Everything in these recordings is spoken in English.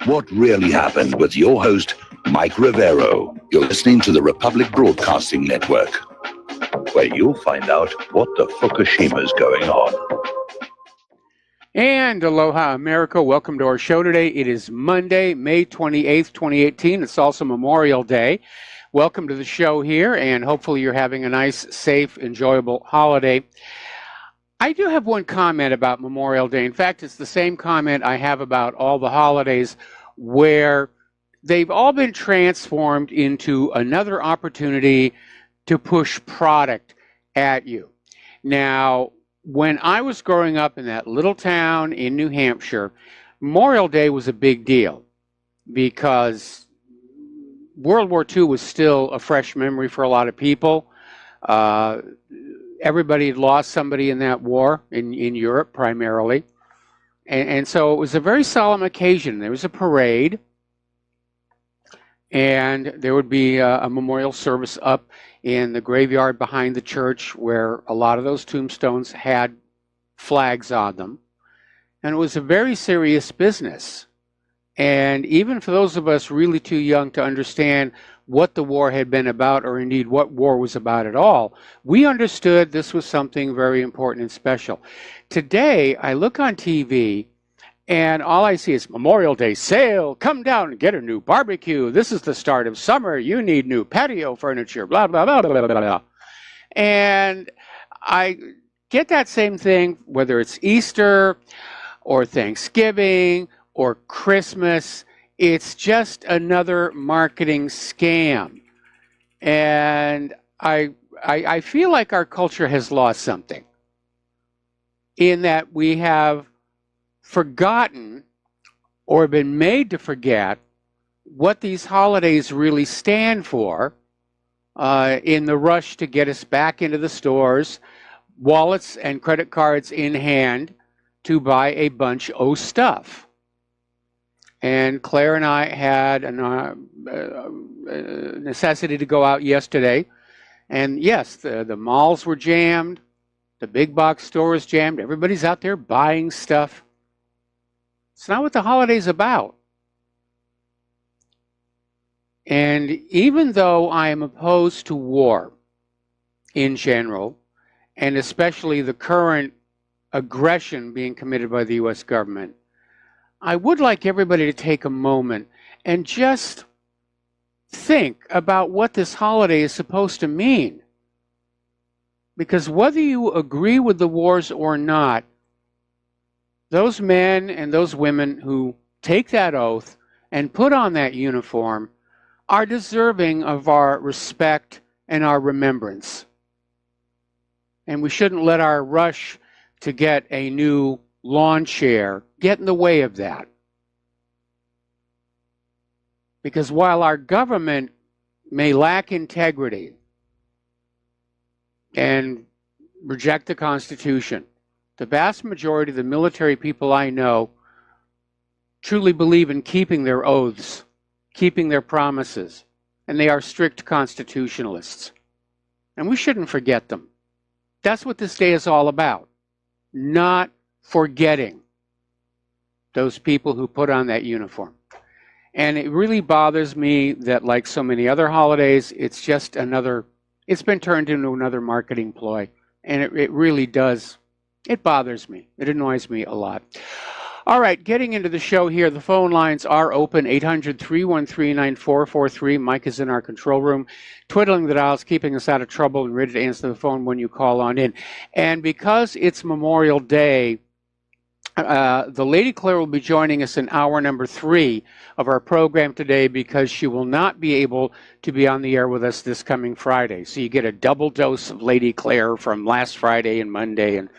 What really happened with your host, Mike Rivero. You're listening to the Republic Broadcasting Network, where you'll find out what the Fukushima's going on. And aloha, America. Welcome to our show today. It is Monday, May 28th, 2018. It's also Memorial Day. Welcome to the show here, and hopefully you're having a nice, safe, enjoyable holiday. I do have one comment about Memorial Day. In fact, it's the same comment I have about all the holidays, where they've all been transformed into another opportunity to push product at you. Now, when I was growing up in that little town in New Hampshire, Memorial Day was a big deal because World War II was still a fresh memory for a lot of people. Everybody had lost somebody in that war, in Europe primarily. And so it was a very solemn occasion. There was a parade, and there would be a memorial service up in the graveyard behind the church where a lot of those tombstones had flags on them. And it was a very serious business. And even for those of us really too young to understand what the war had been about, or indeed what war was about at all, we understood this was something very important and special. Today, I look on TV, and all I see is Memorial Day sale. Come down and get a new barbecue. This is the start of summer. You need new patio furniture, blah, blah, blah, blah, blah, blah. And I get that same thing, whether it's Easter or Thanksgiving or Christmas. It's just another marketing scam. And I feel like our culture has lost something in that we have forgotten or been made to forget what these holidays really stand for in the rush to get us back into the stores, wallets and credit cards in hand to buy a bunch of stuff. And Claire and I had a necessity to go out yesterday. And yes, the malls were jammed. The big box stores jammed. Everybody's out there buying stuff. It's not what the holiday's about. And even though I am opposed to war in general, and especially the current aggression being committed by the U.S. government, I would like everybody to take a moment and just think about what this holiday is supposed to mean. Because whether you agree with the wars or not, those men and those women who take that oath and put on that uniform are deserving of our respect and our remembrance. And we shouldn't let our rush to get a new lawn chair get in the way of that. Because while our government may lack integrity and reject the Constitution, the vast majority of the military people I know truly believe in keeping their oaths, keeping their promises, and they are strict constitutionalists. And we shouldn't forget them. That's what this day is all about. Not forgetting those people who put on that uniform. And it really bothers me that, like so many other holidays, it's just it's been turned into another marketing ploy. And it really does. It bothers me. It annoys me a lot. All right, getting into the show here. The phone lines are open, 800-313-9443. Mike is in our control room, twiddling the dials, keeping us out of trouble, and ready to answer the phone when you call on in. And because it's Memorial Day, the Lady Claire will be joining us in hour number 3 of our program today, because she will not be able to be on the air with us this coming Friday. So you get a double dose of Lady Claire from last Friday and Monday, and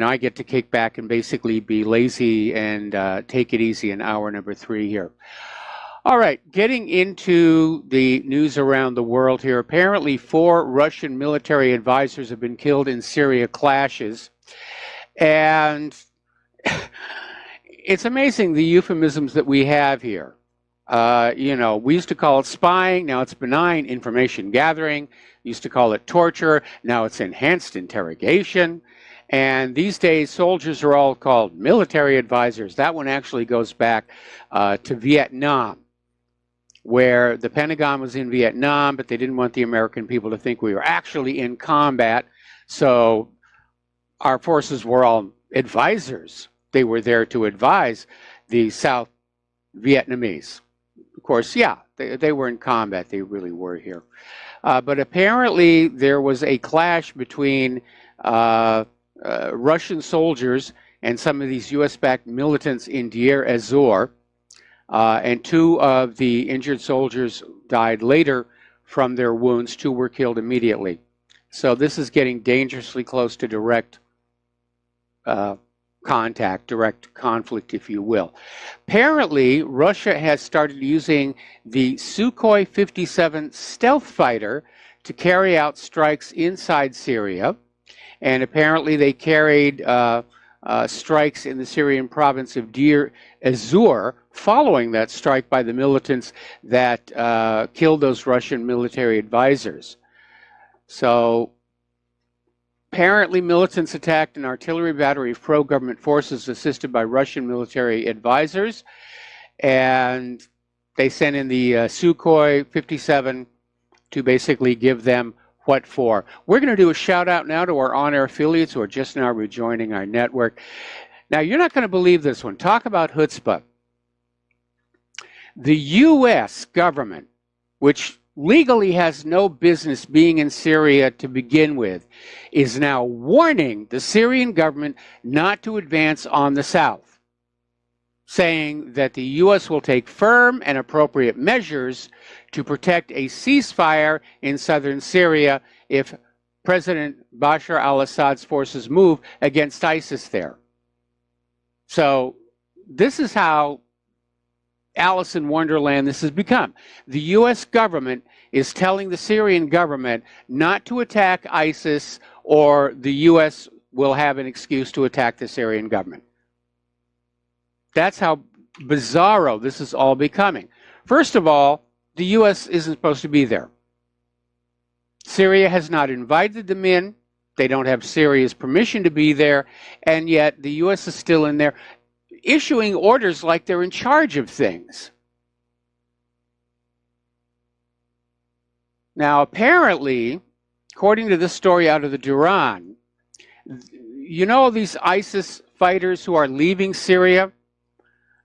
I get to kick back and basically be lazy and take it easy in hour number 3 here. All right, getting into the news around the world here. Apparently 4 Russian military advisors have been killed in Syria clashes. And it's amazing the euphemisms that we have here. We used to call it spying. Now it's benign information gathering. We used to call it torture. Now it's enhanced interrogation. And these days, soldiers are all called military advisors. That one actually goes back to Vietnam, where the Pentagon was in Vietnam, but they didn't want the American people to think we were actually in combat. So our forces were all advisors. They were there to advise the South Vietnamese. Of course, yeah, they were in combat. They really were here. But apparently there was a clash between Russian soldiers and some of these U.S.-backed militants in Deir ez-Zor, and 2 of the injured soldiers died later from their wounds. 2 were killed immediately. So this is getting dangerously close to direct contact, direct conflict, if you will. Apparently, Russia has started using the Sukhoi 57 stealth fighter to carry out strikes inside Syria. And apparently they carried strikes in the Syrian province of Deir ez-Zor following that strike by the militants that killed those Russian military advisors. So apparently militants attacked an artillery battery of pro-government forces assisted by Russian military advisors, and they sent in the Sukhoi 57 to basically give them what for. We're going to do a shout out now to our on-air affiliates who are just now rejoining our network. Now, you're not going to believe this one. Talk about chutzpah. The U.S. government, which legally has no business being in Syria to begin with, is now warning the Syrian government not to advance on the south, saying that the U.S. will take firm and appropriate measures to protect a ceasefire in southern Syria if President Bashar al-Assad's forces move against ISIS there. So this is how Alice in Wonderland this has become. The U.S. government is telling the Syrian government not to attack ISIS, or the U.S. will have an excuse to attack the Syrian government. That's how bizarro this is all becoming. First of all, the U.S. isn't supposed to be there. Syria has not invited them in. They don't have Syria's permission to be there, and yet the U.S. is still in there, issuing orders like they're in charge of things. Now, apparently, according to this story out of the Duran, you know these ISIS fighters who are leaving Syria?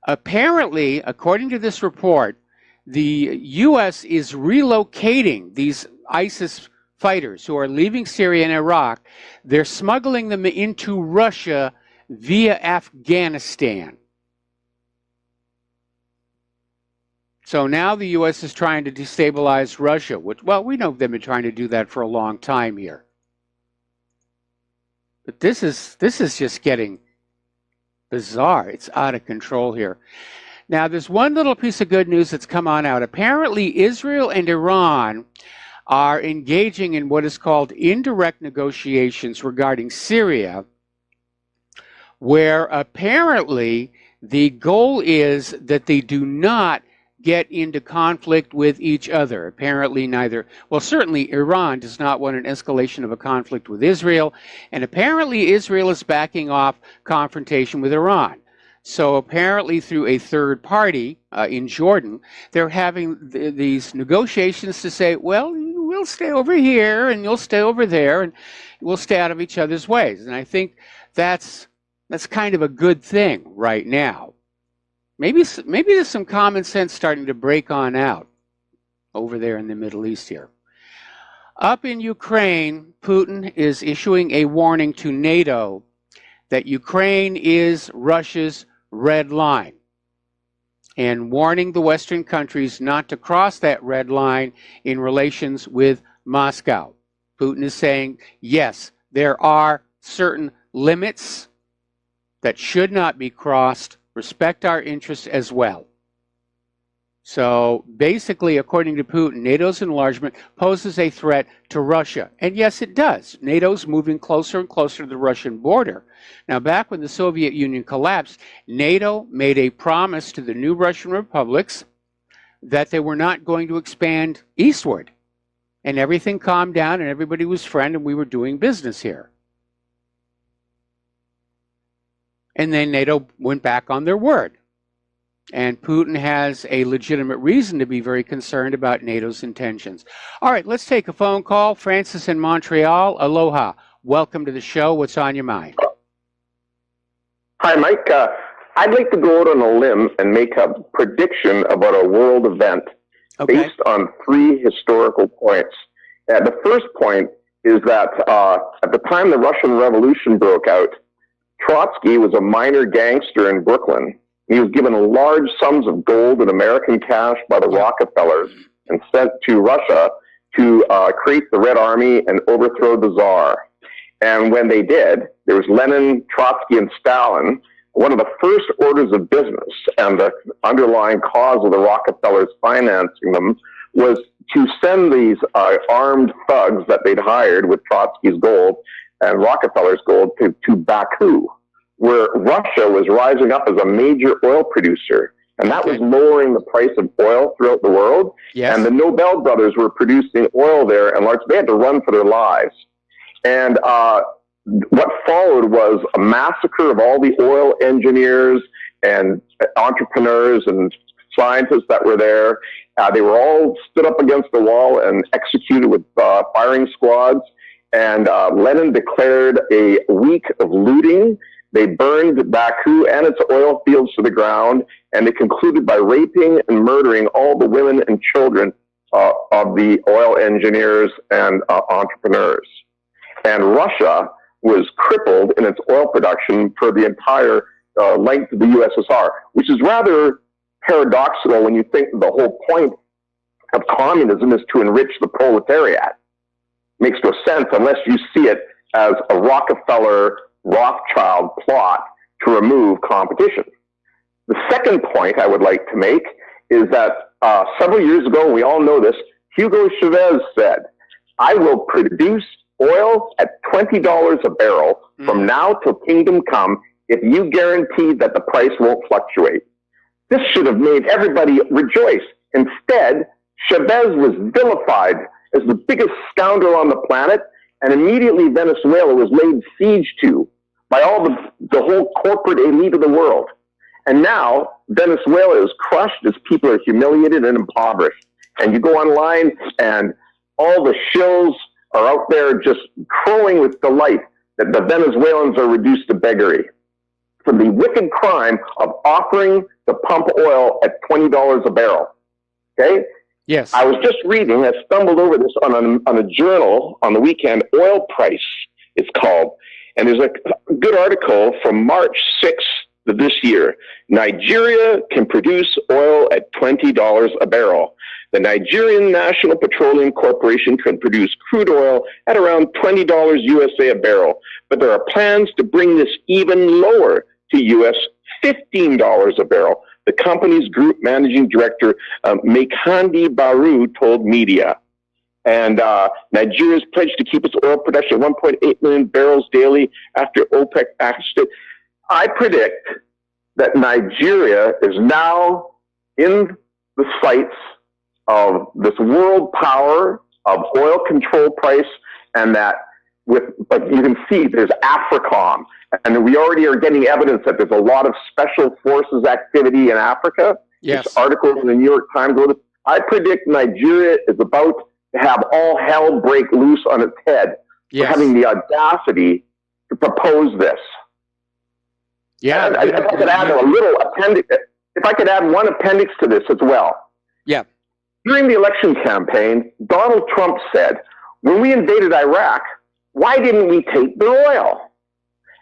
Apparently, according to this report, the U.S. is relocating these ISIS fighters who are leaving Syria and Iraq. They're smuggling them into Russia via Afghanistan. So now the U.S. is trying to destabilize Russia, which, well, we know they've been trying to do that for a long time here. But this is just getting bizarre. It's out of control here. Now, there's one little piece of good news that's come on out. Apparently, Israel and Iran are engaging in what is called indirect negotiations regarding Syria, where apparently the goal is that they do not get into conflict with each other. Apparently neither, well, certainly Iran does not want an escalation of a conflict with Israel, and apparently Israel is backing off confrontation with Iran. So apparently through a third party in Jordan, they're having these negotiations to say, well, we'll stay over here and you'll stay over there and we'll stay out of each other's ways. And I think that's kind of a good thing right now. Maybe there's some common sense starting to break on out over there in the Middle East here. Up in Ukraine, Putin is issuing a warning to NATO that Ukraine is Russia's red line, and warning the Western countries not to cross that red line in relations with Moscow. Putin is saying, yes, there are certain limits that should not be crossed. Respect our interests as well. So basically, according to Putin, NATO's enlargement poses a threat to Russia. And yes, it does. NATO's moving closer and closer to the Russian border. Now, back when the Soviet Union collapsed, NATO made a promise to the new Russian republics that they were not going to expand eastward. And everything calmed down and everybody was friend and we were doing business here. and then NATO went back on their word. And Putin has a legitimate reason to be very concerned about NATO's intentions. All right, let's take a phone call. Francis in Montreal, aloha. Welcome to the show. What's on your mind? Hi, Mike. I'd like to go out on a limb and make a prediction about a world event based on 3 historical points. The first point is that at the time the Russian Revolution broke out, Trotsky was a minor gangster in Brooklyn. He was given large sums of gold and American cash by the Rockefellers and sent to Russia to create the Red Army and overthrow the Tsar. And when they did, there was Lenin, Trotsky, and Stalin. One of the first orders of business and the underlying cause of the Rockefellers financing them was to send these armed thugs that they'd hired with Trotsky's gold and Rockefeller's gold to Baku, where Russia was rising up as a major oil producer. And that was lowering the price of oil throughout the world. Yes. And the Nobel brothers were producing oil there, and they had to run for their lives. And what followed was a massacre of all the oil engineers and entrepreneurs and scientists that were there. They were all stood up against the wall and executed with firing squads. And Lenin declared a week of looting. They burned Baku and its oil fields to the ground, and they concluded by raping and murdering all the women and children of the oil engineers and entrepreneurs. And Russia was crippled in its oil production for the entire length of the USSR, which is rather paradoxical when you think the whole point of communism is to enrich the proletariat. Makes no sense unless you see it as a Rockefeller Rothschild plot to remove competition. The second point I would like to make is that several years ago, we all know this, Hugo Chavez said, "I will produce oil at $20 a barrel from now till kingdom come if you guarantee that the price won't fluctuate." This should have made everybody rejoice. Instead, Chavez was vilified as the biggest scoundrel on the planet, and immediately Venezuela was laid siege to by all the whole corporate elite of the world. And now Venezuela is crushed as people are humiliated and impoverished. And you go online and all the shills are out there just crowing with delight that the Venezuelans are reduced to beggary for the wicked crime of offering to pump oil at $20 a barrel. Okay? Yes. I was just reading, I stumbled over this on a journal on the weekend, Oil Price, it's called. And there's a good article from March 6th of this year. Nigeria can produce oil at $20 a barrel. The Nigerian National Petroleum Corporation can produce crude oil at around $20 USA a barrel. But there are plans to bring this even lower to US $15 a barrel. The company's group managing director, Mekandi Baru, told media. And Nigeria's pledged to keep its oil production at 1.8 million barrels daily after OPEC axed it. I predict that Nigeria is now in the sights of this world power of oil control price, and that but you can see there's AFRICOM, and we already are getting evidence that there's a lot of special forces activity in Africa. Yes. This article in the New York Times. I predict Nigeria is about to have all hell break loose on its head for having the audacity to propose this. Yeah. And if I could add a little appendix, if I could add one appendix to this as well. Yeah. During the election campaign, Donald Trump said, when we invaded Iraq, why didn't we take their oil?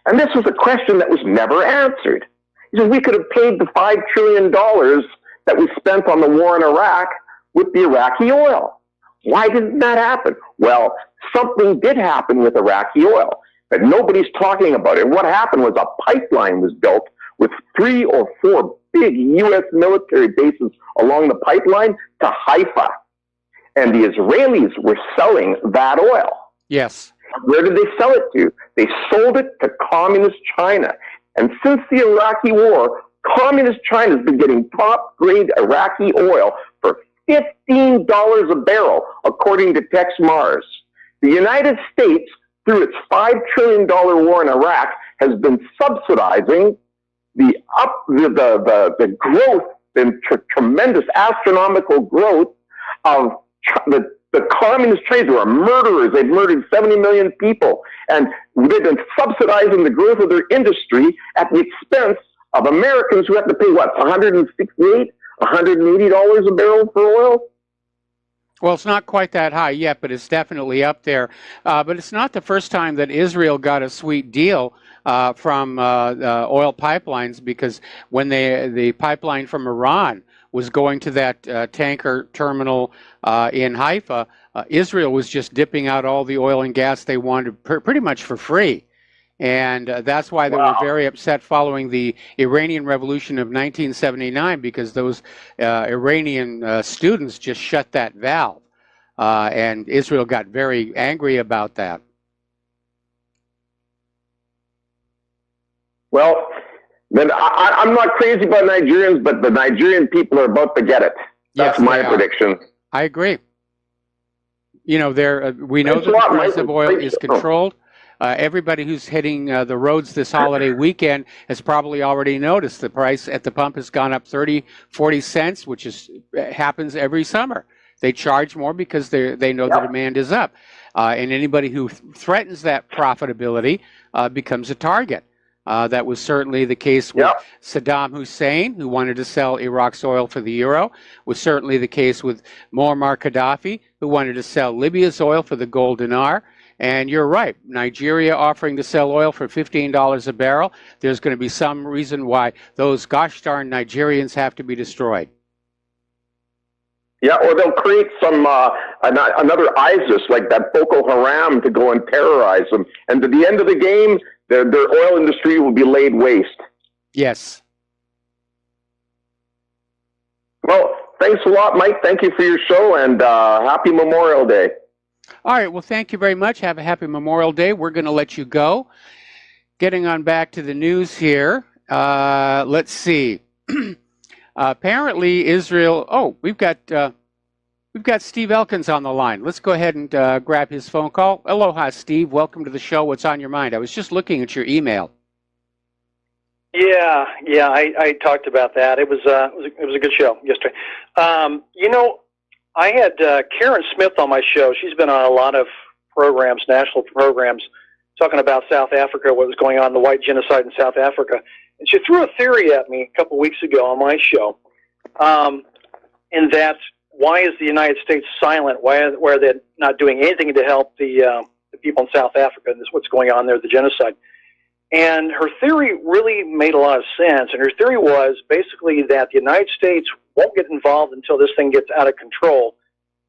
And this was a question that was never answered. He said, we could have paid the $5 trillion that we spent on the war in Iraq with the Iraqi oil. Why didn't that happen? Well, something did happen with Iraqi oil, but nobody's talking about it. What happened was a pipeline was built with 3 or 4 big U.S. military bases along the pipeline to Haifa. And the Israelis were selling that oil. Yes. Where did they sell it to? They sold it to communist China. And since the Iraqi war, communist China has been getting top-grade Iraqi oil for $15 a barrel, according to Tex Mars. The United States, through its $5 trillion war in Iraq, has been subsidizing the growth, the tremendous astronomical growth of the communist Chinese, who are murderers. They've murdered 70 million people, and they've been subsidizing the growth of their industry at the expense of Americans who have to pay, what, $168, $180 a barrel for oil? Well, it's not quite that high yet, but it's definitely up there. But it's not the first time that Israel got a sweet deal from oil pipelines, because when the pipeline from Iran was going to that tanker terminal in Haifa, Israel was just dipping out all the oil and gas they wanted pretty much for free. And that's why they were very upset following the Iranian Revolution of 1979, because those Iranian students just shut that valve. And Israel got very angry about that. Well, then I'm not crazy about Nigerians, but the Nigerian people are about to get it. That's my prediction. I agree. You know, we know that the price of oil is controlled. Everybody who's hitting the roads this holiday weekend has probably already noticed the price at the pump has gone up 30, 40 cents, which happens every summer. They charge more because they know the demand is up. And anybody who threatens that profitability becomes a target. That was certainly the case with Saddam Hussein, who wanted to sell Iraq's oil for the euro. Was certainly the case with Muammar Gaddafi, who wanted to sell Libya's oil for the gold dinar. And you're right, Nigeria offering to sell oil for $15 a barrel. There's going to be some reason why those gosh darn Nigerians have to be destroyed. Yeah, or they'll create some another ISIS, like that Boko Haram, to go and terrorize them. And at the end of the game, their oil industry will be laid waste. Yes. Well, thanks a lot, Mike. Thank you for your show, and happy Memorial Day. All right, well, thank you very much. Have a happy Memorial Day. We're going to let you go. Getting on back to the news here. Let's see. Apparently, Israel. Oh, we've got Steve Elkins on the line. Let's go ahead and grab his phone call. Aloha, Steve. Welcome to the show. What's on your mind? I was just looking at your email. Yeah. I talked about that. It was a good show yesterday. You know, I had Karen Smith on my show. She's been on a lot of programs, national programs, talking about South Africa, what was going on, the white genocide in South Africa. And she threw a theory at me a couple of weeks ago on my show, in that, why is the United States silent? Why are they not doing anything to help the people in South Africa and what's going on there, the genocide? And her theory really made a lot of sense. And her theory was basically that the United States won't get involved until this thing gets out of control,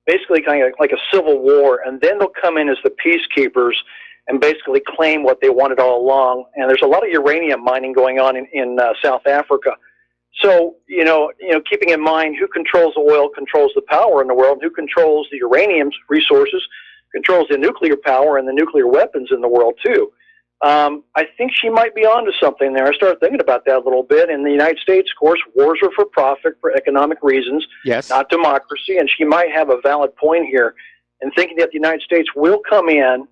basically kind of like a civil war. And then they'll come in as the peacekeepers and basically claim what they wanted all along. And there's a lot of uranium mining going on in South Africa. So, you know, keeping in mind who controls the oil controls the power in the world, who controls the uranium resources controls the nuclear power and the nuclear weapons in the world too. I think she might be onto something there. I started thinking about that a little bit. In the United States, of course, wars are for profit, for economic reasons, not democracy. And she might have a valid point here in thinking that the United States will come in,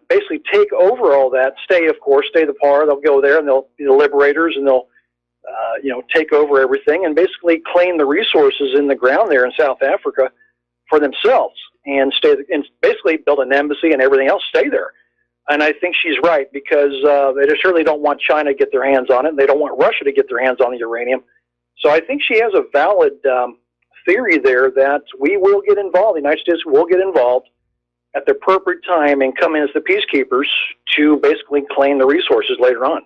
basically take over all that, stay the par. They'll go there and they'll be the liberators, and they'll, take over everything and basically claim the resources in the ground there in South Africa for themselves, and basically build an embassy and everything else, stay there. And I think she's right, because they certainly don't want China to get their hands on it, and they don't want Russia to get their hands on the uranium. So I think she has a valid theory there that we will get involved, the United States will get involved at the appropriate time and come in as the peacekeepers to basically claim the resources later on.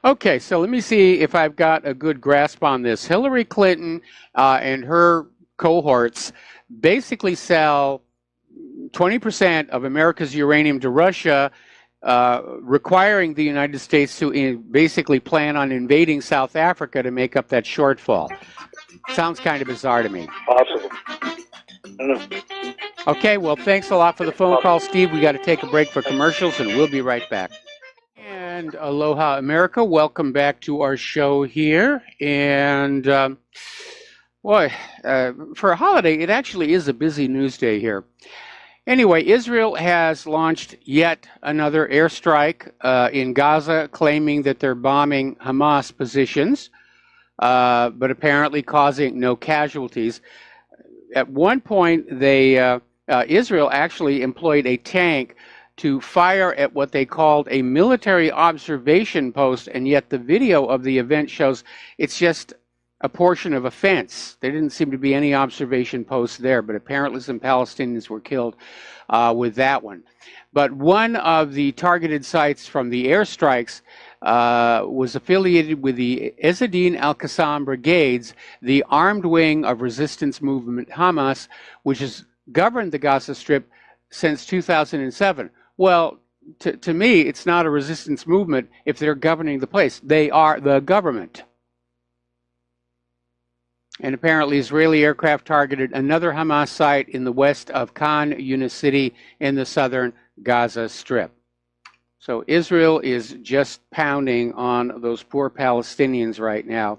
Okay, so let me see if I've got a good grasp on this. Hillary Clinton and her cohorts basically sell 20% of America's uranium to Russia, requiring the United States to basically plan on invading South Africa to make up that shortfall. Sounds kind of bizarre to me. Possible. Okay, well, thanks a lot for the phone call, Steve. We got to take a break for commercials, and we'll be right back. And aloha, America. Welcome back to our show here. And for a holiday, it actually is a busy news day here. Anyway, Israel has launched yet another airstrike in Gaza, claiming that they're bombing Hamas positions, but apparently causing no casualties. At one point, Israel actually employed a tank to fire at what they called a military observation post, and yet the video of the event shows it's just a portion of a fence. There didn't seem to be any observation posts there, but apparently some Palestinians were killed with that one. But one of the targeted sites from the airstrikes was affiliated with the Ezzedine al-Qassam Brigades, the armed wing of resistance movement Hamas, which has governed the Gaza Strip since 2007. Well, to me, it's not a resistance movement if they're governing the place. They are the government. And apparently Israeli aircraft targeted another Hamas site in the west of Khan Yunis city in the southern Gaza Strip. So Israel is just pounding on those poor Palestinians right now.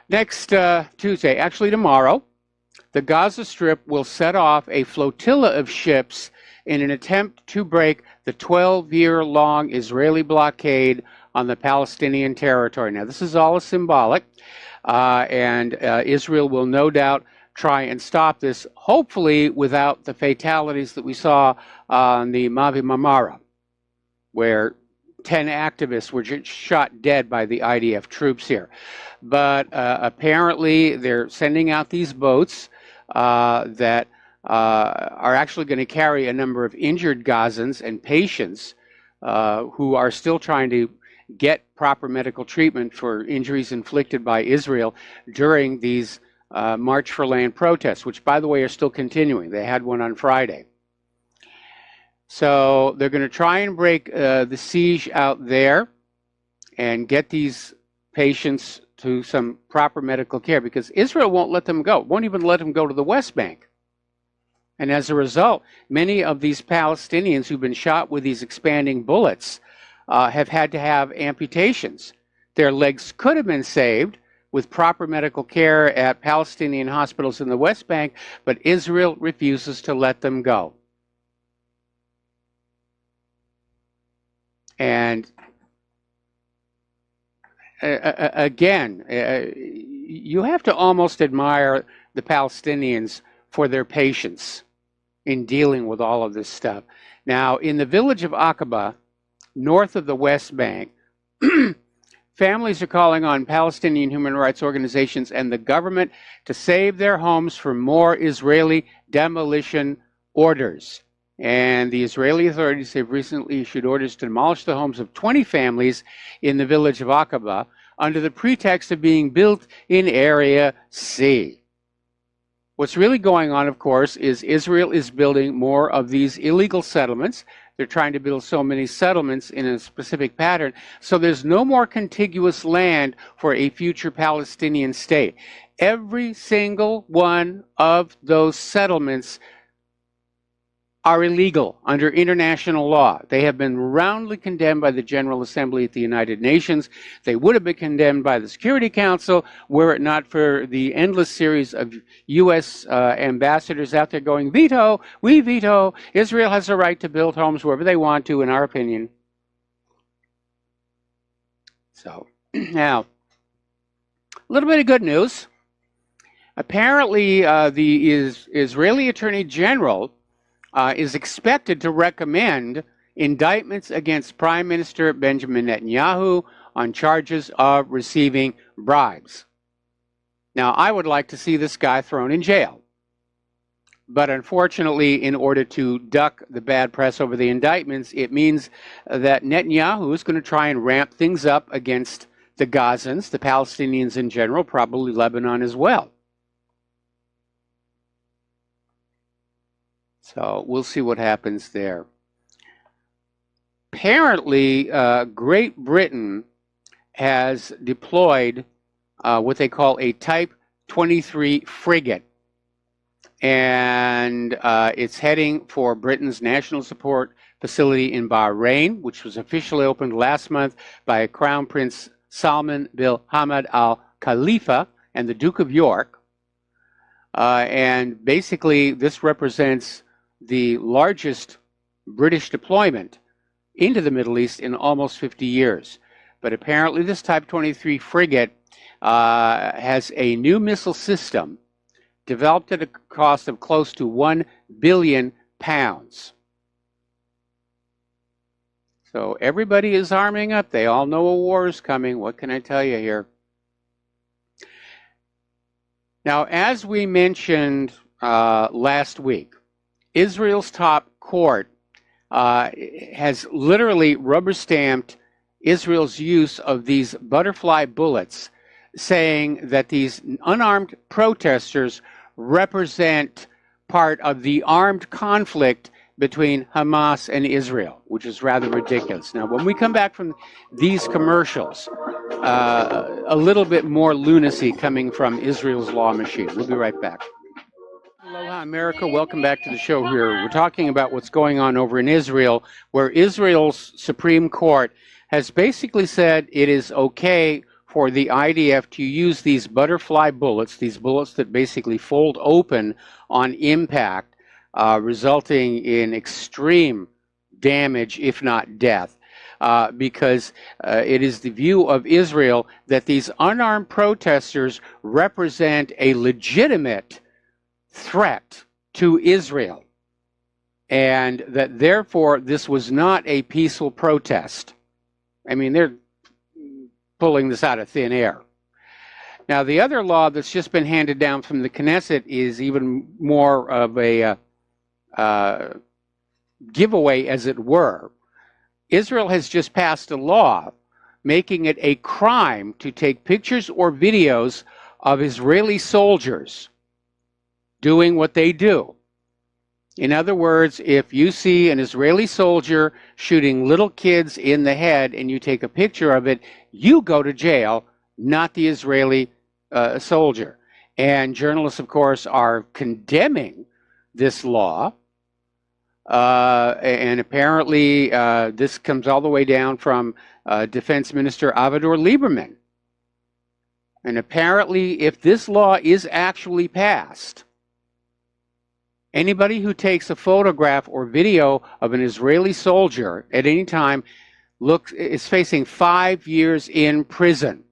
Next Tuesday, actually tomorrow, the Gaza Strip will set off a flotilla of ships in an attempt to break the 12-year-long Israeli blockade on the Palestinian territory. Now, this is all symbolic, and Israel will no doubt try and stop this, hopefully without the fatalities that we saw on the Mavi Marmara, where 10 activists were just shot dead by the IDF troops here. But apparently they're sending out these boats that are actually going to carry a number of injured Gazans and patients who are still trying to get proper medical treatment for injuries inflicted by Israel during these March for Land protests, which, by the way, are still continuing. They had one on Friday. So they're going to try and break the siege out there and get these patients to some proper medical care, because Israel won't let them go, won't even let them go to the West Bank. And as a result, many of these Palestinians who've been shot with these expanding bullets have had to have amputations. Their legs could have been saved with proper medical care at Palestinian hospitals in the West Bank, but Israel refuses to let them go. And again, you have to almost admire the Palestinians for their patience in dealing with all of this stuff. Now, in the village of Aqaba, north of the West Bank, families are calling on Palestinian human rights organizations and the government to save their homes from more Israeli demolition orders. And the Israeli authorities have recently issued orders to demolish the homes of 20 families in the village of Aqaba under the pretext of being built in Area C. What's really going on, of course, is Israel is building more of these illegal settlements. They're trying to build so many settlements in a specific pattern, so there's no more contiguous land for a future Palestinian state. Every single one of those settlements are illegal under international law. They have been roundly condemned by the General Assembly at the United Nations. They would have been condemned by the Security Council were it not for the endless series of U.S. ambassadors out there going, veto, we veto, Israel has a right to build homes wherever they want to, in our opinion. So, now, a little bit of good news. Apparently, the Israeli Attorney General is expected to recommend indictments against Prime Minister Benjamin Netanyahu on charges of receiving bribes. Now, I would like to see this guy thrown in jail. But unfortunately, in order to duck the bad press over the indictments, it means that Netanyahu is going to try and ramp things up against the Gazans, the Palestinians in general, probably Lebanon as well. So we'll see what happens there. Apparently, Great Britain has deployed what they call a Type 23 frigate. And it's heading for Britain's National Support Facility in Bahrain, which was officially opened last month by Crown Prince Salman bin Hamad Al Khalifa and the Duke of York. And basically, this represents the largest British deployment into the Middle East in almost 50 years. But apparently this Type 23 frigate has a new missile system developed at a cost of close to £1 billion. So everybody is arming up. They all know a war is coming. What can I tell you here? Now, as we mentioned last week, Israel's top court has literally rubber-stamped Israel's use of these butterfly bullets, saying that these unarmed protesters represent part of the armed conflict between Hamas and Israel, which is rather ridiculous. Now, when we come back from these commercials, a little bit more lunacy coming from Israel's law machine. We'll be right back. Aloha, America. Welcome back to the show here. We're talking about what's going on over in Israel, where Israel's Supreme Court has basically said it is okay for the IDF to use these butterfly bullets, these bullets that basically fold open on impact, resulting in extreme damage, if not death, because it is the view of Israel that these unarmed protesters represent a legitimate threat to Israel, and that therefore this was not a peaceful protest. I mean, they're pulling this out of thin air. Now, the other law that's just been handed down from the Knesset is even more of a giveaway, as it were. Israel has just passed a law making it a crime to take pictures or videos of Israeli soldiers doing what they do. In other words, if you see an Israeli soldier shooting little kids in the head and you take a picture of it, you go to jail, not the Israeli soldier. And journalists, of course, are condemning this law. And apparently this comes all the way down from Defense Minister Avigdor Lieberman. And apparently, if this law is actually passed, anybody who takes a photograph or video of an Israeli soldier at any time is facing 5 years in prison.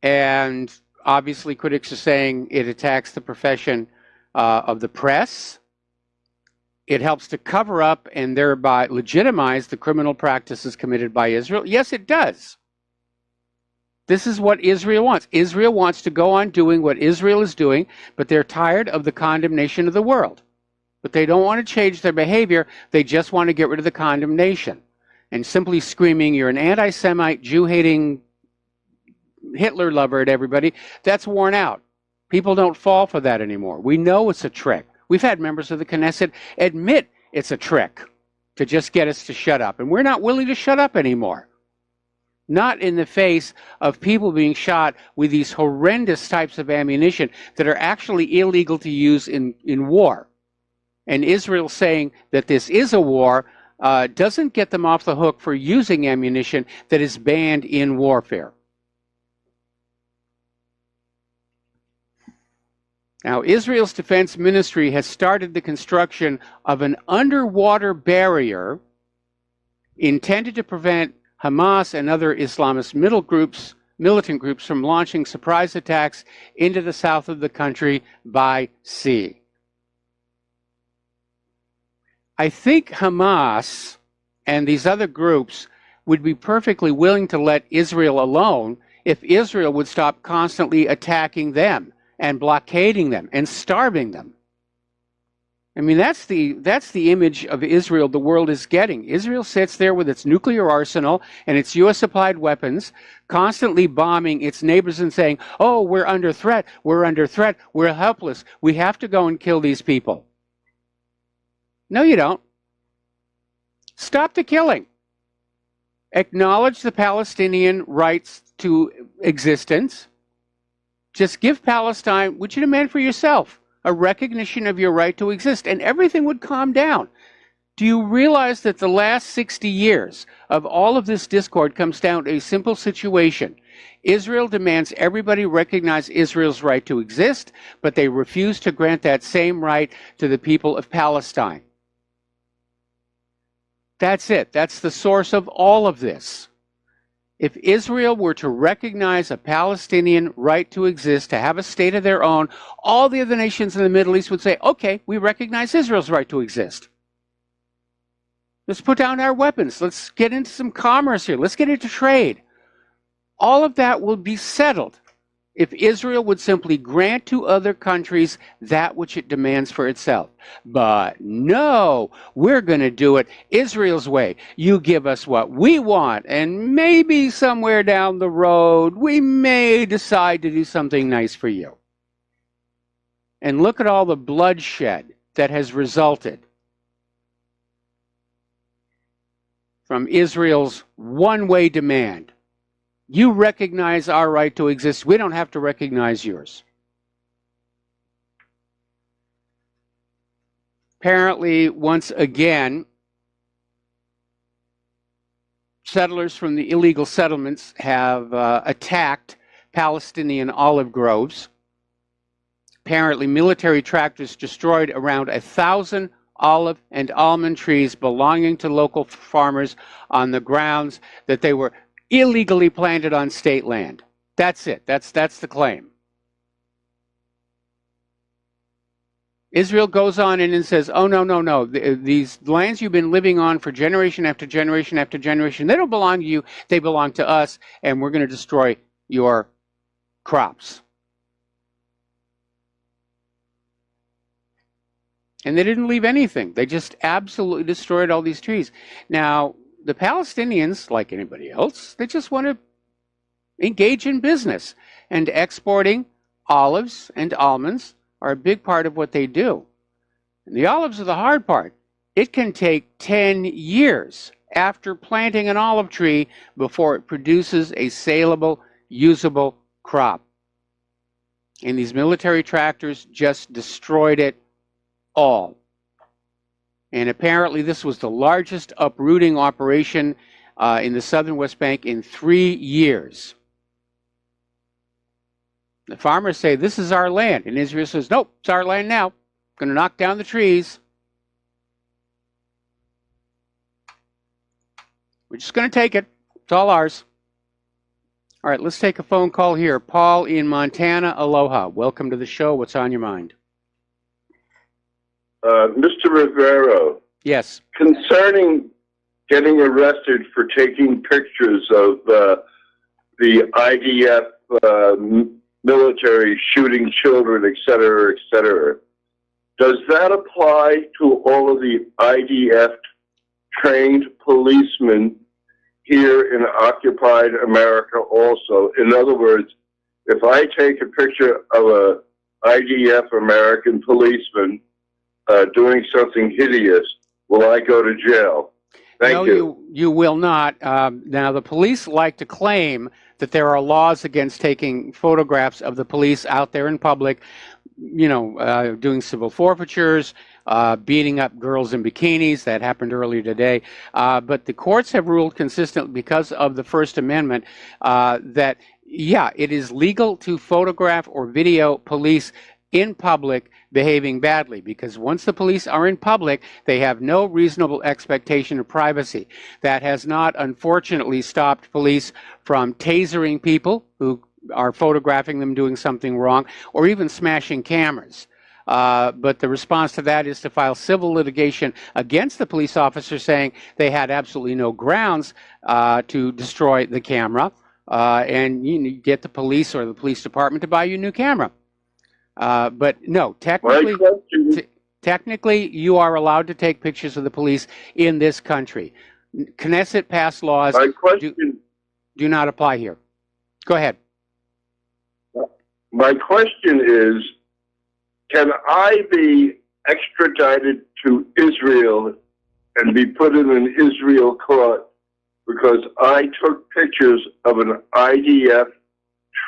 And obviously critics are saying it attacks the profession of the press. It helps to cover up and thereby legitimize the criminal practices committed by Israel. Yes, it does. This is what Israel wants. Israel wants to go on doing what Israel is doing, but they're tired of the condemnation of the world. But they don't want to change their behavior. They just want to get rid of the condemnation. And simply screaming, you're an anti-Semite, Jew-hating Hitler lover at everybody, that's worn out. People don't fall for that anymore. We know it's a trick. We've had members of the Knesset admit it's a trick to just get us to shut up. And we're not willing to shut up anymore. Not in the face of people being shot with these horrendous types of ammunition that are actually illegal to use in war. And Israel saying that this is a war doesn't get them off the hook for using ammunition that is banned in warfare. Now, Israel's defense ministry has started the construction of an underwater barrier intended to prevent Hamas and other Islamist militant groups from launching surprise attacks into the south of the country by sea. I think Hamas and these other groups would be perfectly willing to let Israel alone if Israel would stop constantly attacking them and blockading them and starving them. I mean, that's the image of Israel the world is getting. Israel sits there with its nuclear arsenal and its U.S.-supplied weapons, constantly bombing its neighbors and saying, oh, we're under threat, we're helpless, we have to go and kill these people. No, you don't. Stop the killing. Acknowledge the Palestinian rights to existence. Just give Palestine what you demand for yourself, a recognition of your right to exist, and everything would calm down. Do you realize that the last 60 years of all of this discord comes down to a simple situation? Israel demands everybody recognize Israel's right to exist, but they refuse to grant that same right to the people of Palestine. That's it. That's the source of all of this. If Israel were to recognize a Palestinian right to exist, to have a state of their own, all the other nations in the Middle East would say, okay, we recognize Israel's right to exist. Let's put down our weapons. Let's get into some commerce here. Let's get into trade. All of that will be settled if Israel would simply grant to other countries that which it demands for itself. But no, we're going to do it Israel's way. You give us what we want, and maybe somewhere down the road, we may decide to do something nice for you. And look at all the bloodshed that has resulted from Israel's one-way demand. You recognize our right to exist. We don't have to recognize yours. Apparently, once again, settlers from the illegal settlements have attacked Palestinian olive groves. Apparently, military tractors destroyed around 1,000 olive and almond trees belonging to local farmers on the grounds that they were illegally planted on state land. That's it. That's the claim. Israel goes on in and says, oh, no. These lands you've been living on for generation after generation after generation, they don't belong to you. They belong to us, and we're going to destroy your crops. And they didn't leave anything. They just absolutely destroyed all these trees. Now, the Palestinians, like anybody else, they just want to engage in business. And exporting olives and almonds are a big part of what they do. And the olives are the hard part. It can take 10 years after planting an olive tree before it produces a saleable, usable crop. And these military tractors just destroyed it all. And apparently this was the largest uprooting operation in the southern West Bank in 3 years. The farmers say, this is our land. And Israel says, nope, it's our land now. Going to knock down the trees. We're just going to take it. It's all ours. All right, let's take a phone call here. Paul in Montana, aloha. Welcome to the show. What's on your mind? Mr. Rivero. Yes. Concerning getting arrested for taking pictures of the IDF military shooting children, et cetera, does that apply to all of the IDF trained policemen here in occupied America also? In other words, if I take a picture of a IDF American policeman doing something hideous, will I go to jail? Thank you. No, you will not. Now, the police like to claim that there are laws against taking photographs of the police out there in public, doing civil forfeitures, beating up girls in bikinis. That happened earlier today. But the courts have ruled consistently because of the First Amendment that, yeah, it is legal to photograph or video police in public behaving badly, because once the police are in public, they have no reasonable expectation of privacy. That has not, unfortunately, stopped police from tasering people who are photographing them doing something wrong, or even smashing cameras. But the response to that is to file civil litigation against the police officer, saying they had absolutely no grounds to destroy the camera, and you get the police or the police department to buy you a new camera. But no, technically, you are allowed to take pictures of the police in this country. Knesset passed laws do not apply here. Go ahead. My question is, can I be extradited to Israel and be put in an Israel court because I took pictures of an IDF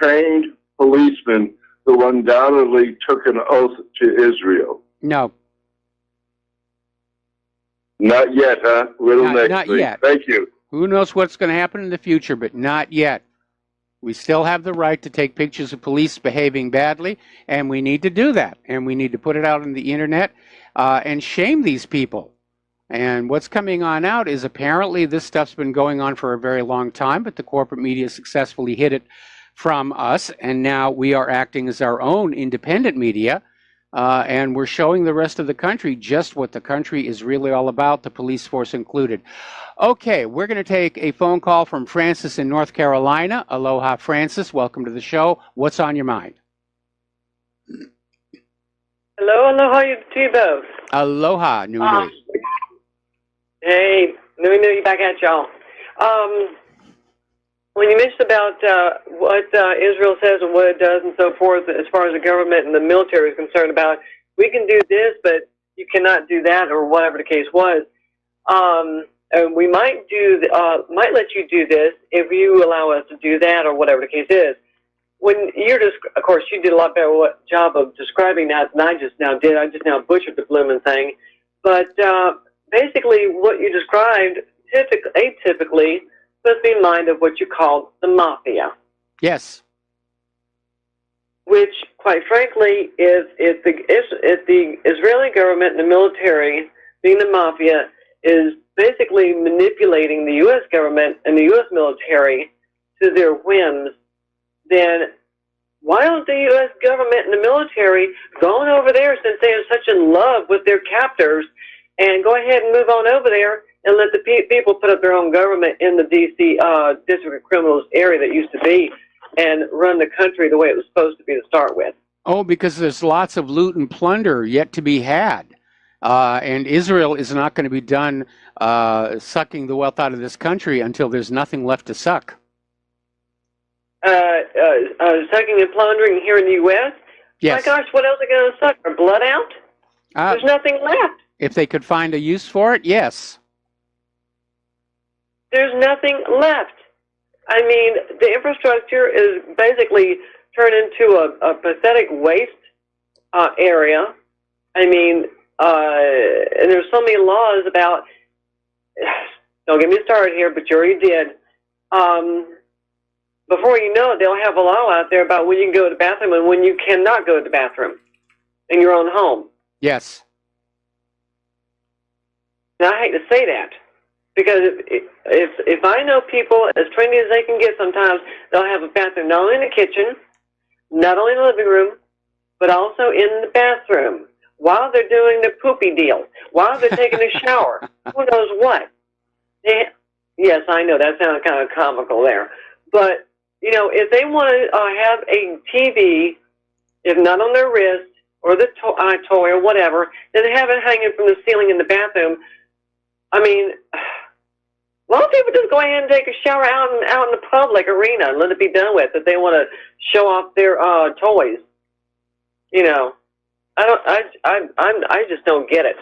trained policeman who undoubtedly took an oath to Israel? No. Not yet, huh? Not week. yet. Thank you. Who knows what's going to happen in the future, but not yet. We still have the right to take pictures of police behaving badly, and we need to do that. And we need to put it out on the internet and shame these people. And what's coming on out is apparently this stuff's been going on for a very long time, but the corporate media successfully hid it from us, and now we are acting as our own independent media, and we're showing the rest of the country just what the country is really all about, the police force included. Okay, we're going to take a phone call from Francis in North Carolina. Aloha, Francis. Welcome to the show. What's on your mind? Hello, aloha to you both. Aloha, Nui. Hey, Nui, back at y'all. When you mentioned about what Israel says and what it does and so forth, as far as the government and the military is concerned about, we can do this, but you cannot do that, or whatever the case was. And we might let you do this if you allow us to do that, or whatever the case is. When you're just, of course, you did a lot better job of describing that than I just now did. I just now butchered the blooming thing. But basically, what you described, atypically, puts me in mind of what you call the mafia. Yes. Which, quite frankly, is the Israeli government and the military, being the mafia, is basically manipulating the U.S. government and the U.S. military to their whims, then why don't the U.S. government and the military go on over there, since they are such in love with their captors, and go ahead and move on over there and let the people put up their own government in the D.C. District of Criminals area that used to be, and run the country the way it was supposed to be to start with? Oh, because there's lots of loot and plunder yet to be had. And Israel is not going to be done sucking the wealth out of this country until there's nothing left to suck. Sucking and plundering here in the U.S.? Yes. My gosh, what else are they going to suck? Our blood out? There's nothing left. If they could find a use for it, yes. There's nothing left. I mean, the infrastructure is basically turned into a pathetic waste area. I mean, and there's so many laws about, don't get me started here, but you already did. Before you know it, they'll have a law out there about when you can go to the bathroom and when you cannot go to the bathroom in your own home. Yes. Now, I hate to say that, because if I know people as trendy as they can get sometimes, they'll have a bathroom not only in the kitchen, not only in the living room, but also in the bathroom, while they're doing the poopy deal, while they're taking a shower. Who knows what? Yes, I know, that sounded kind of comical there. But, you know, if they want to have a TV, if not on their wrist, or the toy or whatever, then they have it hanging from the ceiling in the bathroom. I mean, why don't people just go ahead and take a shower out in the public arena and let it be done with if they want to show off their toys? You know, I just don't get it.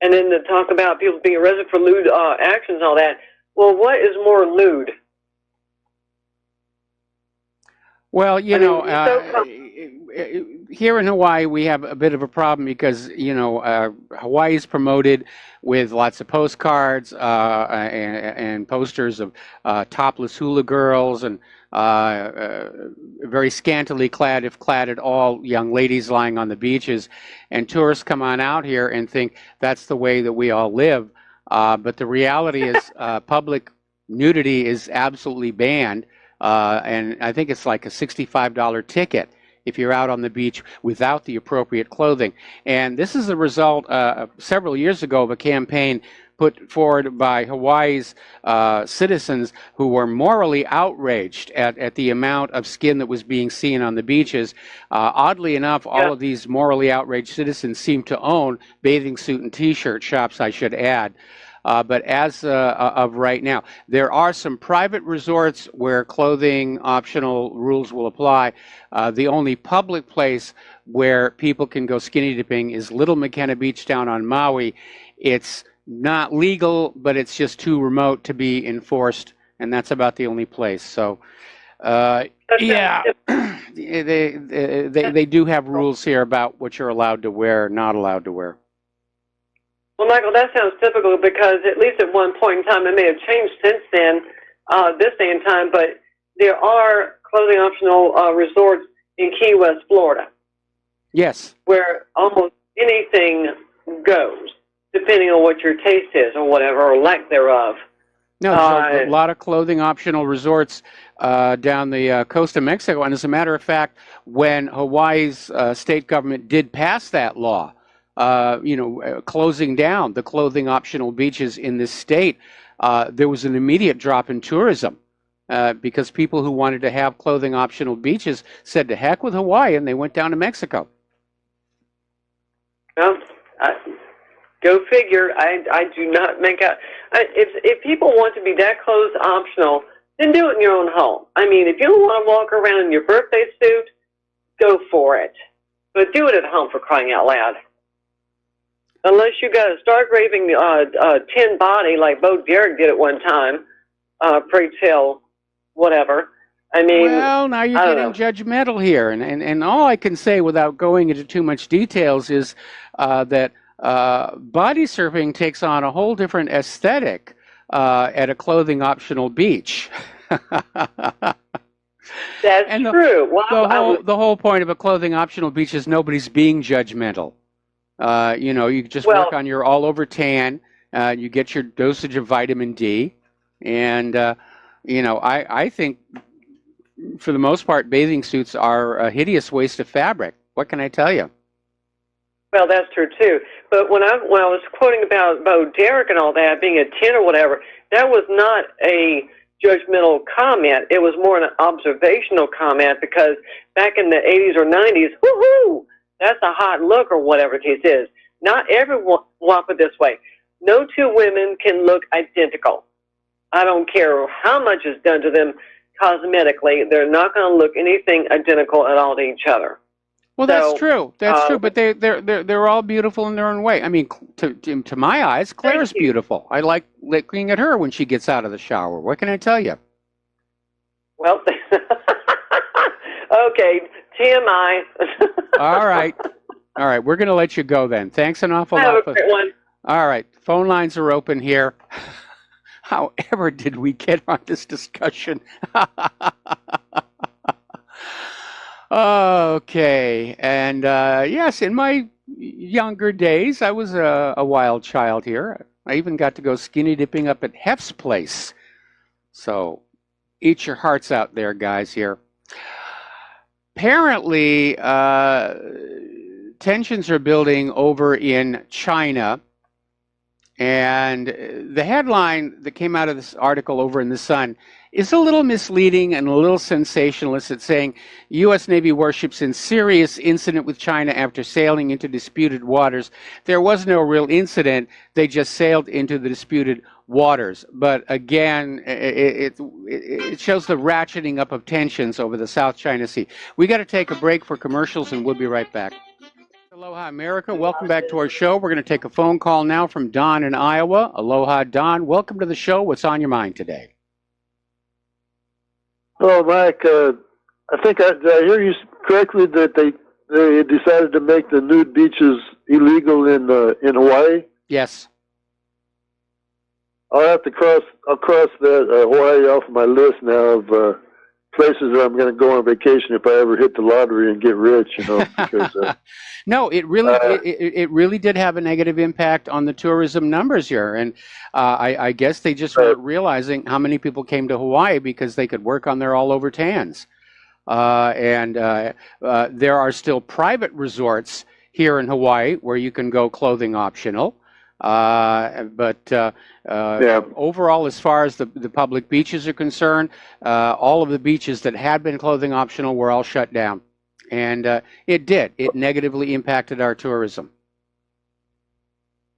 And then to talk about people being arrested for lewd actions and all that. Well, what is more lewd? Well, you know, here in Hawaii, we have a bit of a problem because, you know, Hawaii is promoted with lots of postcards and posters of topless hula girls and very scantily clad, if clad at all, young ladies lying on the beaches. And tourists come on out here and think that's the way that we all live. But the reality is public nudity is absolutely banned. And I think it's like a $65 ticket if you're out on the beach without the appropriate clothing. And this is a result several years ago of a campaign put forward by Hawaii's citizens who were morally outraged at the amount of skin that was being seen on the beaches. Oddly enough, all of these morally outraged citizens seem to own bathing suit and T-shirt shops, I should add. But as of right now, there are some private resorts where clothing optional rules will apply. The only public place where people can go skinny dipping is Little McKenna Beach down on Maui. It's not legal, but it's just too remote to be enforced, and that's about the only place. So, yeah, they do have rules here about what you're allowed to wear, not allowed to wear. Well, Michael, that sounds typical because at least at one point in time, it may have changed since then, this day and time, but there are clothing optional resorts in Key West, Florida. Yes. Where almost anything goes, depending on what your taste is or whatever, or lack thereof. No, there's a lot of clothing optional resorts down the coast of Mexico. And as a matter of fact, when Hawaii's state government did pass that law, closing down the clothing optional beaches in this state, there was an immediate drop in tourism because people who wanted to have clothing optional beaches said to heck with Hawaii, and they went down to Mexico. Well, go figure. I do not make out. If people want to be that clothes optional, then do it in your own home. I mean, if you don't want to walk around in your birthday suit, go for it. But do it at home, for crying out loud. Unless you got a star-graving tin body like Bo Derek did at one time, pray tell, whatever. I mean, well, now you're getting judgmental here, and all I can say without going into too much details is that body surfing takes on a whole different aesthetic at a clothing optional beach. That's true. Well, the whole point of a clothing optional beach is nobody's being judgmental. You just work on your all over tan. You get your dosage of vitamin D, and I think for the most part, bathing suits are a hideous waste of fabric. What can I tell you? Well, that's true too. But when I was quoting about Bo Derek and all that being a 10 or whatever, that was not a judgmental comment. It was more an observational comment because back in the 80s or 90s, woohoo, that's a hot look or whatever the case is. Not everyone, well, I'll put it this way, no two women can look identical. I don't care how much is done to them cosmetically, they're not going to look anything identical at all to each other. Well, that's true. That's true. But they're all beautiful in their own way. I mean, to my eyes, Claire's beautiful. I like looking at her when she gets out of the shower. What can I tell you? Well, okay, TMI. All right. We're going to let you go then. Thanks an awful lot. Have a great one. All right. Phone lines are open here. However did we get on this discussion? Okay. And yes, in my younger days, I was a wild child here. I even got to go skinny dipping up at Hef's place. So eat your hearts out there, guys, here. Apparently, tensions are building over in China. And the headline that came out of this article over in The Sun is a little misleading and a little sensationalist. It's saying U.S. Navy warships in serious incident with China after sailing into disputed waters. There was no real incident. They just sailed into the disputed waters. But again, it shows the ratcheting up of tensions over the South China Sea. We got to take a break for commercials, and we'll be right back. Aloha, America. Welcome back to our show. We're going to take a phone call now from Don in Iowa. Aloha, Don. Welcome to the show. What's on your mind today? Hello, Mike. I think I hear you correctly that they decided to make the nude beaches illegal in Hawaii. Yes. I'll cross that Hawaii off my list now of places where I'm going to go on vacation if I ever hit the lottery and get rich, because, no, it really did have a negative impact on the tourism numbers here, and I guess they just weren't realizing how many people came to Hawaii because they could work on their all-over tans. There are still private resorts here in Hawaii where you can go clothing optional. Overall, as far as the public beaches are concerned, all of the beaches that had been clothing optional were all shut down. And it negatively impacted our tourism.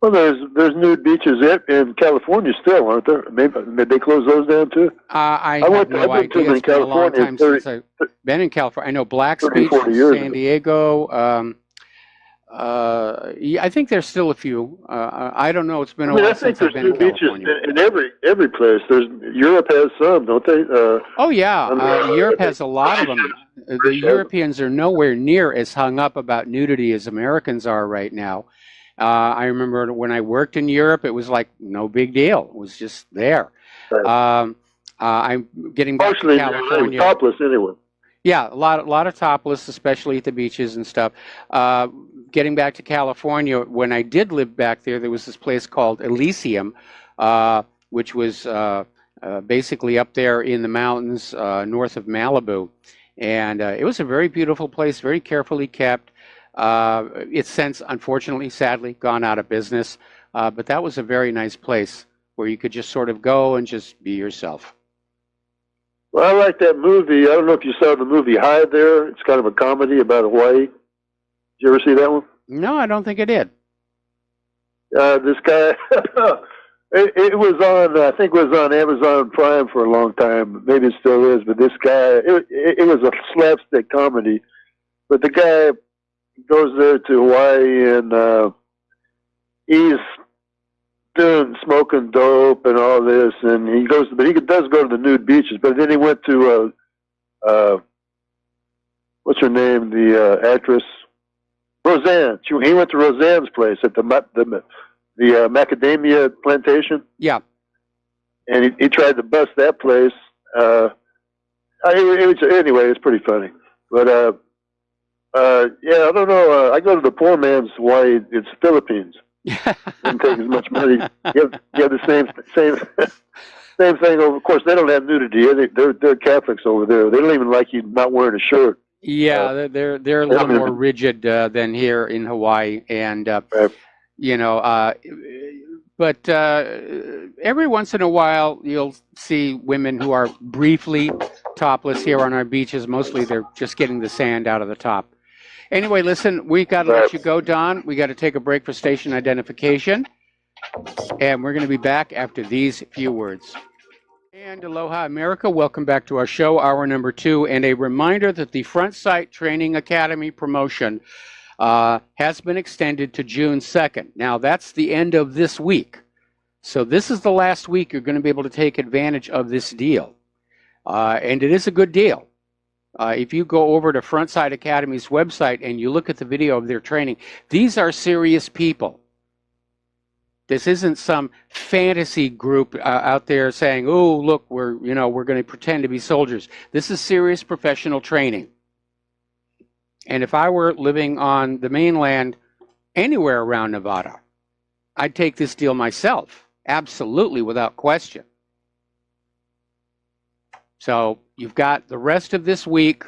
Well, there's nude beaches in California still, aren't there? Maybe they close those down too? I have no idea. It's been a long time since I've been in California. I know Black's Beach, San Diego. I think there's still a few. I don't know. It's been a while since I've been in California. In every place. Europe has some, don't they? Oh yeah, Europe has a lot of them. The Europeans are nowhere near as hung up about nudity as Americans are right now. I remember when I worked in Europe, it was like no big deal. It was just there. Right. I'm getting back Mostly to California. topless anyway. Yeah, a lot of topless, especially at the beaches and stuff. Getting back to California, when I did live back there, there was this place called Elysium, which was basically up there in the mountains north of Malibu. And it was a very beautiful place, very carefully kept. It's since, unfortunately, sadly, gone out of business. But that was a very nice place where you could just sort of go and just be yourself. Well, I like that movie. I don't know if you saw the movie Hide there. It's kind of a comedy about Hawaii. Did you ever see that one? No, I don't think I did. This guy, it was on, I think it was on Amazon Prime for a long time. Maybe it still is, but this guy, it was a slapstick comedy. But the guy goes there to Hawaii and he's smoking dope and all this, and he does go to the nude beaches. But then he went to what's her name, the actress Roseanne. He went to Roseanne's place at the macadamia plantation. Yeah, and he tried to bust that place. Anyway, it's pretty funny. But yeah, I don't know. I go to the poor man's Hawaii. It's Philippines. Didn't take as much money. You have the same thing over. Of course, they don't have nudity. They're Catholics over there. They don't even like you not wearing a shirt. Yeah, they're a little more rigid than here in Hawaii, and right. you know. But every once in a while, you'll see women who are briefly topless here on our beaches. Mostly, they're just getting the sand out of the top. Anyway, listen, we got to let you go, Don. We got to take a break for station identification. And we're going to be back after these few words. And aloha, America. Welcome back to our show, hour number 2. And a reminder that the Front Sight Training Academy promotion has been extended to June 2nd. Now, that's the end of this week. So this is the last week you're going to be able to take advantage of this deal. And it is a good deal. If you go over to Front Sight Academy's website and you look at the video of their training, these are serious people. This isn't some fantasy group out there saying, "Oh, look, we're going to pretend to be soldiers." This is serious professional training. And if I were living on the mainland, anywhere around Nevada, I'd take this deal myself, absolutely, without question. So you've got the rest of this week,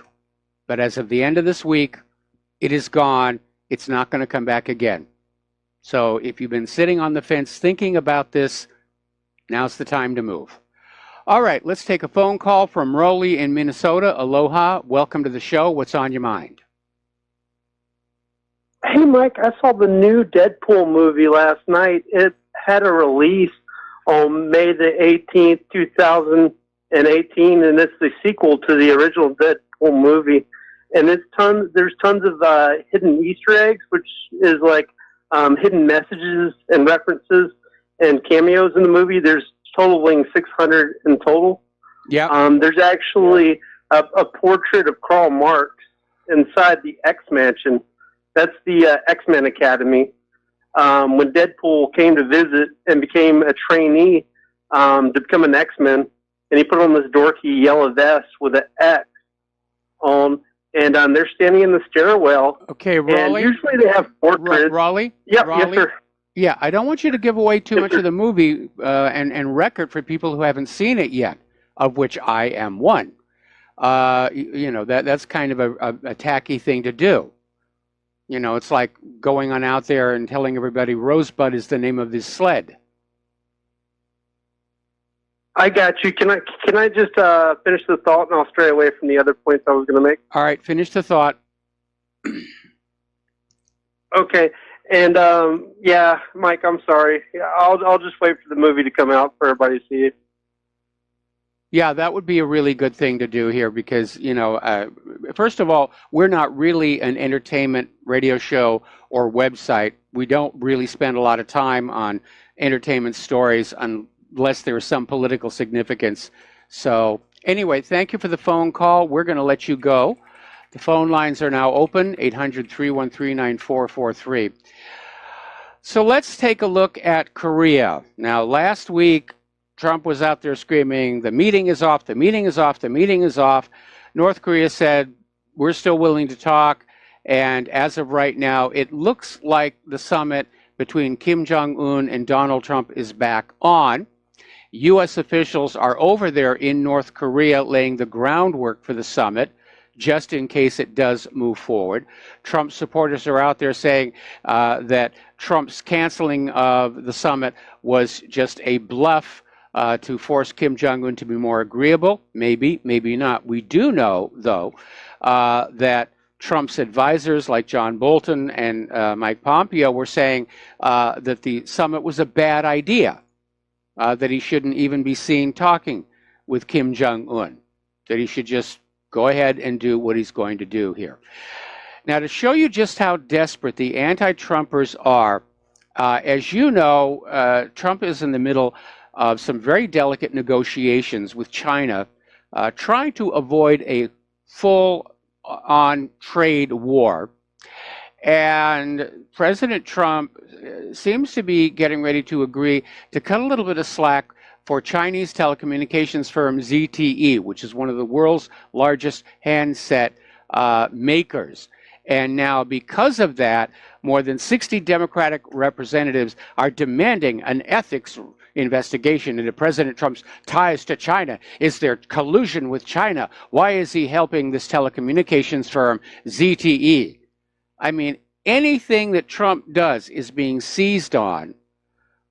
but as of the end of this week, it is gone. It's not going to come back again. So if you've been sitting on the fence thinking about this, now's the time to move. All right, let's take a phone call from Rowley in Minnesota. Aloha, welcome to the show. What's on your mind? Hey, Mike, I saw the new Deadpool movie last night. It had a release on May the 18th, 2018, and it's the sequel to the original Deadpool movie. And there's tons of hidden Easter eggs, which is like hidden messages and references and cameos in the movie. There's totaling 600 in total. Yeah. There's actually a portrait of Karl Marx inside the X-Mansion. That's the X-Men Academy. When Deadpool came to visit and became a trainee to become an X-Men, and he put on this dorky yellow vest with an X on, and they're standing in the stairwell. Okay, Raleigh. And usually they have portraits. Raleigh? Yep, Raleigh? yes, sir. Yeah, I don't want you to give away too much of the movie and record for people who haven't seen it yet, of which I am one. That's kind of a tacky thing to do. You know, it's like going on out there and telling everybody Rosebud is the name of this sled. I got you. Can I just finish the thought, and I'll stray away from the other points I was going to make? All right, finish the thought. Okay, and yeah, Mike, I'm sorry. I'll just wait for the movie to come out for everybody to see it. Yeah, that would be a really good thing to do here because, first of all, we're not really an entertainment radio show or website. We don't really spend a lot of time on entertainment stories unless there is some political significance. So anyway, thank you for the phone call. We're going to let you go. The phone lines are now open, 800-313-9443. So let's take a look at Korea. Now, last week, Trump was out there screaming, the meeting is off, the meeting is off, the meeting is off. North Korea said, we're still willing to talk. And as of right now, it looks like the summit between Kim Jong-un and Donald Trump is back on. U.S. officials are over there in North Korea laying the groundwork for the summit, just in case it does move forward. Trump supporters are out there saying that Trump's canceling of the summit was just a bluff to force Kim Jong-un to be more agreeable. Maybe, maybe not. We do know, though, that Trump's advisors like John Bolton and Mike Pompeo were saying that the summit was a bad idea, that he shouldn't even be seen talking with Kim Jong-un, that he should just go ahead and do what he's going to do here. Now, to show you just how desperate the anti-Trumpers are, as you know, Trump is in the middle of some very delicate negotiations with China, trying to avoid a full-on trade war. And President Trump seems to be getting ready to agree to cut a little bit of slack for Chinese telecommunications firm ZTE, which is one of the world's largest handset makers. And now, because of that, more than 60 Democratic representatives are demanding an ethics investigation into President Trump's ties to China. Is there collusion with China? Why is he helping this telecommunications firm, ZTE? I mean, anything that Trump does is being seized on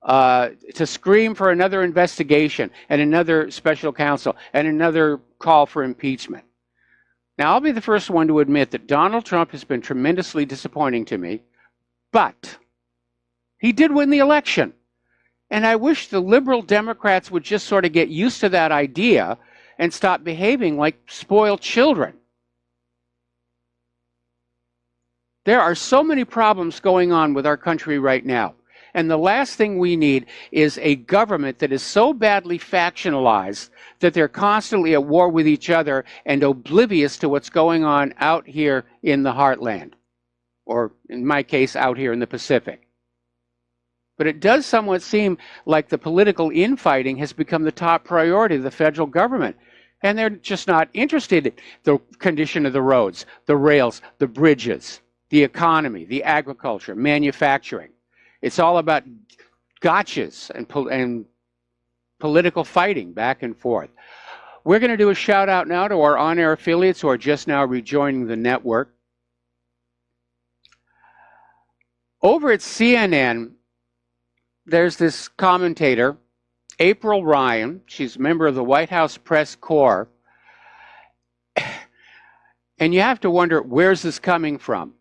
to scream for another investigation and another special counsel and another call for impeachment. Now, I'll be the first one to admit that Donald Trump has been tremendously disappointing to me, but he did win the election. And I wish the liberal Democrats would just sort of get used to that idea and stop behaving like spoiled children. There are so many problems going on with our country right now. And the last thing we need is a government that is so badly factionalized that they're constantly at war with each other and oblivious to what's going on out here in the heartland, or in my case, out here in the Pacific. But it does somewhat seem like the political infighting has become the top priority of the federal government. And they're just not interested in the condition of the roads, the rails, the bridges, the economy, the agriculture, manufacturing. It's all about gotchas and political fighting back and forth. We're going to do a shout out now to our on-air affiliates who are just now rejoining the network. Over at CNN, there's this commentator, April Ryan. She's a member of the White House Press Corps. And you have to wonder, where's this coming from?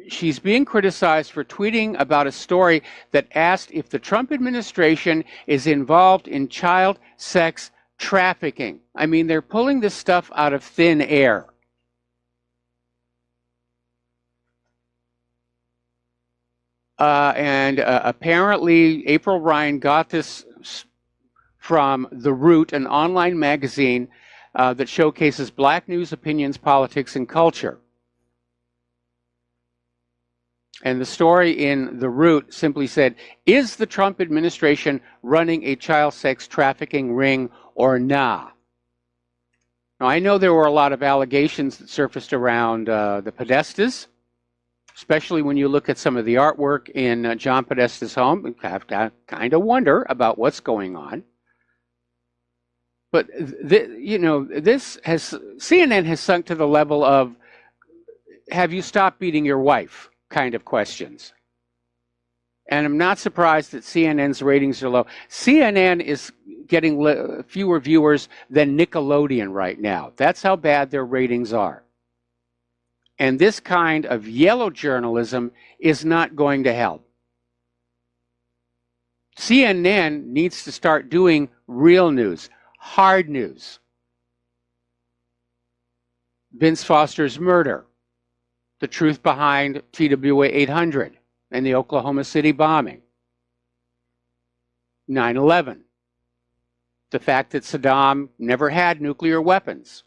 She's being criticized for tweeting about a story that asked if the Trump administration is involved in child sex trafficking. I mean, they're pulling this stuff out of thin air. Apparently, April Ryan got this from The Root, an online magazine that showcases black news, opinions, politics, and culture. And the story in The Root simply said, is the Trump administration running a child sex trafficking ring or not? Now, I know there were a lot of allegations that surfaced around the Podestas, especially when you look at some of the artwork in John Podesta's home. You have to kind of wonder about what's going on. But, CNN has sunk to the level of, have you stopped beating your wife? Kind of questions. And I'm not surprised that CNN's ratings are low. CNN is getting fewer viewers than Nickelodeon right now. That's how bad their ratings are. And this kind of yellow journalism is not going to help. CNN needs to start doing real news, hard news. Vince Foster's murder. The truth behind TWA 800 and the Oklahoma City bombing. 9/11. The fact that Saddam never had nuclear weapons.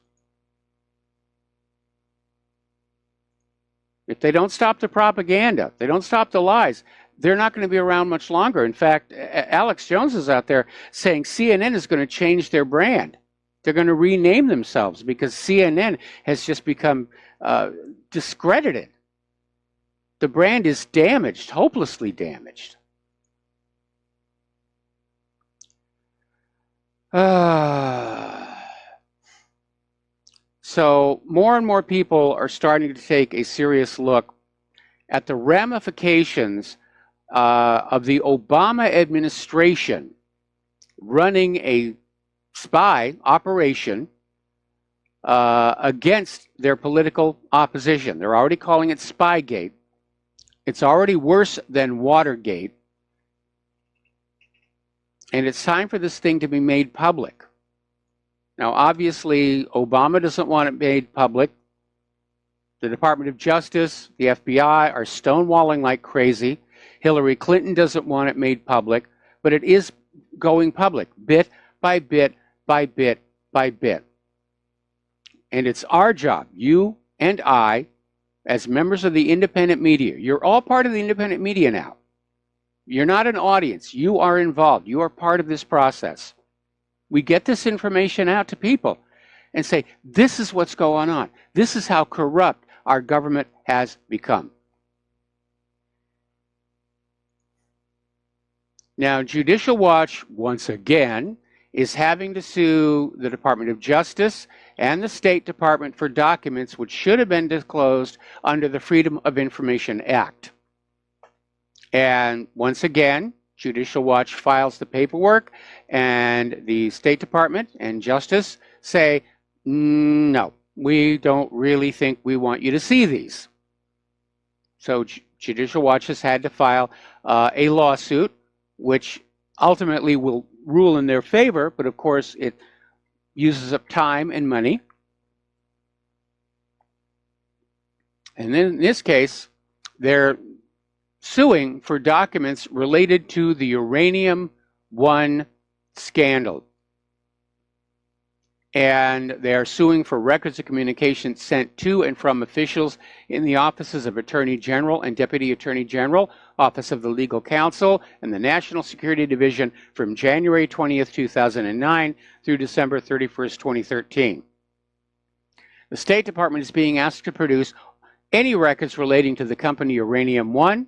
If they don't stop the propaganda, if they don't stop the lies, they're not going to be around much longer. In fact, Alex Jones is out there saying CNN is going to change their brand. They're going to rename themselves because CNN has just become discredited. The brand is damaged, hopelessly damaged. So more and more people are starting to take a serious look at the ramifications of the Obama administration running a spy operation against their political opposition. They're already calling it Spygate. It's already worse than Watergate. And it's time for this thing to be made public. Now, obviously, Obama doesn't want it made public. The Department of Justice, the FBI are stonewalling like crazy. Hillary Clinton doesn't want it made public, but it is going public, bit by bit by bit by bit. And it's our job, you and I, as members of the independent media. You're all part of the independent media now. You're not an audience. You are involved. You are part of this process. We get this information out to people and say, this is what's going on. This is how corrupt our government has become. Now, Judicial Watch, once again, is having to sue the Department of Justice and the State Department for documents which should have been disclosed under the Freedom of Information Act. And once again, Judicial Watch files the paperwork, and the State Department and Justice say, no, we don't really think we want you to see these. So Judicial Watch has had to file a lawsuit, which ultimately will rule in their favor, but of course it uses up time and money. And then in this case, they're suing for documents related to the Uranium One scandal. And they're suing for records of communication sent to and from officials in the offices of Attorney General and Deputy Attorney General, Office of the Legal Counsel, and the National Security Division from January 20th, 2009 through December 31st, 2013. The State Department is being asked to produce any records relating to the company Uranium One,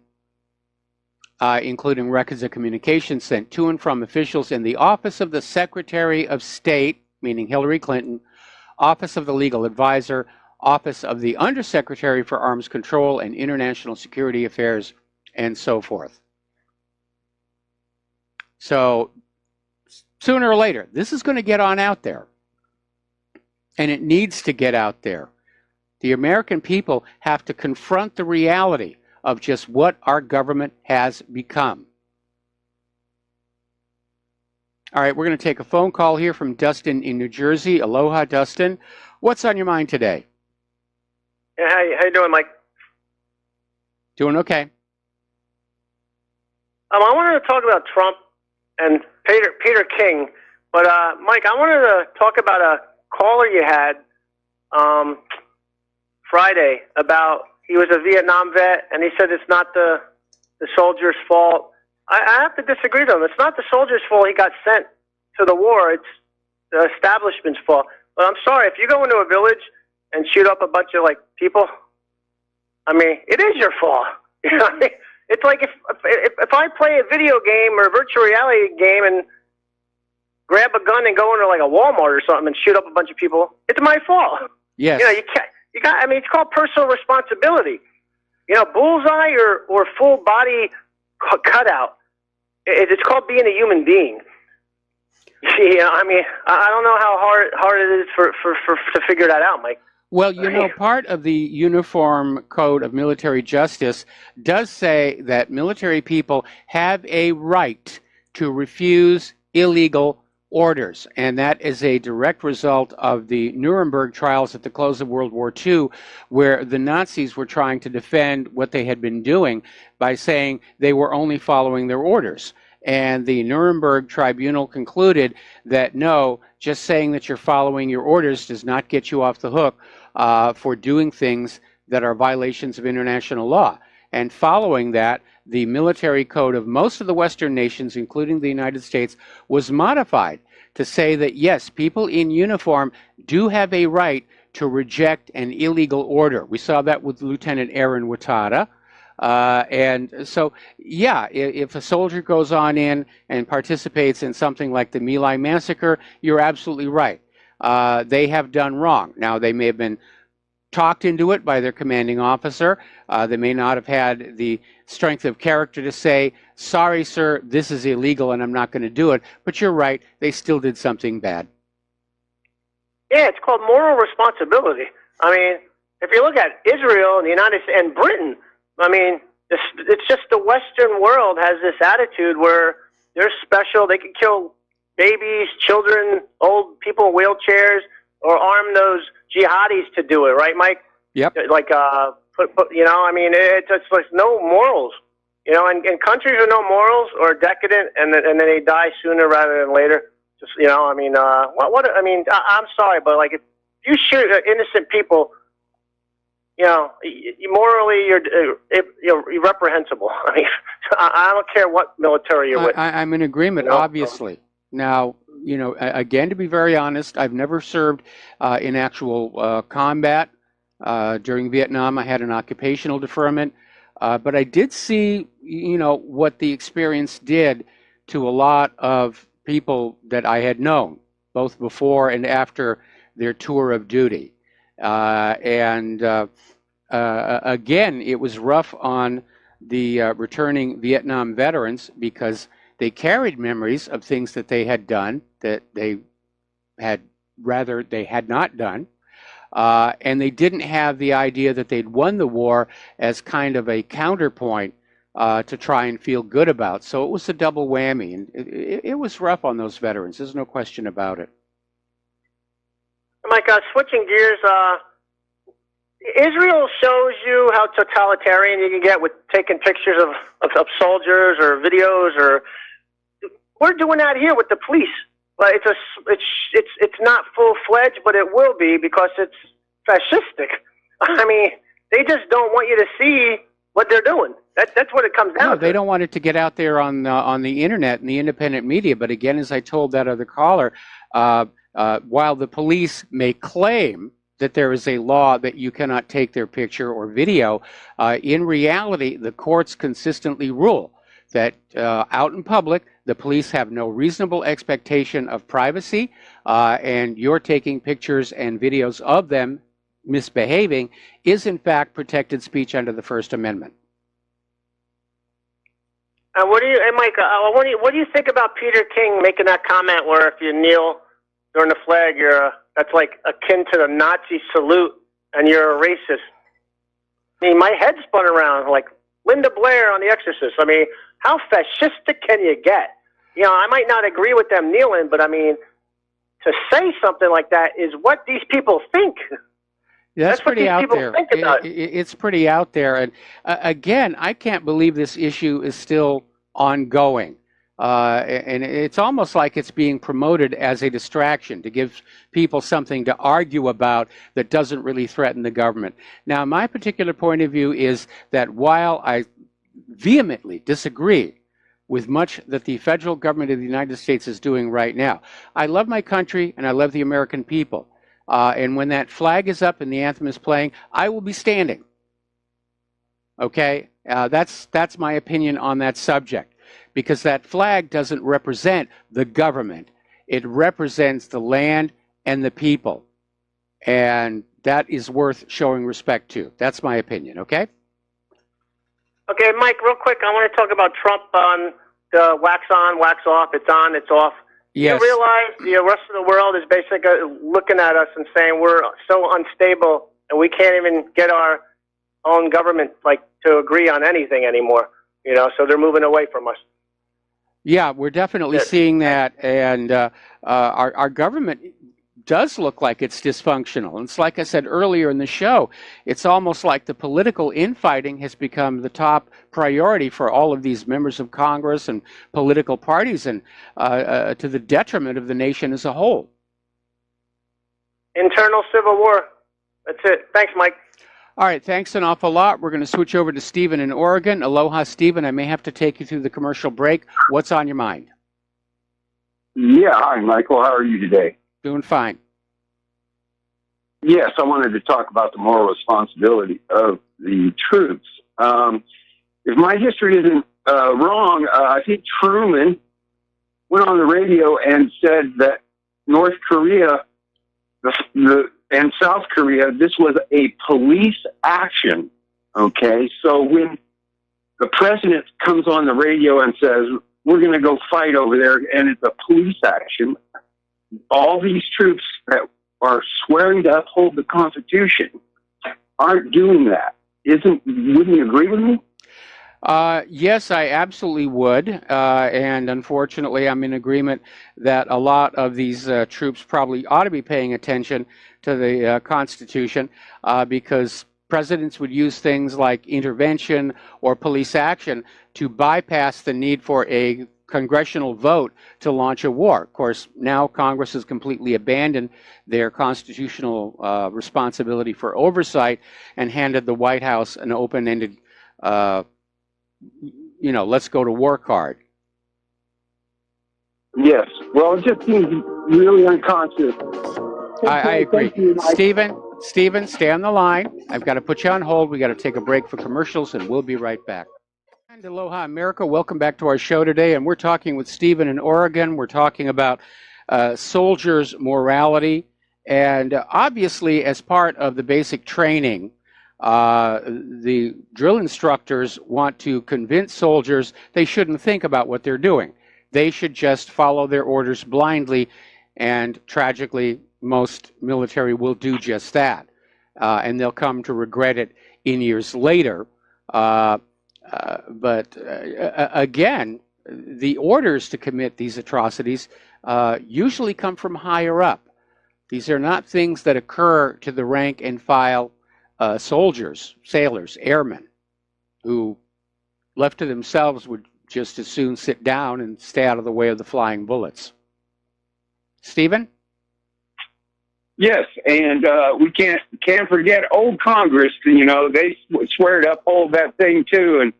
including records of communication sent to and from officials in the Office of the Secretary of State, meaning Hillary Clinton, Office of the Legal Advisor, Office of the Undersecretary for Arms Control and International Security Affairs, and so forth. So sooner or later, this is going to get on out there. And it needs to get out there. The American people have to confront the reality of just what our government has become. All right, we're going to take a phone call here from Dustin in New Jersey. Aloha, Dustin. What's on your mind today? Yeah, how you doing, Mike? Doing okay. I wanted to talk about Trump and Peter King, but Mike, I wanted to talk about a caller you had Friday about he was a Vietnam vet, and he said it's not the soldier's fault. I have to disagree with him. It's not the soldier's fault he got sent to the war. It's the establishment's fault. But I'm sorry, if you go into a village and shoot up a bunch of people, I mean, it is your fault. You know what I mean? It's like if I play a video game or a virtual reality game and grab a gun and go into a Walmart or something and shoot up a bunch of people, it's my fault. Yes. You know, you can't. You got. I mean, it's called personal responsibility. You know, bullseye or full body cutout. It's called being a human being. Yeah, I mean, I don't know how hard it is to figure that out, Mike. Well, you know, part of the Uniform Code of Military Justice does say that military people have a right to refuse illegal orders, and that is a direct result of the Nuremberg trials at the close of World War II, where the Nazis were trying to defend what they had been doing by saying they were only following their orders. And the Nuremberg tribunal concluded that no, just saying that you're following your orders does not get you off the hook for doing things that are violations of international law. And following that, the military code of most of the Western nations, including the United States, was modified to say that, yes, people in uniform do have a right to reject an illegal order. We saw that with Lieutenant Aaron Watada. And so, yeah, if a soldier goes on in and participates in something like the My Lai massacre, you're absolutely right. They have done wrong. Now, they may have been talked into it by their commanding officer. They may not have had the strength of character to say, sorry, sir, this is illegal and I'm not going to do it. But you're right, they still did something bad. Yeah, it's called moral responsibility. I mean, if you look at Israel and the United States and Britain, I mean, it's just the Western world has this attitude where they're special. They can kill babies, children, old people in wheelchairs, or arm those jihadis to do it, right, Mike? Yep. Like, you know, I mean, it's like no morals. You know, and countries with no morals or decadent, and then they die sooner rather than later. Just, you know, I mean, I mean, I'm sorry, but like, if you shoot innocent people, you know, morally, you're reprehensible. I mean, I don't care what military you're with. I'm in agreement, you know? obviously. Now, you know, again, to be very honest, I've never served in actual combat. During Vietnam, I had an occupational deferment. But I did see, you know, what the experience did to a lot of people that I had known, both before and after their tour of duty. Again, it was rough on the returning Vietnam veterans because they carried memories of things that they had done that they had not done. And they didn't have the idea that they'd won the war as kind of a counterpoint to try and feel good about. So it was a double whammy, and it was rough on those veterans. There's no question about it. Mike, switching gears, Israel shows you how totalitarian you can get with taking pictures of soldiers or videos, or we're doing that here with the police. But it's not full-fledged, but it will be because it's fascistic. I mean, they just don't want you to see what they're doing. That's what it comes down to. No, they don't want it to get out there on the internet and the independent media. But again, as I told that other caller, while the police may claim that there is a law that you cannot take their picture or video, in reality, the courts consistently rule that out in public, the police have no reasonable expectation of privacy, and you're taking pictures and videos of them misbehaving is in fact protected speech under the First Amendment. And Mike, what do you think about Peter King making that comment where if you kneel during the flag, that's like akin to the Nazi salute, and you're a racist? I mean, my head spun around like Linda Blair on The Exorcist. I mean, how fascistic can you get? You know, I might not agree with them kneeling, but I mean, to say something like that is what these people think. Yeah, that's pretty out there. It's pretty out there. And again, I can't believe this issue is still ongoing. And it's almost like it's being promoted as a distraction to give people something to argue about that doesn't really threaten the government. Now, my particular point of view is that while I vehemently disagree with much that the federal government of the United States is doing right now, I love my country and I love the American people. And when that flag is up and the anthem is playing, I will be standing. Okay? That's my opinion on that subject. Because that flag doesn't represent the government. It represents the land and the people. And that is worth showing respect to. That's my opinion, okay? Okay, Mike, real quick, I want to talk about Trump on the wax on, wax off, it's on, it's off. Yes. You realize the rest of the world is basically looking at us and saying we're so unstable and we can't even get our own government to agree on anything anymore. You know, so they're moving away from us. Yeah, we're definitely seeing that, and our government does look like it's dysfunctional. And it's like I said earlier in the show, it's almost like the political infighting has become the top priority for all of these members of Congress and political parties, and to the detriment of the nation as a whole. Internal civil war. That's it. Thanks, Mike. All right, thanks an awful lot. We're going to switch over to Stephen in Oregon. Aloha, Stephen. I may have to take you through the commercial break. What's on your mind? Yeah, hi, Michael. How are you today? Doing fine. Yes, I wanted to talk about the moral responsibility of the troops. If my history isn't wrong, I think Truman went on the radio and said that North Korea and South Korea, this was a police action. Okay, so when the president comes on the radio and says, we're going to go fight over there, and it's a police action, all these troops that are swearing to uphold the Constitution aren't doing that. Wouldn't you agree with me? Yes, I absolutely would. And unfortunately, I'm in agreement that a lot of these troops probably ought to be paying attention to the Constitution because presidents would use things like intervention or police action to bypass the need for a congressional vote to launch a war. Of course, now Congress has completely abandoned their constitutional responsibility for oversight and handed the White House an open-ended let's go to war card. Yes. Well, it just seems really unconscious. I agree. Stephen, stay on the line. I've got to put you on hold. We got to take a break for commercials, and we'll be right back. And aloha, America. Welcome back to our show today, and we're talking with Stephen in Oregon. We're talking about soldiers' morality, and obviously, as part of the basic training, the drill instructors want to convince soldiers they shouldn't think about what they're doing. They should just follow their orders blindly, and tragically, most military will do just that. And they'll come to regret it in years later. But again, the orders to commit these atrocities usually come from higher up. These are not things that occur to the rank and file soldiers, sailors, airmen, who left to themselves would just as soon sit down and stay out of the way of the flying bullets. Stephen? Yes, and we can't forget old Congress. They swear to uphold that thing too, and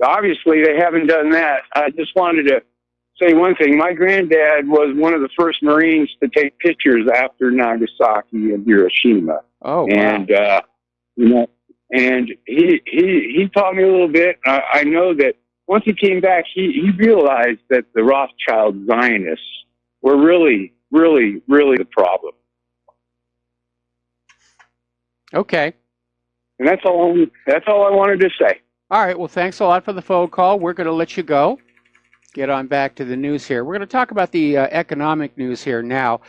obviously they haven't done that. I just wanted to say one thing. My granddad was one of the first Marines to take pictures after Nagasaki and Hiroshima. Oh, wow. And and he taught me a little bit. I know that once he came back, he realized that the Rothschild Zionists were really, really, really the problem. Okay. And that's all I wanted to say. All right. Well, thanks a lot for the phone call. We're going to let you go. Get on back to the news here. We're going to talk about the economic news here now.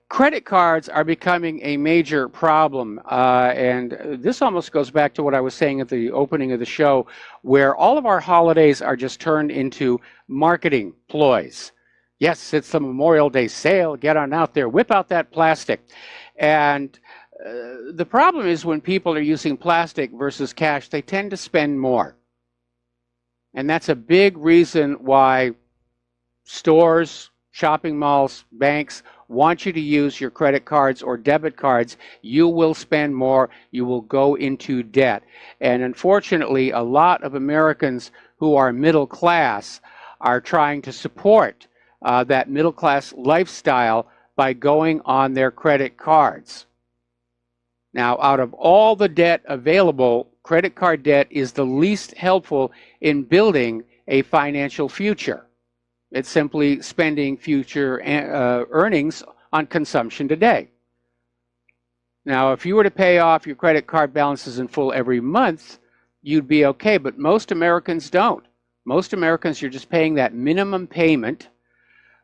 Credit cards are becoming a major problem, and this almost goes back to what I was saying at the opening of the show, where all of our holidays are just turned into marketing ploys. Yes, it's the Memorial Day sale. Get on out there. Whip out that plastic. And the problem is when people are using plastic versus cash, they tend to spend more. And that's a big reason why stores, shopping malls, banks want you to use your credit cards or debit cards. You will spend more. You will go into debt. And unfortunately, a lot of Americans who are middle class are trying to support that middle class lifestyle by going on their credit cards. Now, out of all the debt available, credit card debt is the least helpful in building a financial future. It's simply spending future earnings on consumption today. Now, if you were to pay off your credit card balances in full every month, you'd be okay, but most Americans don't. Most Americans, you're just paying that minimum payment,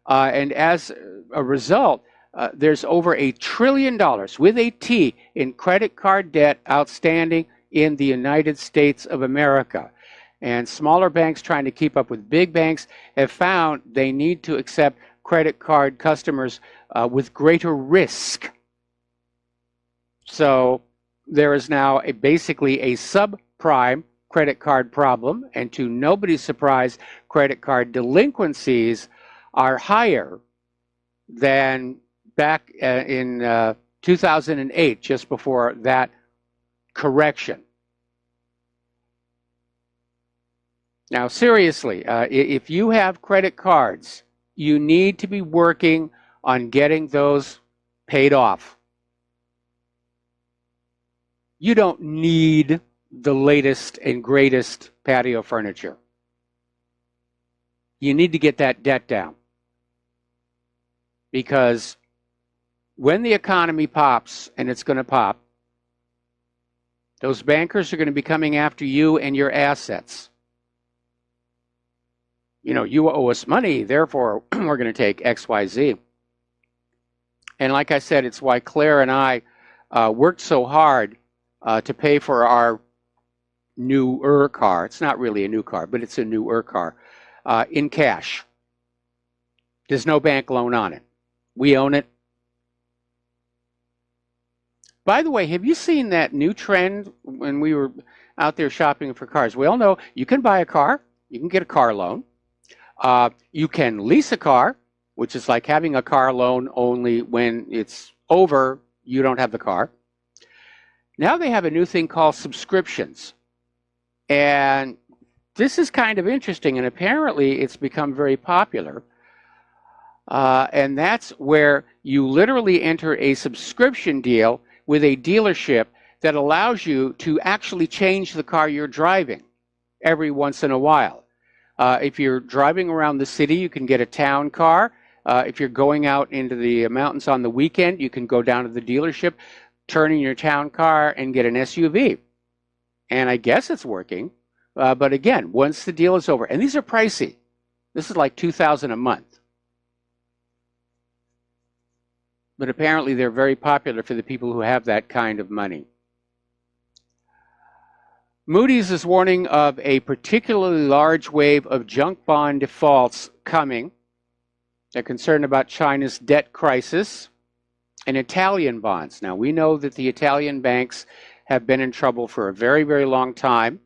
and as a result, there's over $1 trillion with a T in credit card debt outstanding in the United States of America. And smaller banks trying to keep up with big banks have found they need to accept credit card customers with greater risk. So there is now basically a subprime credit card problem, and to nobody's surprise, credit card delinquencies are higher than back in 2008, just before that correction. Now, seriously, if you have credit cards, you need to be working on getting those paid off. You don't need the latest and greatest patio furniture. You need to get that debt down. Because when the economy pops, and it's going to pop, those bankers are going to be coming after you and your assets. You know, you owe us money, therefore we're going to take X, Y, Z. And like I said, it's why Claire and I worked so hard to pay for our newer car. It's not really a new car, but it's a newer car in cash. There's no bank loan on it. We own it. By the way, have you seen that new trend when we were out there shopping for cars? We all know you can buy a car, you can get a car loan. You can lease a car, which is like having a car loan, only when it's over, you don't have the car. Now they have a new thing called subscriptions. And this is kind of interesting, and apparently it's become very popular. And that's where you literally enter a subscription deal with a dealership that allows you to actually change the car you're driving every once in a while. If you're driving around the city, you can get a town car. If you're going out into the mountains on the weekend, you can go down to the dealership, turn in your town car, and get an SUV. And I guess it's working. But again, once the deal is over, and these are pricey. This is like $2,000 a month. But apparently they're very popular for the people who have that kind of money. Moody's is warning of a particularly large wave of junk bond defaults coming. They're concerned about China's debt crisis and Italian bonds. Now, we know that the Italian banks have been in trouble for a very, very long time.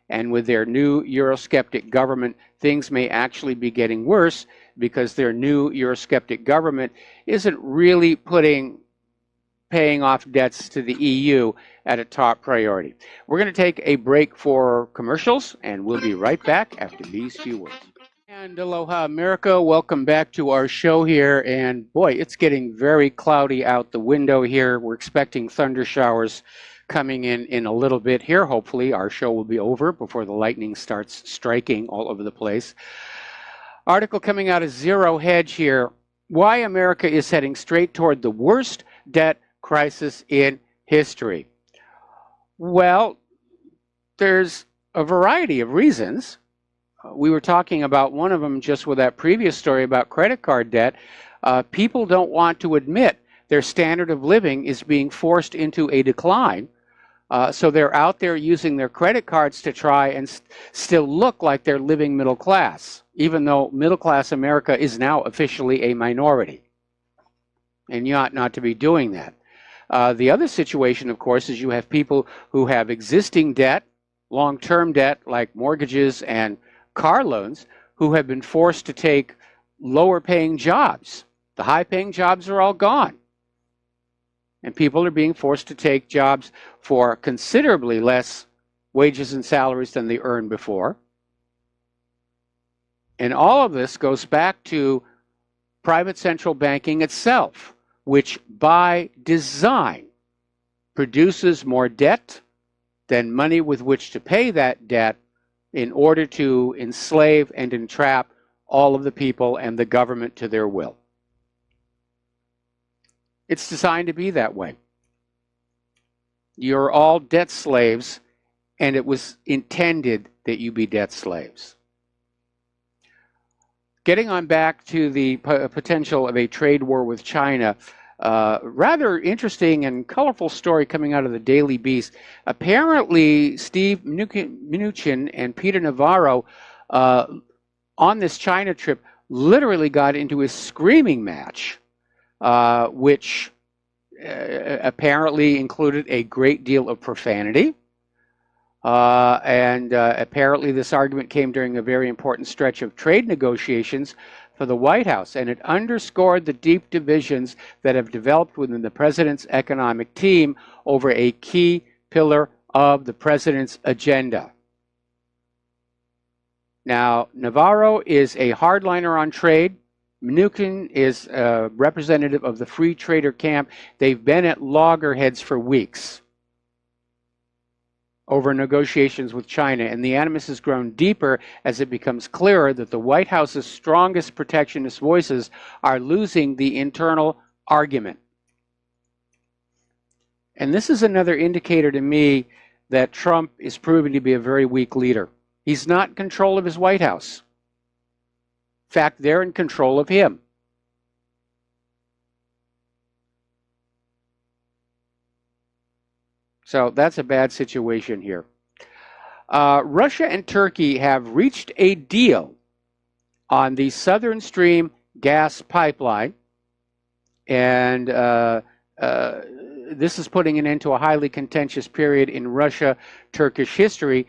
And with their new Eurosceptic government, things may actually be getting worse because their new Eurosceptic government isn't really paying off debts to the EU at a top priority. We're going to take a break for commercials, and we'll be right back after these few words. And aloha, America. Welcome back to our show here. And boy, it's getting very cloudy out the window here. We're expecting thunder showers coming in a little bit here. Hopefully our show will be over before the lightning starts striking all over the place. Article coming out of Zero Hedge here. Why America is heading straight toward the worst debt crisis in history. Well, there's a variety of reasons. We were talking about one of them just with that previous story about credit card debt. People don't want to admit their standard of living is being forced into a decline. So they're out there using their credit cards to try and still look like they're living middle class, even though middle class America is now officially a minority. And you ought not to be doing that. The other situation, of course, is you have people who have existing debt, long-term debt, like mortgages and car loans, who have been forced to take lower-paying jobs. The high-paying jobs are all gone. And people are being forced to take jobs for considerably less wages and salaries than they earned before. And all of this goes back to private central banking itself, which by design produces more debt than money with which to pay that debt in order to enslave and entrap all of the people and the government to their will. It's designed to be that way. You're all debt slaves, and it was intended that you be debt slaves. Getting on back to the potential of a trade war with China, rather interesting and colorful story coming out of the Daily Beast. Apparently, Steve Mnuchin and Peter Navarro on this China trip literally got into a screaming match, which apparently included a great deal of profanity. And apparently this argument came during a very important stretch of trade negotiations for the White House, and it underscored the deep divisions that have developed within the president's economic team over a key pillar of the president's agenda. Now, Navarro is a hardliner on trade. Mnuchin is a representative of the free trader camp. They've been at loggerheads for weeks over negotiations with China, and the animus has grown deeper as it becomes clearer that the White House's strongest protectionist voices are losing the internal argument. And this is another indicator to me that Trump is proving to be a very weak leader. He's not in control of his White House. In fact, they're in control of him. So that's a bad situation here. Russia and Turkey have reached a deal on the Southern Stream gas pipeline. And this is putting an end to a highly contentious period in Russia-Turkish history,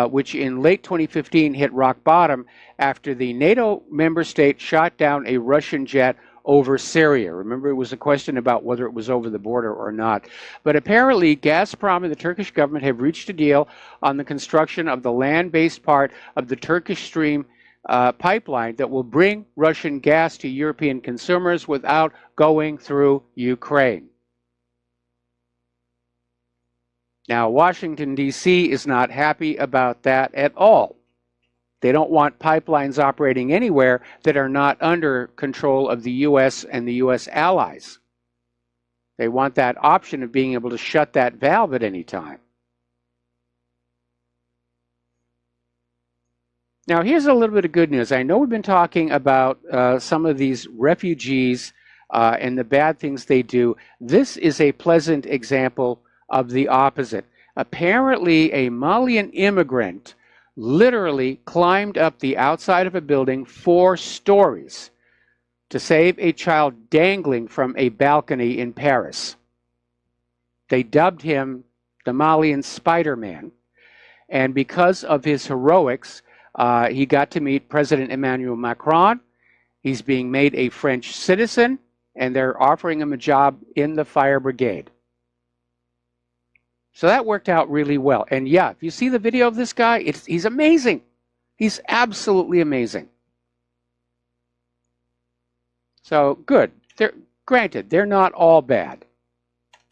which in late 2015 hit rock bottom after the NATO member state shot down a Russian jet over Syria. Remember, it was a question about whether it was over the border or not. But apparently, Gazprom and the Turkish government have reached a deal on the construction of the land-based part of the Turkish Stream pipeline that will bring Russian gas to European consumers without going through Ukraine. Now, Washington, D.C. is not happy about that at all. They don't want pipelines operating anywhere that are not under control of the U.S. and the U.S. allies. They want that option of being able to shut that valve at any time. Now, here's a little bit of good news. I know we've been talking about some of these refugees and the bad things they do. This is a pleasant example of the opposite. Apparently, a Malian immigrant literally climbed up the outside of a building 4 stories to save a child dangling from a balcony in Paris. They dubbed him the Malian Spider-Man, and because of his heroics, he got to meet President Emmanuel Macron. He's being made a French citizen, and they're offering him a job in the fire brigade. So that worked out really well. And yeah, if you see the video of this guy, he's amazing. He's absolutely amazing. So good. Granted, they're not all bad.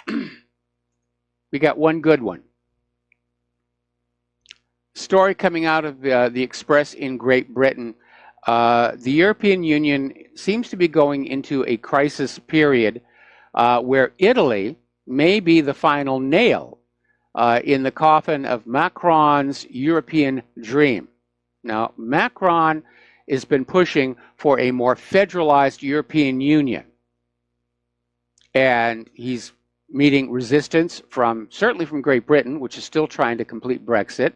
We got one good one. Story coming out of the Express in Great Britain. The European Union seems to be going into a crisis period where Italy may be the final nail in the coffin of Macron's European dream. Now, Macron has been pushing for a more federalized European Union. And he's meeting resistance from, certainly from Great Britain, which is still trying to complete Brexit.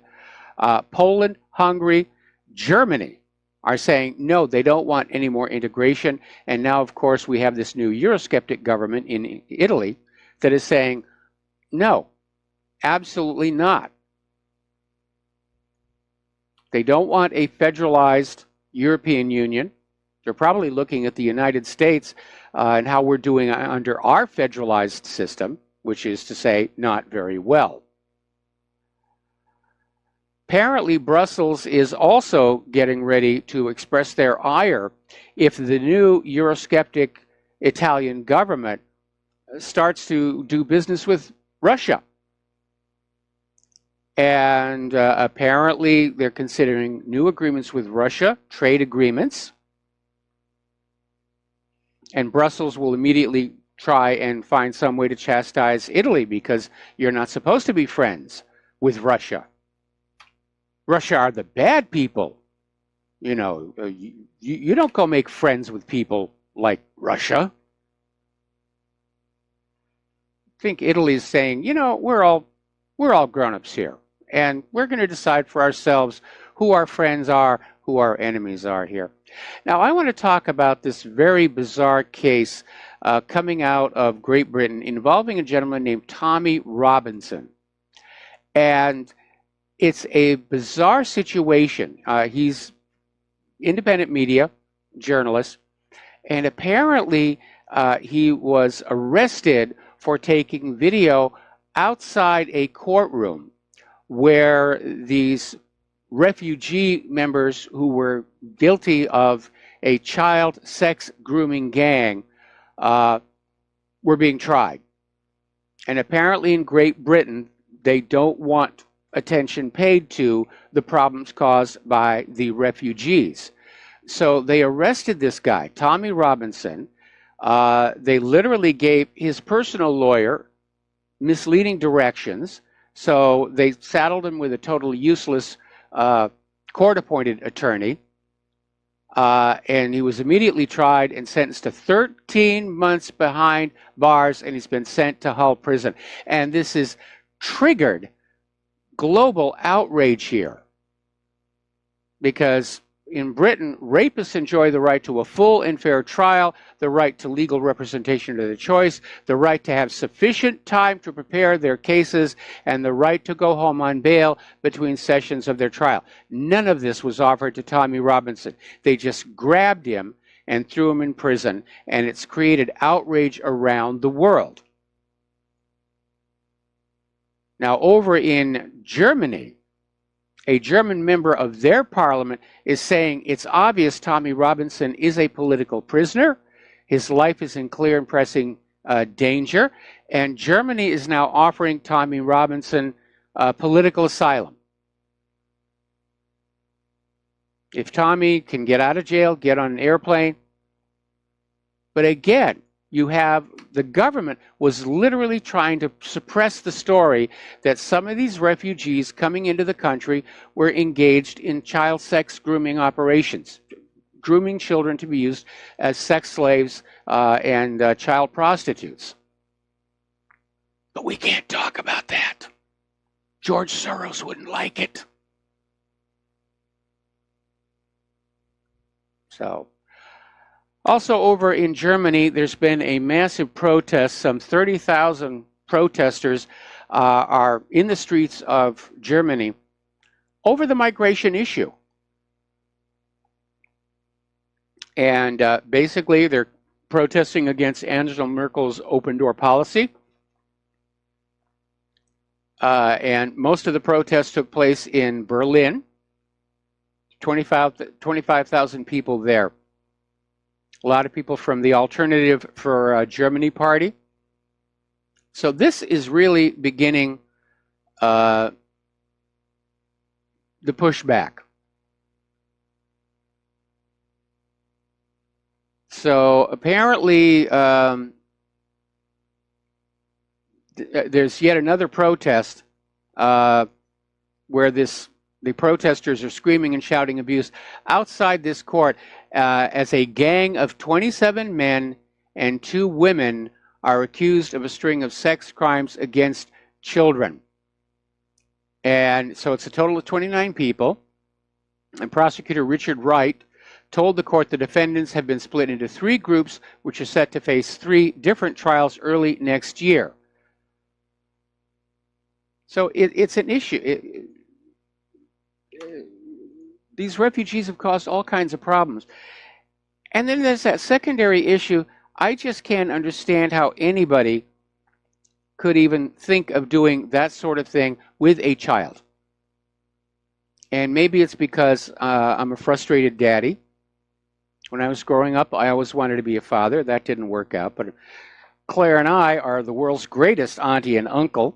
Poland, Hungary, Germany are saying, no, they don't want any more integration. And now, of course, we have this new Eurosceptic government in Italy that is saying, no, absolutely not. They don't want a federalized European Union. They're probably looking at the United States and how we're doing under our federalized system, which is to say, not very well. Apparently, Brussels is also getting ready to express their ire if the new Eurosceptic Italian government starts to do business with Russia. And apparently, they're considering new agreements with Russia, trade agreements. And Brussels will immediately try and find some way to chastise Italy because you're not supposed to be friends with Russia. Russia are the bad people. You know, you don't go make friends with people like Russia. I think Italy is saying, you know, we're all grown-ups here. And we're going to decide for ourselves who our friends are, who our enemies are here. Now, I want to talk about this very bizarre case coming out of Great Britain involving a gentleman named Tommy Robinson. And it's a bizarre situation. He's independent media journalist, and apparently he was arrested for taking video outside a courtroom where these refugee members who were guilty of a child sex grooming gang were being tried. And apparently in Great Britain, they don't want attention paid to the problems caused by the refugees. So they arrested this guy, Tommy Robinson. They literally gave his personal lawyer misleading directions. So they saddled him with a totally useless court-appointed attorney. And he was immediately tried and sentenced to 13 months behind bars, and he's been sent to Hull prison. And this has triggered global outrage here, because in Britain, rapists enjoy the right to a full and fair trial, the right to legal representation of their choice, the right to have sufficient time to prepare their cases, and the right to go home on bail between sessions of their trial. None of this was offered to Tommy Robinson. They just grabbed him and threw him in prison, and it's created outrage around the world. Now, over in Germany, a German member of their parliament is saying it's obvious Tommy Robinson is a political prisoner. His life is in clear and pressing danger. And Germany is now offering Tommy Robinson political asylum. If Tommy can get out of jail, get on an airplane. But again, you have the government was literally trying to suppress the story that some of these refugees coming into the country were engaged in child sex grooming operations, grooming children to be used as sex slaves and child prostitutes. But we can't talk about that. George Soros wouldn't like it. So, also over in Germany, there's been a massive protest. Some 30,000 protesters are in the streets of Germany over the migration issue. And basically, they're protesting against Angela Merkel's open door policy. And most of the protests took place in Berlin. 25,000 people there. A lot of people from the Alternative for Germany party. So this is really beginning the pushback. So apparently there's yet another protest where the protesters are screaming and shouting abuse outside this court as a gang of 27 men and 2 women are accused of a string of sex crimes against children. And so it's a total of 29 people. And prosecutor Richard Wright told the court the defendants have been split into 3 groups, which are set to face 3 different trials early next year. So it's an issue. These refugees have caused all kinds of problems. And then there's that secondary issue. I just can't understand how anybody could even think of doing that sort of thing with a child. And maybe it's because I'm a frustrated daddy. When I was growing up, I always wanted to be a father. That didn't work out. But Claire and I are the world's greatest auntie and uncle.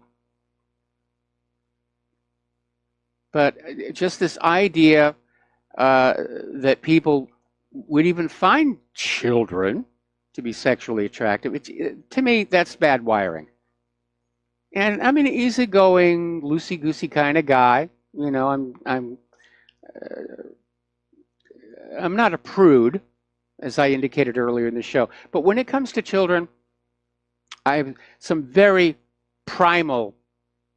But just this idea that people would even find children to be sexually attractive, to me, that's bad wiring. And I'm an easygoing, loosey-goosey kind of guy. You know, I'm not a prude, as I indicated earlier in the show. But when it comes to children, I have some very primal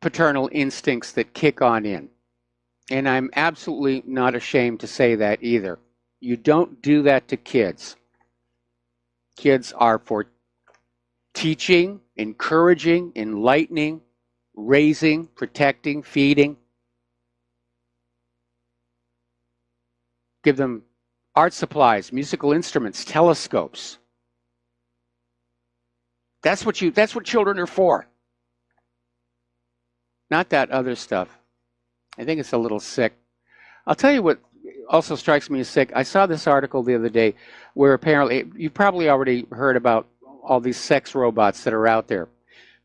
paternal instincts that kick on in. And I'm absolutely not ashamed to say that either. You don't do that to kids. Kids are for teaching, encouraging, enlightening, raising, protecting, feeding. Give them art supplies, musical instruments, telescopes. That's what children are for. Not that other stuff. I think it's a little sick. I'll tell you what also strikes me as sick. I saw this article the other day where apparently, you've probably already heard about all these sex robots that are out there.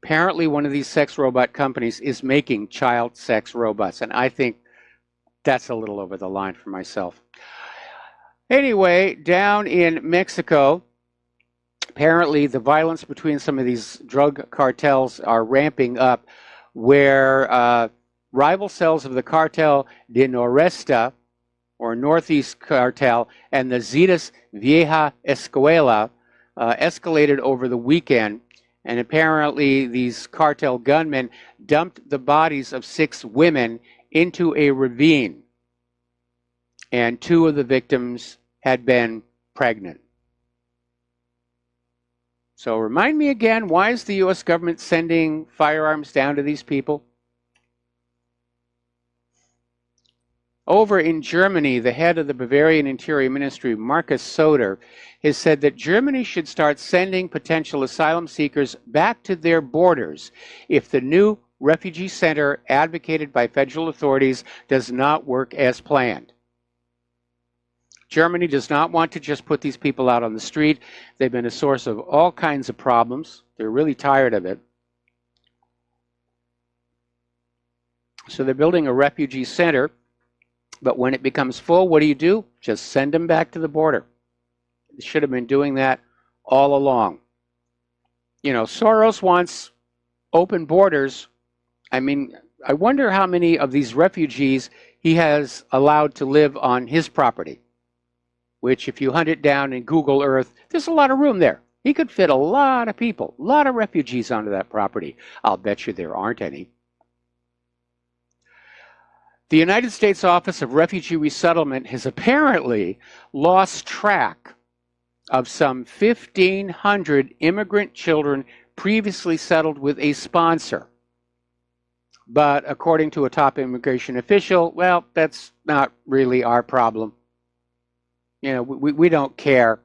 Apparently, one of these sex robot companies is making child sex robots, and I think that's a little over the line for myself. Anyway, down in Mexico, apparently the violence between some of these drug cartels are ramping up, where rival cells of the Cartel de Noreste, or Northeast Cartel, and the Zetas Vieja Escuela escalated over the weekend. And apparently these cartel gunmen dumped the bodies of 6 women into a ravine. And 2 of the victims had been pregnant. So remind me again, why is the U.S. government sending firearms down to these people? Over in Germany, the head of the Bavarian Interior Ministry, Markus Söder, has said that Germany should start sending potential asylum seekers back to their borders if the new refugee center advocated by federal authorities does not work as planned. Germany does not want to just put these people out on the street. They've been a source of all kinds of problems. They're really tired of it. So they're building a refugee center. But when it becomes full, what do? Just send them back to the border. They should have been doing that all along. You know, Soros wants open borders. I mean, I wonder how many of these refugees he has allowed to live on his property, which if you hunt it down in Google Earth, there's a lot of room there. He could fit a lot of people, a lot of refugees onto that property. I'll bet you there aren't any. The United States Office of Refugee Resettlement has apparently lost track of some 1,500 immigrant children previously settled with a sponsor. But according to a top immigration official, well, that's not really our problem. You know, we don't care.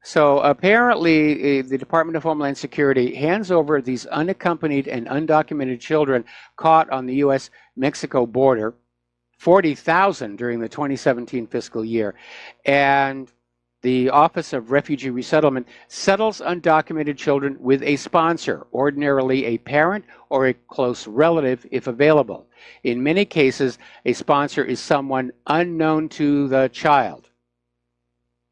So apparently the Department of Homeland Security hands over these unaccompanied and undocumented children caught on the U.S.-Mexico border, 40,000 during the 2017 fiscal year. And the Office of Refugee Resettlement settles undocumented children with a sponsor, ordinarily a parent or a close relative if available. In many cases, a sponsor is someone unknown to the child.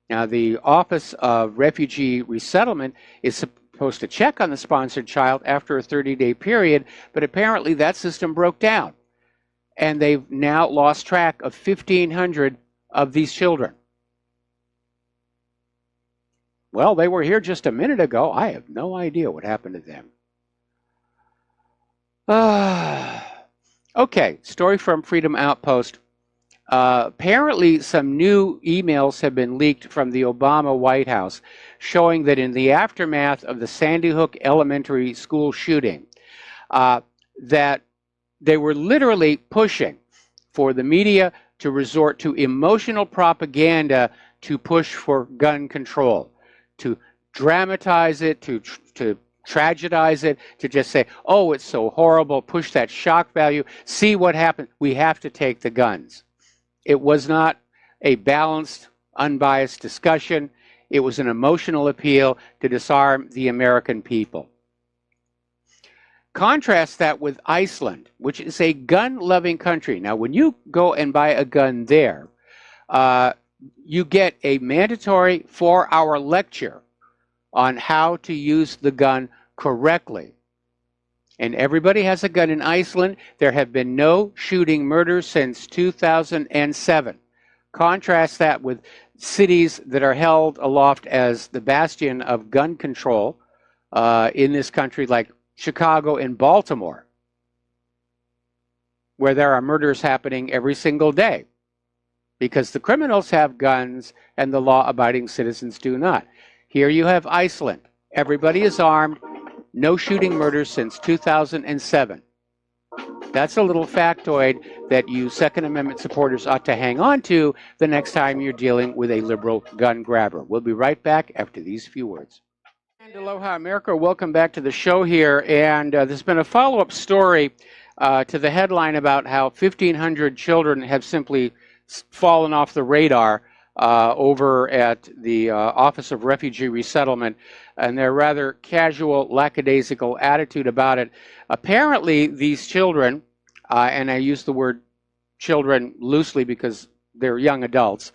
Now, the Office of Refugee Resettlement is supposed to check on the sponsored child after a 30-day period, but apparently that system broke down. And they've now lost track of 1,500 of these children. Well, they were here just a minute ago. I have no idea what happened to them. Okay, story from Freedom Outpost. Apparently, some new emails have been leaked from the Obama White House showing that in the aftermath of the Sandy Hook Elementary School shooting, that they were literally pushing for the media to resort to emotional propaganda to push for gun control, to dramatize it, to tragedize it, to just say, oh, it's so horrible, push that shock value, see what happened, we have to take the guns. It was not a balanced, unbiased discussion. It was an emotional appeal to disarm the American people. Contrast that with Iceland, which is a gun-loving country. Now, when you go and buy a gun there, you get a mandatory 4-hour lecture on how to use the gun correctly. And everybody has a gun in Iceland. There have been no shooting murders since 2007. Contrast that with cities that are held aloft as the bastion of gun control in this country, like Chicago and Baltimore, where there are murders happening every single day because the criminals have guns and the law-abiding citizens do not. Here you have Iceland. Everybody is armed. No shooting murders since 2007. That's a little factoid that you Second Amendment supporters ought to hang on to the next time you're dealing with a liberal gun grabber. We'll be right back after these few words. And aloha, America. Welcome back to the show here. And there's been a follow-up story to the headline about how 1,500 children have simply fallen off the radar over at the Office of Refugee Resettlement, and their rather casual, lackadaisical attitude about it. Apparently, these children, and I use the word children loosely because they're young adults,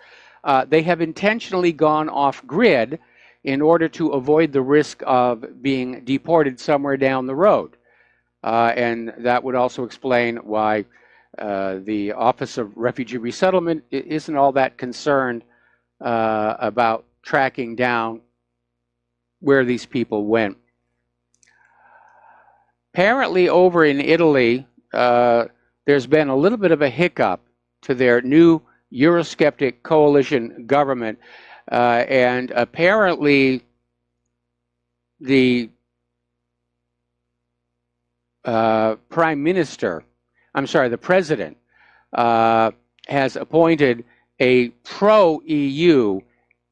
they have intentionally gone off-grid in order to avoid the risk of being deported somewhere down the road. And that would also explain why the Office of Refugee Resettlement isn't all that concerned about tracking down where these people went. Apparently over in Italy, there's been a little bit of a hiccup to their new Eurosceptic coalition government, and apparently the the president has appointed a pro-EU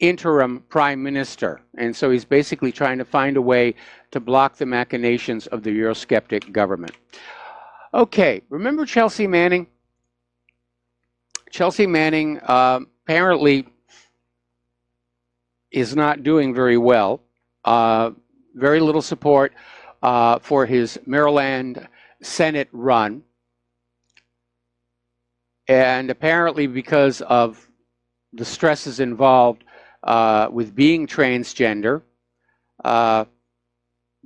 interim prime minister. And so he's basically trying to find a way to block the machinations of the Eurosceptic government. Okay, remember Chelsea Manning? Chelsea Manning apparently is not doing very well. Very little support for his Maryland Senate run. And apparently because of the stresses involved with being transgender,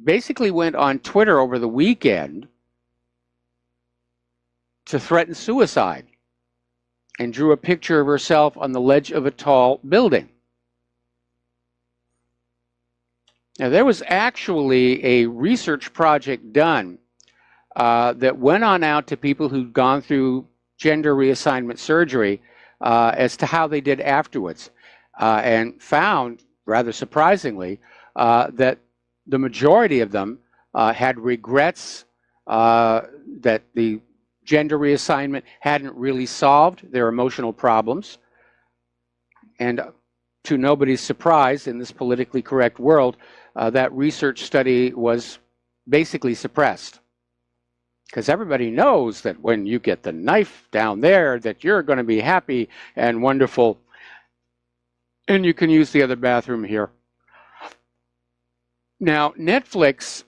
basically went on Twitter over the weekend to threaten suicide and drew a picture of herself on the ledge of a tall building. Now, there was actually a research project done that went on out to people who'd gone through gender reassignment surgery as to how they did afterwards, and found, rather surprisingly, that the majority of them had regrets that the gender reassignment hadn't really solved their emotional problems. And to nobody's surprise in this politically correct world, that research study was basically suppressed. Because everybody knows that when you get the knife down there, that you're going to be happy and wonderful. And you can use the other bathroom here. Now, Netflix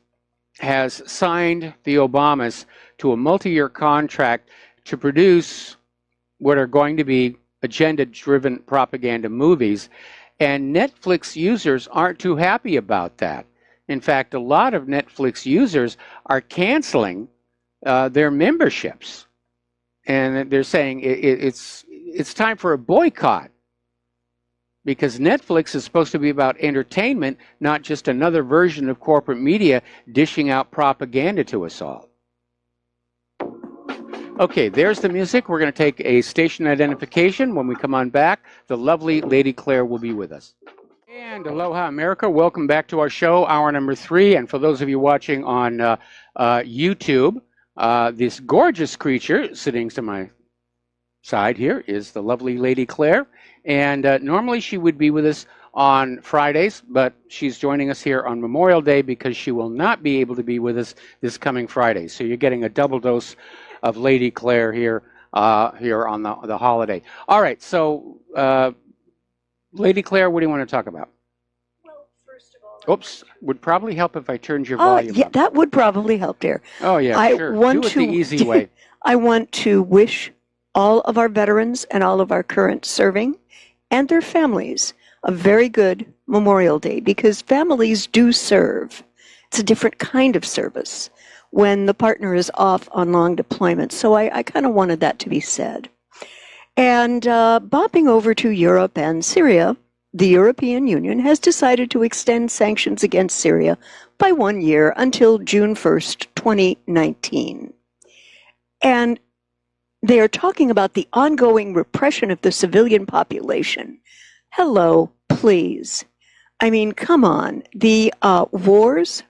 has signed the Obamas to a multi-year contract to produce what are going to be agenda-driven propaganda movies. And Netflix users aren't too happy about that. In fact, a lot of Netflix users are canceling their memberships. And they're saying it's time for a boycott, because Netflix is supposed to be about entertainment, not just another version of corporate media dishing out propaganda to us all. Okay, there's the music. We're going to take a station identification. When we come on back, the lovely Lady Claire will be with us. And aloha, America. Welcome back to our show, hour number 3. And for those of you watching on YouTube, this gorgeous creature sitting to my side here is the lovely Lady Claire. And normally she would be with us on Fridays, but she's joining us here on Memorial Day because she will not be able to be with us this coming Friday. So you're getting a double dose of Lady Claire here on the holiday. All right, so Lady Claire, what do you want to talk about? Well, first of all, oops, would probably help if I turned your volume yeah, up. that would probably help, dear. Oh yeah, sure. Do it the easy way. I want to wish all of our veterans and all of our current serving and their families a very good Memorial Day, because families do serve. It's a different kind of service when the partner is off on long deployment. So I kind of wanted that to be said. And bopping over to Europe and Syria, the European Union has decided to extend sanctions against Syria by 1 year until June 1st, 2019. And they are talking about the ongoing repression of the civilian population. Hello, please. I mean, come on. The wars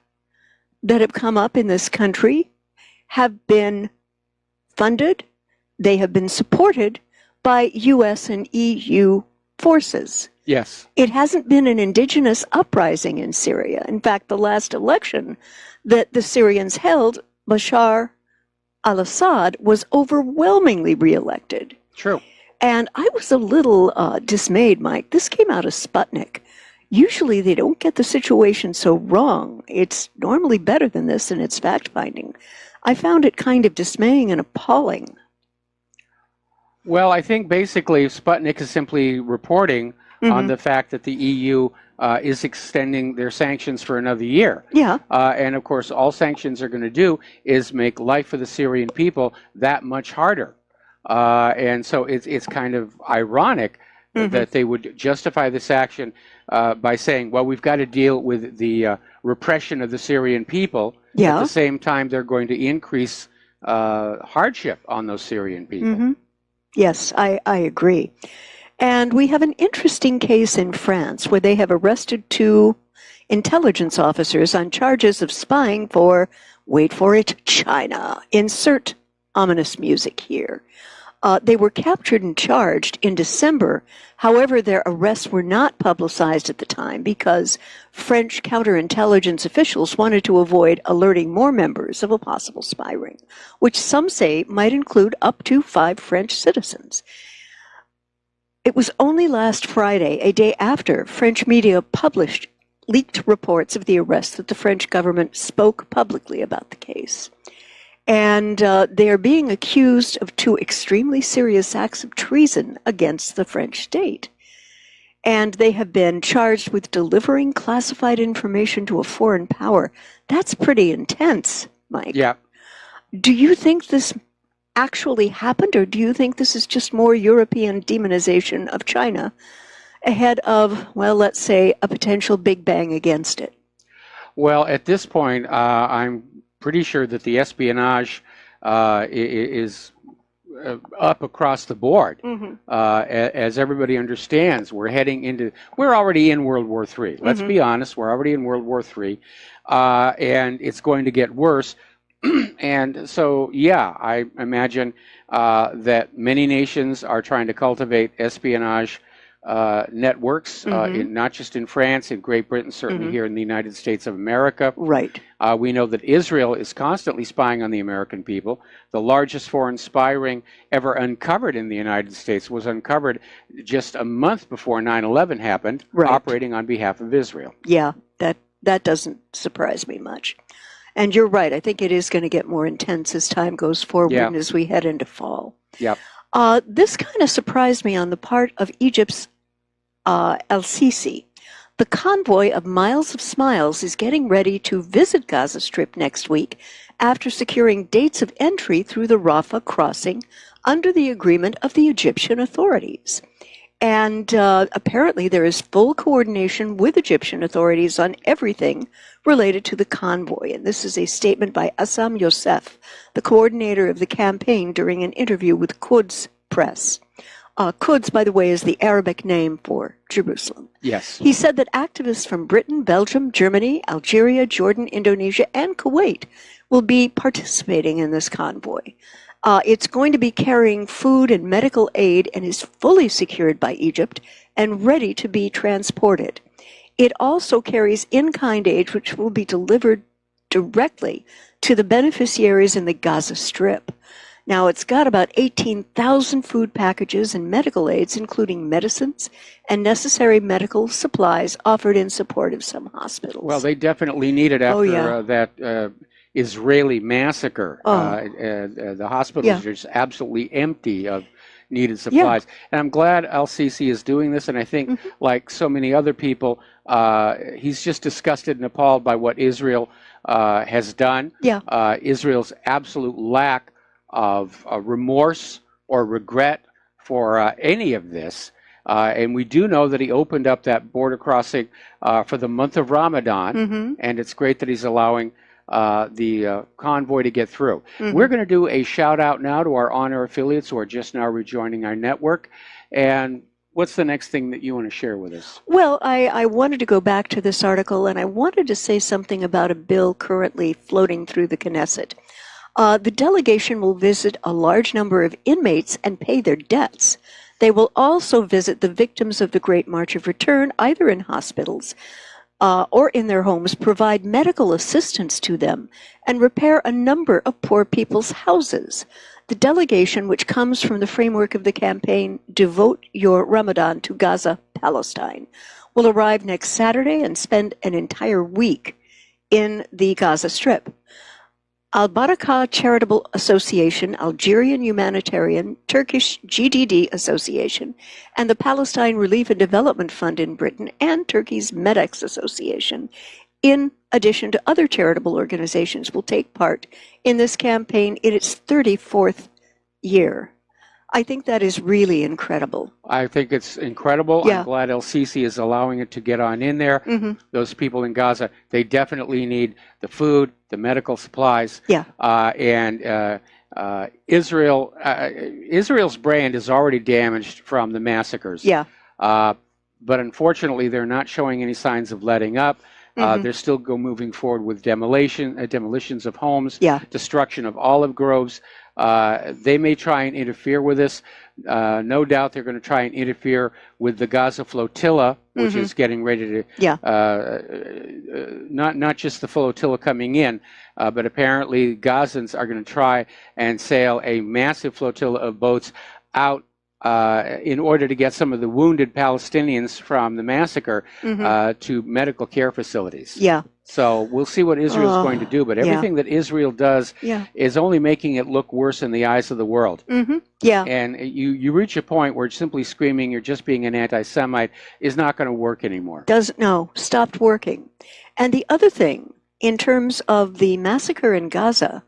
that have come up in this country have been funded, they have been supported by U.S. and EU forces. Yes. It hasn't been an indigenous uprising in Syria. In fact, the last election that the Syrians held, Bashar al-Assad was overwhelmingly reelected. True. And I was a little dismayed, Mike. This came out of Sputnik. Usually they don't get the situation so wrong. It's normally better than this in its fact-finding. I found it kind of dismaying and appalling. Well, I think basically Sputnik is simply reporting on the fact that the EU is extending their sanctions for another year. Yeah. And of course, all sanctions are going to do is make life for the Syrian people that much harder. And so it's kind of ironic that they would justify this action by saying, well, we've got to deal with the repression of the Syrian people. Yeah. At the same time, they're going to increase hardship on those Syrian people. Yes, I agree. And we have an interesting case in France where they have arrested 2 intelligence officers on charges of spying for, wait for it, China. Insert ominous music here. They were captured and charged in December. However, their arrests were not publicized at the time because French counterintelligence officials wanted to avoid alerting more members of a possible spy ring, which some say might include up to 5 French citizens. It was only last Friday, a day after French media published leaked reports of the arrest, that the French government spoke publicly about the case. And they are being accused of 2 extremely serious acts of treason against the French state. And they have been charged with delivering classified information to a foreign power. That's pretty intense, Mike. Yeah. Do you think this actually happened, or do you think this is just more European demonization of China ahead of, well, let's say, a potential Big Bang against it? Well, at this point, I'm pretty sure that the espionage is up across the board. As everybody understands, we're already in World War III. Let's be honest, we're already in World War III, and it's going to get worse. And so, yeah, I imagine that many nations are trying to cultivate espionage networks, not just in France, in Great Britain, certainly here in the United States of America. Right. We know that Israel is constantly spying on the American people. The largest foreign spy ring ever uncovered in the United States was uncovered just a month before 9/11 happened, operating on behalf of Israel. Yeah, that doesn't surprise me much. And you're right. I think it is going to get more intense as time goes forward and as we head into fall. Yep. This kind of surprised me on the part of Egypt's El-Sisi. The convoy of Miles of Smiles is getting ready to visit Gaza Strip next week after securing dates of entry through the Rafah crossing under the agreement of the Egyptian authorities. And apparently there is full coordination with Egyptian authorities on everything related to the convoy. And this is a statement by Assam Youssef, the coordinator of the campaign, during an interview with Quds Press. Quds, by the way, is the Arabic name for Jerusalem. Yes. He said that activists from Britain, Belgium, Germany, Algeria, Jordan, Indonesia, and Kuwait will be participating in this convoy. It's going to be carrying food and medical aid and is fully secured by Egypt and ready to be transported. It also carries in-kind aid, which will be delivered directly to the beneficiaries in the Gaza Strip. Now, it's got about 18,000 food packages and medical aids, including medicines and necessary medical supplies offered in support of some hospitals. Well, they definitely need it after that Israeli massacre. The hospitals are just absolutely empty of needed supplies. And I'm glad El-Sisi is doing this, and I think, like so many other people, he's just disgusted and appalled by what Israel has done. Israel's absolute lack of remorse or regret for any of this. And we do know that he opened up that border crossing for the month of Ramadan, and it's great that he's allowing the convoy to get through. We're going to do a shout out now to our on-air affiliates who are just now rejoining our network. And what's the next thing that you want to share with us? Well, I wanted to go back to this article, and I wanted to say something about a bill currently floating through the Knesset. The delegation will visit a large number of inmates and pay their debts. They will also visit the victims of the Great March of Return, either in hospitals, or in their homes, provide medical assistance to them, and repair a number of poor people's houses. The delegation, which comes from the framework of the campaign Devote Your Ramadan to Gaza, Palestine, will arrive next Saturday and spend an entire week in the Gaza Strip. Al-Barakah Charitable Association, Algerian Humanitarian, Turkish GDD Association, and the Palestine Relief and Development Fund in Britain, and Turkey's Medex Association, in addition to other charitable organizations, will take part in this campaign in its 34th year. I think that is really incredible. I think it's incredible. Yeah. I'm glad El-Sisi is allowing it to get on in there. Mm-hmm. Those people in Gaza, they definitely need the food, the medical supplies. Yeah. Israel's brand is already damaged from the massacres. Yeah. But unfortunately, they're not showing any signs of letting up. They're still moving forward with demolitions of homes, destruction of olive groves. They may try and interfere with this. No doubt they're going to try and interfere with the Gaza flotilla, which is getting ready to, not just the flotilla coming in, but apparently Gazans are going to try and sail a massive flotilla of boats out in order to get some of the wounded Palestinians from the massacre to medical care facilities. Yeah. So we'll see what Israel's going to do, but everything that Israel does is only making it look worse in the eyes of the world. Yeah. And you reach a point where simply screaming you're just being an anti-Semite is not going to work anymore. Stopped working. And the other thing, in terms of the massacre in Gaza,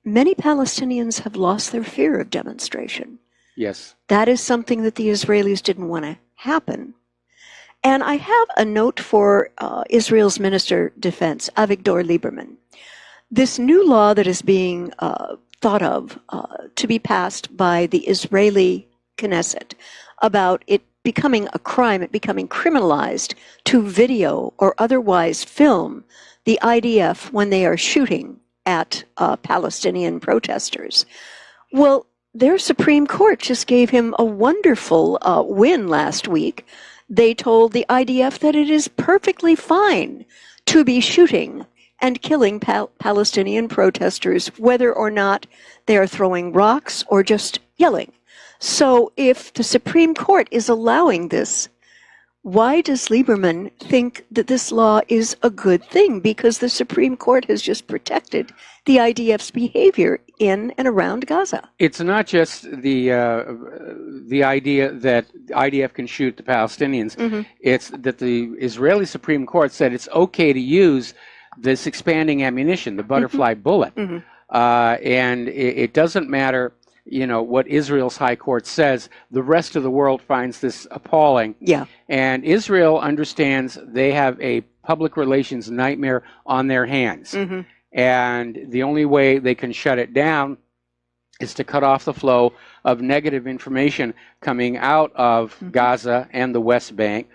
many Palestinians have lost their fear of demonstration. Yes. That is something that the Israelis didn't want to happen. And I have a note for Israel's Minister of Defense, Avigdor Lieberman. This new law that is being thought of to be passed by the Israeli Knesset about it becoming a crime, it becoming criminalized to video or otherwise film the IDF when they are shooting at Palestinian protesters. Well, their Supreme Court just gave him a wonderful win last week. They told the IDF that it is perfectly fine to be shooting and killing Palestinian protesters, whether or not they are throwing rocks or just yelling. So if the Supreme Court is allowing this, why does Lieberman think that this law is a good thing? Because the Supreme Court has just protected the IDF's behavior in and around Gaza. It's not just the idea that IDF can shoot the Palestinians. It's that the Israeli Supreme Court said it's okay to use this expanding ammunition, the butterfly bullet. And it doesn't matter, what Israel's high court says. The rest of the world finds this appalling. Yeah. And Israel understands they have a public relations nightmare on their hands. And the only way they can shut it down is to cut off the flow of negative information coming out of Gaza and the West Bank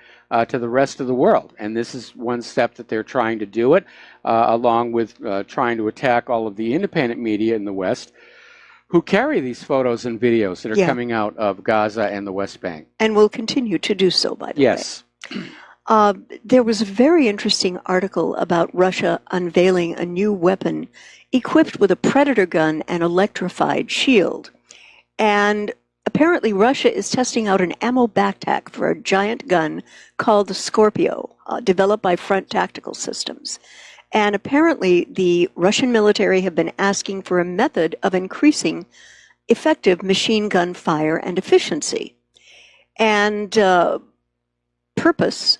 to the rest of the world. And this is one step that they're trying to do it, along with trying to attack all of the independent media in the West who carry these photos and videos that are coming out of Gaza and the West Bank. And will continue to do so, by the way. Yes. There was a very interesting article about Russia unveiling a new weapon equipped with a Predator gun and electrified shield. And apparently Russia is testing out an ammo backpack for a giant gun called the Scorpio, developed by Front Tactical Systems. And apparently the Russian military have been asking for a method of increasing effective machine gun fire and efficiency. And purpose,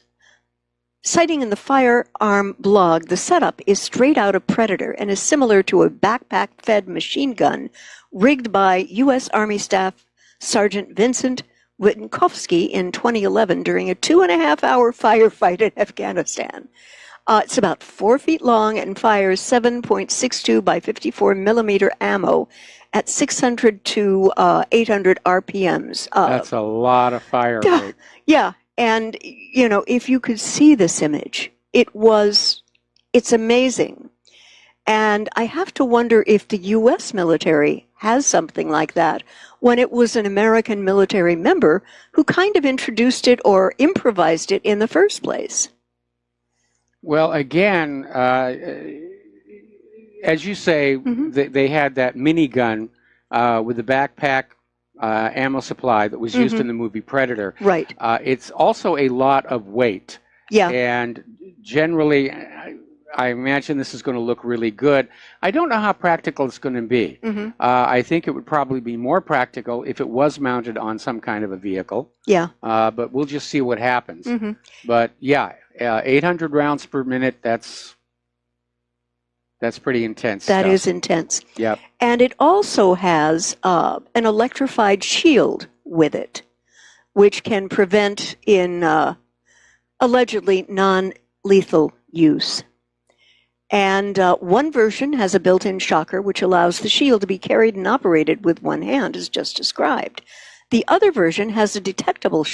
citing in the Firearm blog, the setup is straight out of Predator and is similar to a backpack-fed machine gun rigged by U.S. Army Staff Sergeant Vincent Witkowski in 2011 during a 2.5-hour firefight in Afghanistan. It's about 4 feet long and fires 7.62 by 54 millimeter ammo at 600 to 800 RPMs. That's a lot of fire rate. Yeah, and if you could see this image, it's amazing. And I have to wonder if the U.S. military has something like that when it was an American military member who kind of introduced it or improvised it in the first place. Well, again, as you say, they had that minigun with the backpack ammo supply that was used in the movie Predator. Right. It's also a lot of weight. Yeah. And generally, I imagine this is going to look really good. I don't know how practical it's going to be. I think it would probably be more practical if it was mounted on some kind of a vehicle. Yeah. But we'll just see what happens. But yeah, 800 rounds per minute, that's pretty intense That stuff. is intense. Yep. And it also has an electrified shield with it, which can prevent in allegedly non-lethal use. And one version has a built-in shocker which allows the shield to be carried and operated with one hand, as just described. The other version has a detachable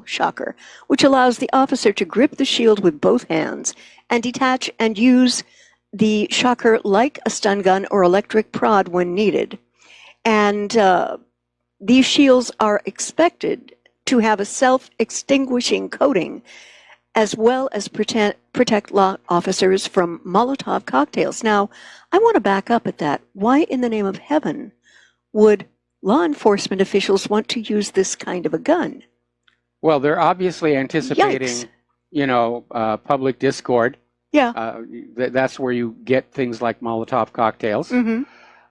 shocker, which allows the officer to grip the shield with both hands and detach and use the shocker like a stun gun or electric prod when needed. And these shields are expected to have a self-extinguishing coating as well as protect law officers from Molotov cocktails. Now, I want to back up at that. Why in the name of heaven would law enforcement officials want to use this kind of a gun? Well, they're obviously anticipating, Yikes. you know, public discord. Yeah. That's where you get things like Molotov cocktails.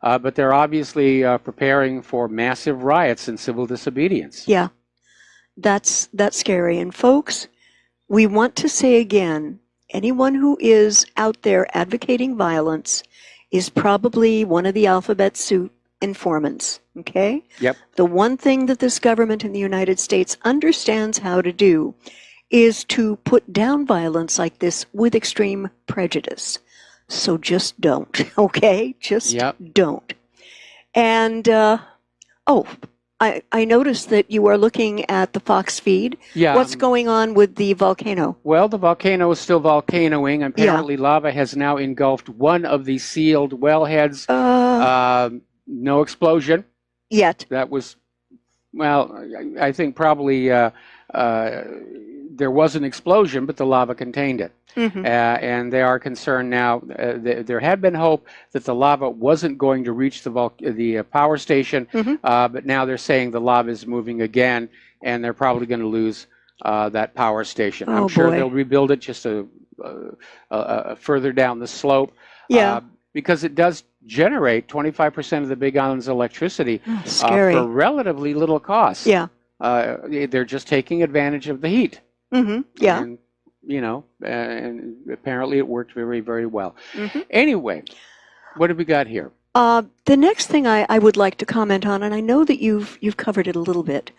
But they're obviously preparing for massive riots and civil disobedience. Yeah. That's scary. And folks, we want to say again, anyone who is out there advocating violence is probably one of the alphabet soup informants, okay? Yep. The one thing that this government in the United States understands how to do is to put down violence like this with extreme prejudice. So just don't, okay? Just don't. And, I noticed that you are looking at the Fox feed. Yeah. What's going on with the volcano? Well, the volcano is still volcanoing. Apparently, lava has now engulfed one of the sealed wellheads. No explosion. Yet. That was, well, I think probably there was an explosion, but the lava contained it. And they are concerned now. There had been hope that the lava wasn't going to reach the power station, but now they're saying the lava is moving again, and they're probably going to lose that power station. I'm sure they'll rebuild it just further down the slope. Yeah. Because it does generate 25% of the Big Island's electricity Scary. for relatively little cost. Yeah. They're just taking advantage of the heat. Yeah. And, you know, and apparently it worked very, very well. Anyway, what have we got here? The next thing I would like to comment on, and I know that you've covered it a little bit,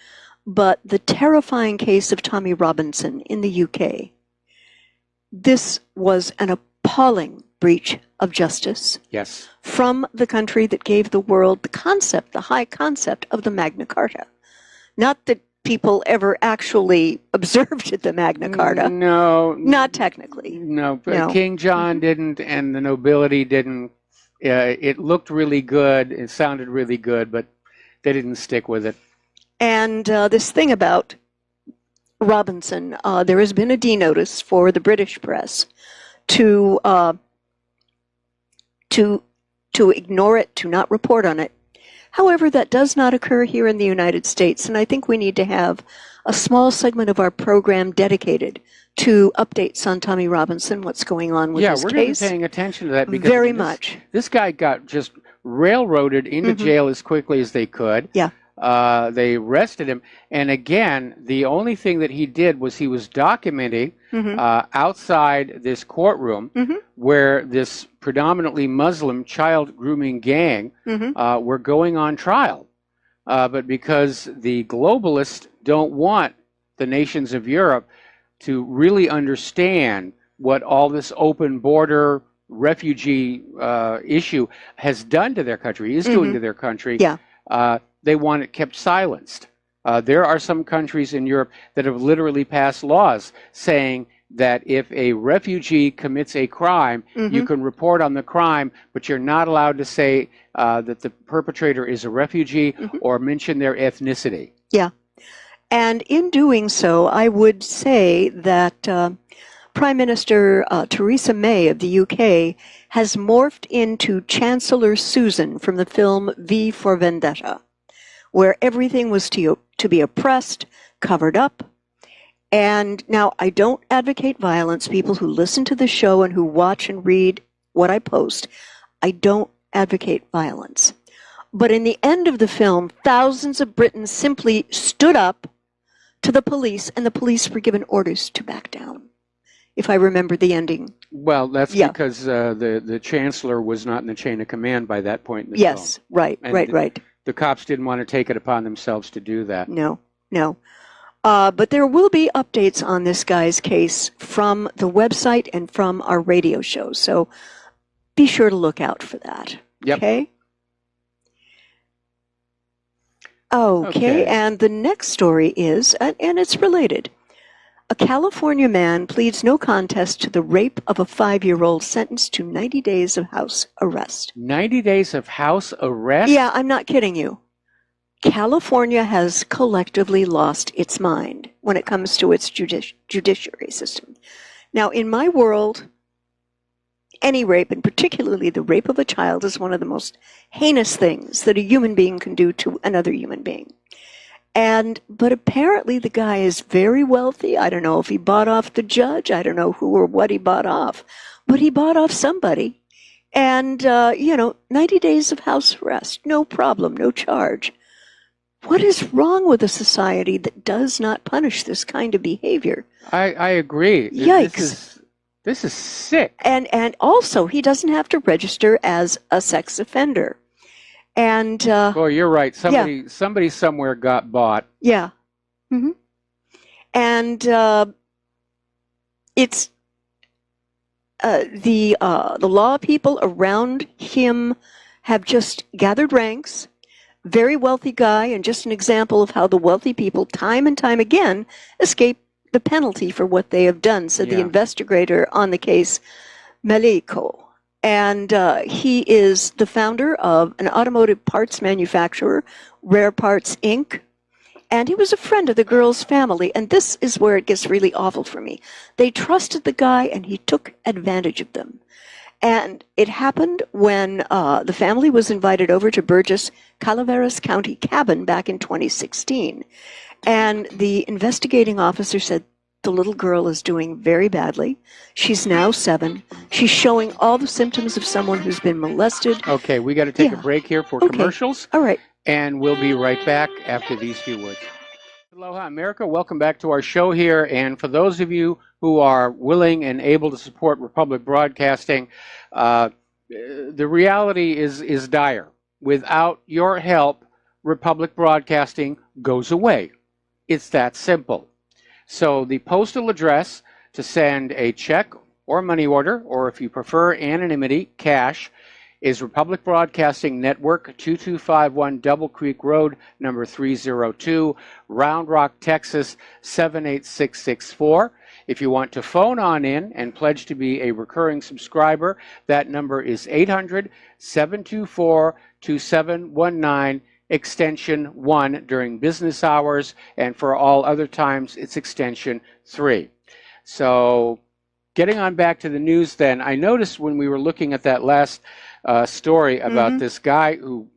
but the terrifying case of Tommy Robinson in the UK. This was an appalling breach of justice. Yes. From the country that gave the world the concept, the high concept of the Magna Carta. Not that people ever actually observed the Magna Carta. No. Not technically. No. King John didn't, and the nobility didn't. It looked really good. It sounded really good, but they didn't stick with it. And this thing about Robinson, there has been a D-notice for the British press to ignore it, to not report on it. However, that does not occur here in the United States, and I think we need to have a small segment of our program dedicated to updates on Tommy Robinson, what's going on with his case. Yeah, we're going to be paying attention to that because very much. This guy got just railroaded into jail as quickly as they could. Yeah. They arrested him, and again, the only thing that he did was he was documenting outside this courtroom where this predominantly Muslim child grooming gang were going on trial. But because the globalists don't want the nations of Europe to really understand what all this open border refugee issue has done to their country, is doing to their country, they want it kept silenced. There are some countries in Europe that have literally passed laws saying that if a refugee commits a crime, you can report on the crime, but you're not allowed to say that the perpetrator is a refugee or mention their ethnicity. Yeah. And in doing so, I would say that Prime Minister Theresa May of the UK has morphed into Chancellor Susan from the film V for Vendetta, where everything was to be oppressed, covered up. And now, I don't advocate violence. People who listen to the show and who watch and read what I post, I don't advocate violence. But in the end of the film, thousands of Britons simply stood up to the police, and the police were given orders to back down, if I remember the ending. Well, that's because the chancellor was not in the chain of command by that point in the film. Right, right. The cops didn't want to take it upon themselves to do that. No. But there will be updates on this guy's case from the website and from our radio shows, so be sure to look out for that. Yep. Okay, and the next story is, and it's related. A California man pleads no contest to the rape of a 5-year-old sentenced to 90 days of house arrest. 90 days of house arrest? Yeah, I'm not kidding you. California has collectively lost its mind when it comes to its judiciary system. Now, in my world, any rape, and particularly the rape of a child, is one of the most heinous things that a human being can do to another human being. But apparently the guy is very wealthy. I don't know if he bought off the judge. I don't know who or what he bought off. But he bought off somebody. And, 90 days of house arrest, no problem, no charge. What is wrong with a society that does not punish this kind of behavior? I agree. Yikes. This is sick. And also, he doesn't have to register as a sex offender. And boy, you're right. Somebody somewhere got bought. Yeah. And it's the law people around him have just gathered ranks. Very wealthy guy, and just an example of how the wealthy people, time and time again, escape the penalty for what they have done, said the investigator on the case, Meliko. And he is the founder of an automotive parts manufacturer, Rare Parts, Inc., and he was a friend of the girl's family, and this is where it gets really awful for me. They trusted the guy, and he took advantage of them. And it happened when the family was invited over to Burgess Calaveras County cabin back in 2016. And the investigating officer said, the little girl is doing very badly. She's now 7. She's showing all the symptoms of someone who's been molested. Okay, we got to take a break here for commercials. All right. And we'll be right back after these few words. Aloha, America. Welcome back to our show here. And for those of you who are willing and able to support Republic Broadcasting, the reality is dire. Without your help, Republic Broadcasting goes away. It's that simple. So the postal address to send a check or money order, or if you prefer anonymity, cash, is Republic Broadcasting Network, 2251 Double Creek Road, number 302, Round Rock, Texas, 78664. If you want to phone on in and pledge to be a recurring subscriber, that number is 800-724-2719, extension 1 during business hours, and for all other times, it's extension 3. So getting on back to the news then, I noticed when we were looking at that last story about this guy who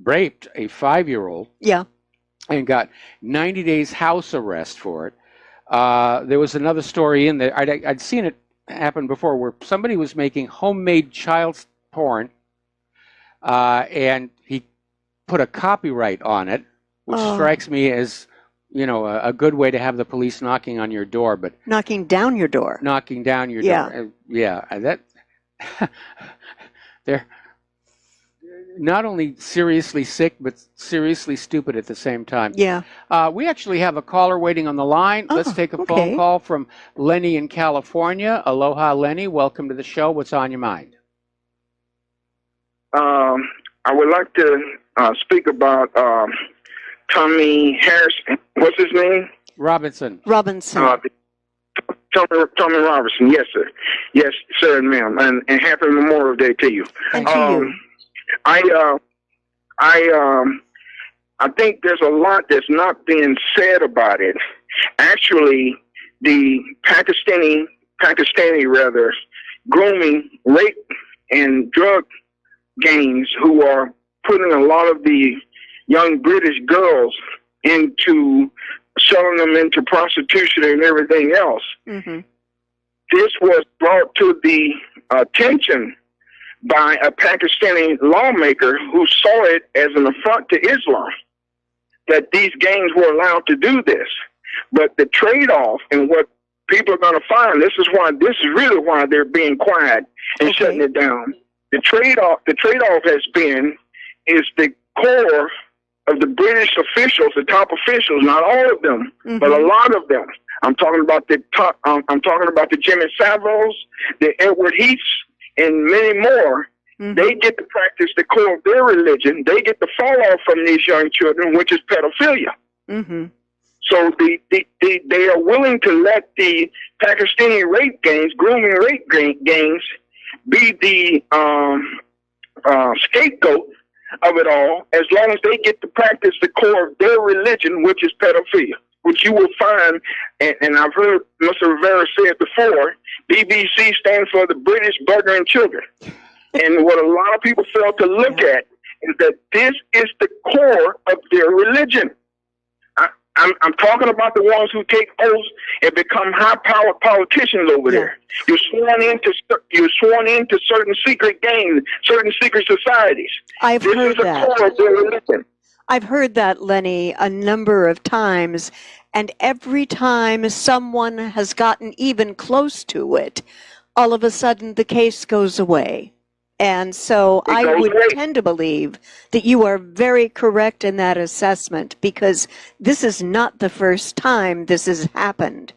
raped a 5-year-old and got 90 days house arrest for it. There was another story in there. I'd seen it happen before where somebody was making homemade child porn and he put a copyright on it, which strikes me as, a good way to have the police knocking on your door. But knocking down your door. Knocking down your door. That they're not only seriously sick, but seriously stupid at the same time. Yeah. We actually have a caller waiting on the line. Let's take a phone call from Lenny in California. Aloha, Lenny. Welcome to the show. What's on your mind? I would like to speak about Tommy Harrison. What's his name? Robinson. Tommy Robertson. Yes, sir. Yes, sir and ma'am. And happy Memorial Day to you. And to you. I think there's a lot that's not being said about it. Actually, the Pakistani grooming, rape, and drug gangs who are putting a lot of the young British girls into selling them into prostitution and everything else. Mm-hmm. This was brought to the attention by a Pakistani lawmaker who saw it as an affront to Islam, that these gangs were allowed to do this. But the trade-off and what people are going to find, this is really why they're being quiet and shutting it down. The trade-off is the core of the British officials, the top officials, not all of them, but a lot of them. I'm talking about the Jimmy Saviles, the Edward Heaths, and many more. They get to practice the core of their religion. They get the fall off from these young children, which is pedophilia. So they are willing to let the Pakistani rape gangs, grooming rape gangs, be the scapegoat of it all, as long as they get to practice the core of their religion, which is pedophilia, which you will find, and I've heard Mr. Rivera say it before, BBC stands for the British Burgering Children. And what a lot of people fail to look at is that this is the core of their religion. I'm talking about the ones who take oaths and become high-powered politicians over there. You're sworn into certain secret gangs, certain secret societies. I've heard that. Core of their religion. I've heard that, Lenny, a number of times, and every time someone has gotten even close to it, all of a sudden the case goes away. And so I would tend to believe that you are very correct in that assessment, because this is not the first time this has happened.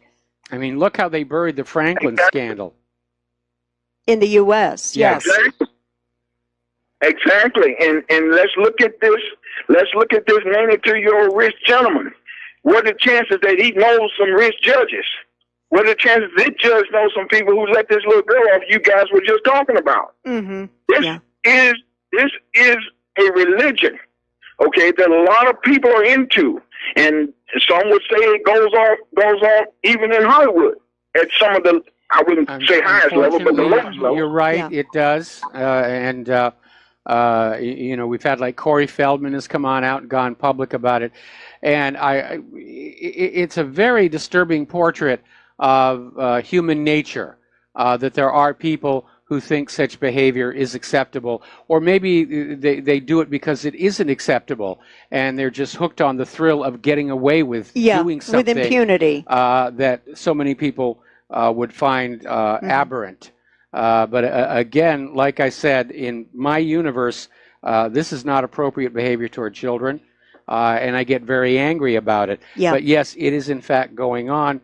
I mean, look how they buried the Franklin scandal. In the U.S., yes. Exactly. And let's look at this. Let's look at this 92-year-old rich gentleman. What are the chances that he knows some rich judges? What are the chances this judge knows some people who let this little girl off you guys were just talking about? This is a religion, okay, that a lot of people are into. And some would say it goes on even in Hollywood at some of the, I wouldn't say highest level, but the lowest level. You're right, it does. You know, we've had like Corey Feldman has come on out and gone public about it. And it's a very disturbing portrait of human nature, that there are people who think such behavior is acceptable, or maybe they do it because it isn't acceptable, and they're just hooked on the thrill of getting away with doing something with impunity that so many people would find aberrant. But again, like I said, in my universe, this is not appropriate behavior toward children, and I get very angry about it. But yes, it is in fact going on.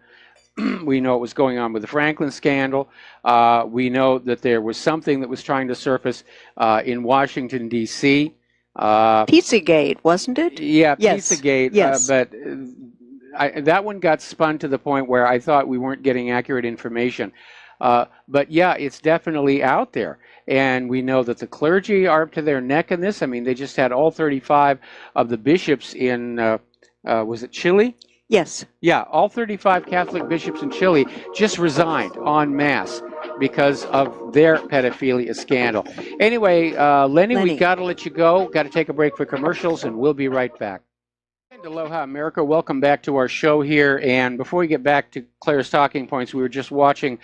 We know it was going on with the Franklin scandal. We know that there was something that was trying to surface in Washington, D.C. Pizzagate, wasn't it? Yeah, yes. Pizzagate. Yes. But that one got spun to the point where I thought we weren't getting accurate information. But yeah, it's definitely out there. And we know that the clergy are up to their neck in this. I mean, they just had all 35 of the bishops in, was it Chile? Yes. Yeah, all 35 Catholic bishops in Chile just resigned en masse because of their pedophilia scandal. Anyway, Lenny, we got to let you go. Got to take a break for commercials, and we'll be right back. And aloha, America. Welcome back to our show here. And before we get back to Claire's talking points, we were just watching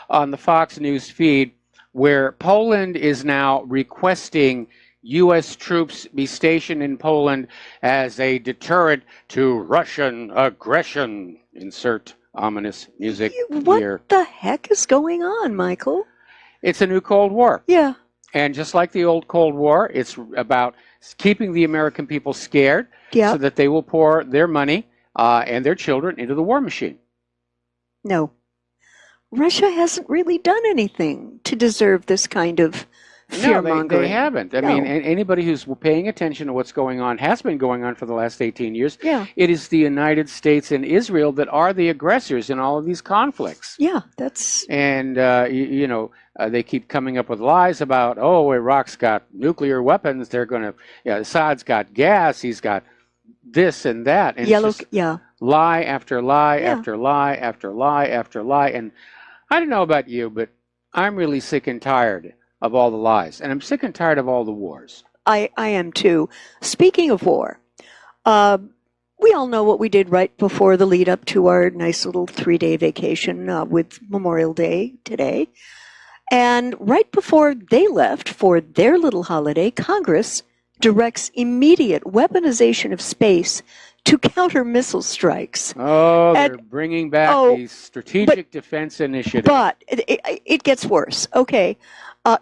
on the Fox News feed where Poland is now requesting U.S. troops be stationed in Poland as a deterrent to Russian aggression. Insert ominous music here. What the heck is going on, Michael? It's a new Cold War. Yeah. And just like the old Cold War, it's about keeping the American people scared so that they will pour their money and their children into the war machine. No. Russia hasn't really done anything to deserve this kind of fear-mongering. They haven't. I mean, anybody who's paying attention to what's going on, has been going on for the last 18 years. Yeah. It is the United States and Israel that are the aggressors in all of these conflicts. Yeah, that's... And, they keep coming up with lies about, oh, Iraq's got nuclear weapons. They're going to, Assad's got gas. He's got this and that. And lie after lie after lie after lie after lie. And I don't know about you, but I'm really sick and tired of all the lies. And I'm sick and tired of all the wars. I am too. Speaking of war, we all know what we did right before the lead up to our nice little 3-day vacation with Memorial Day today. And right before they left for their little holiday, Congress directs immediate weaponization of space to counter missile strikes. Oh, they're bringing back the Strategic Defense Initiative. But it gets worse. Okay.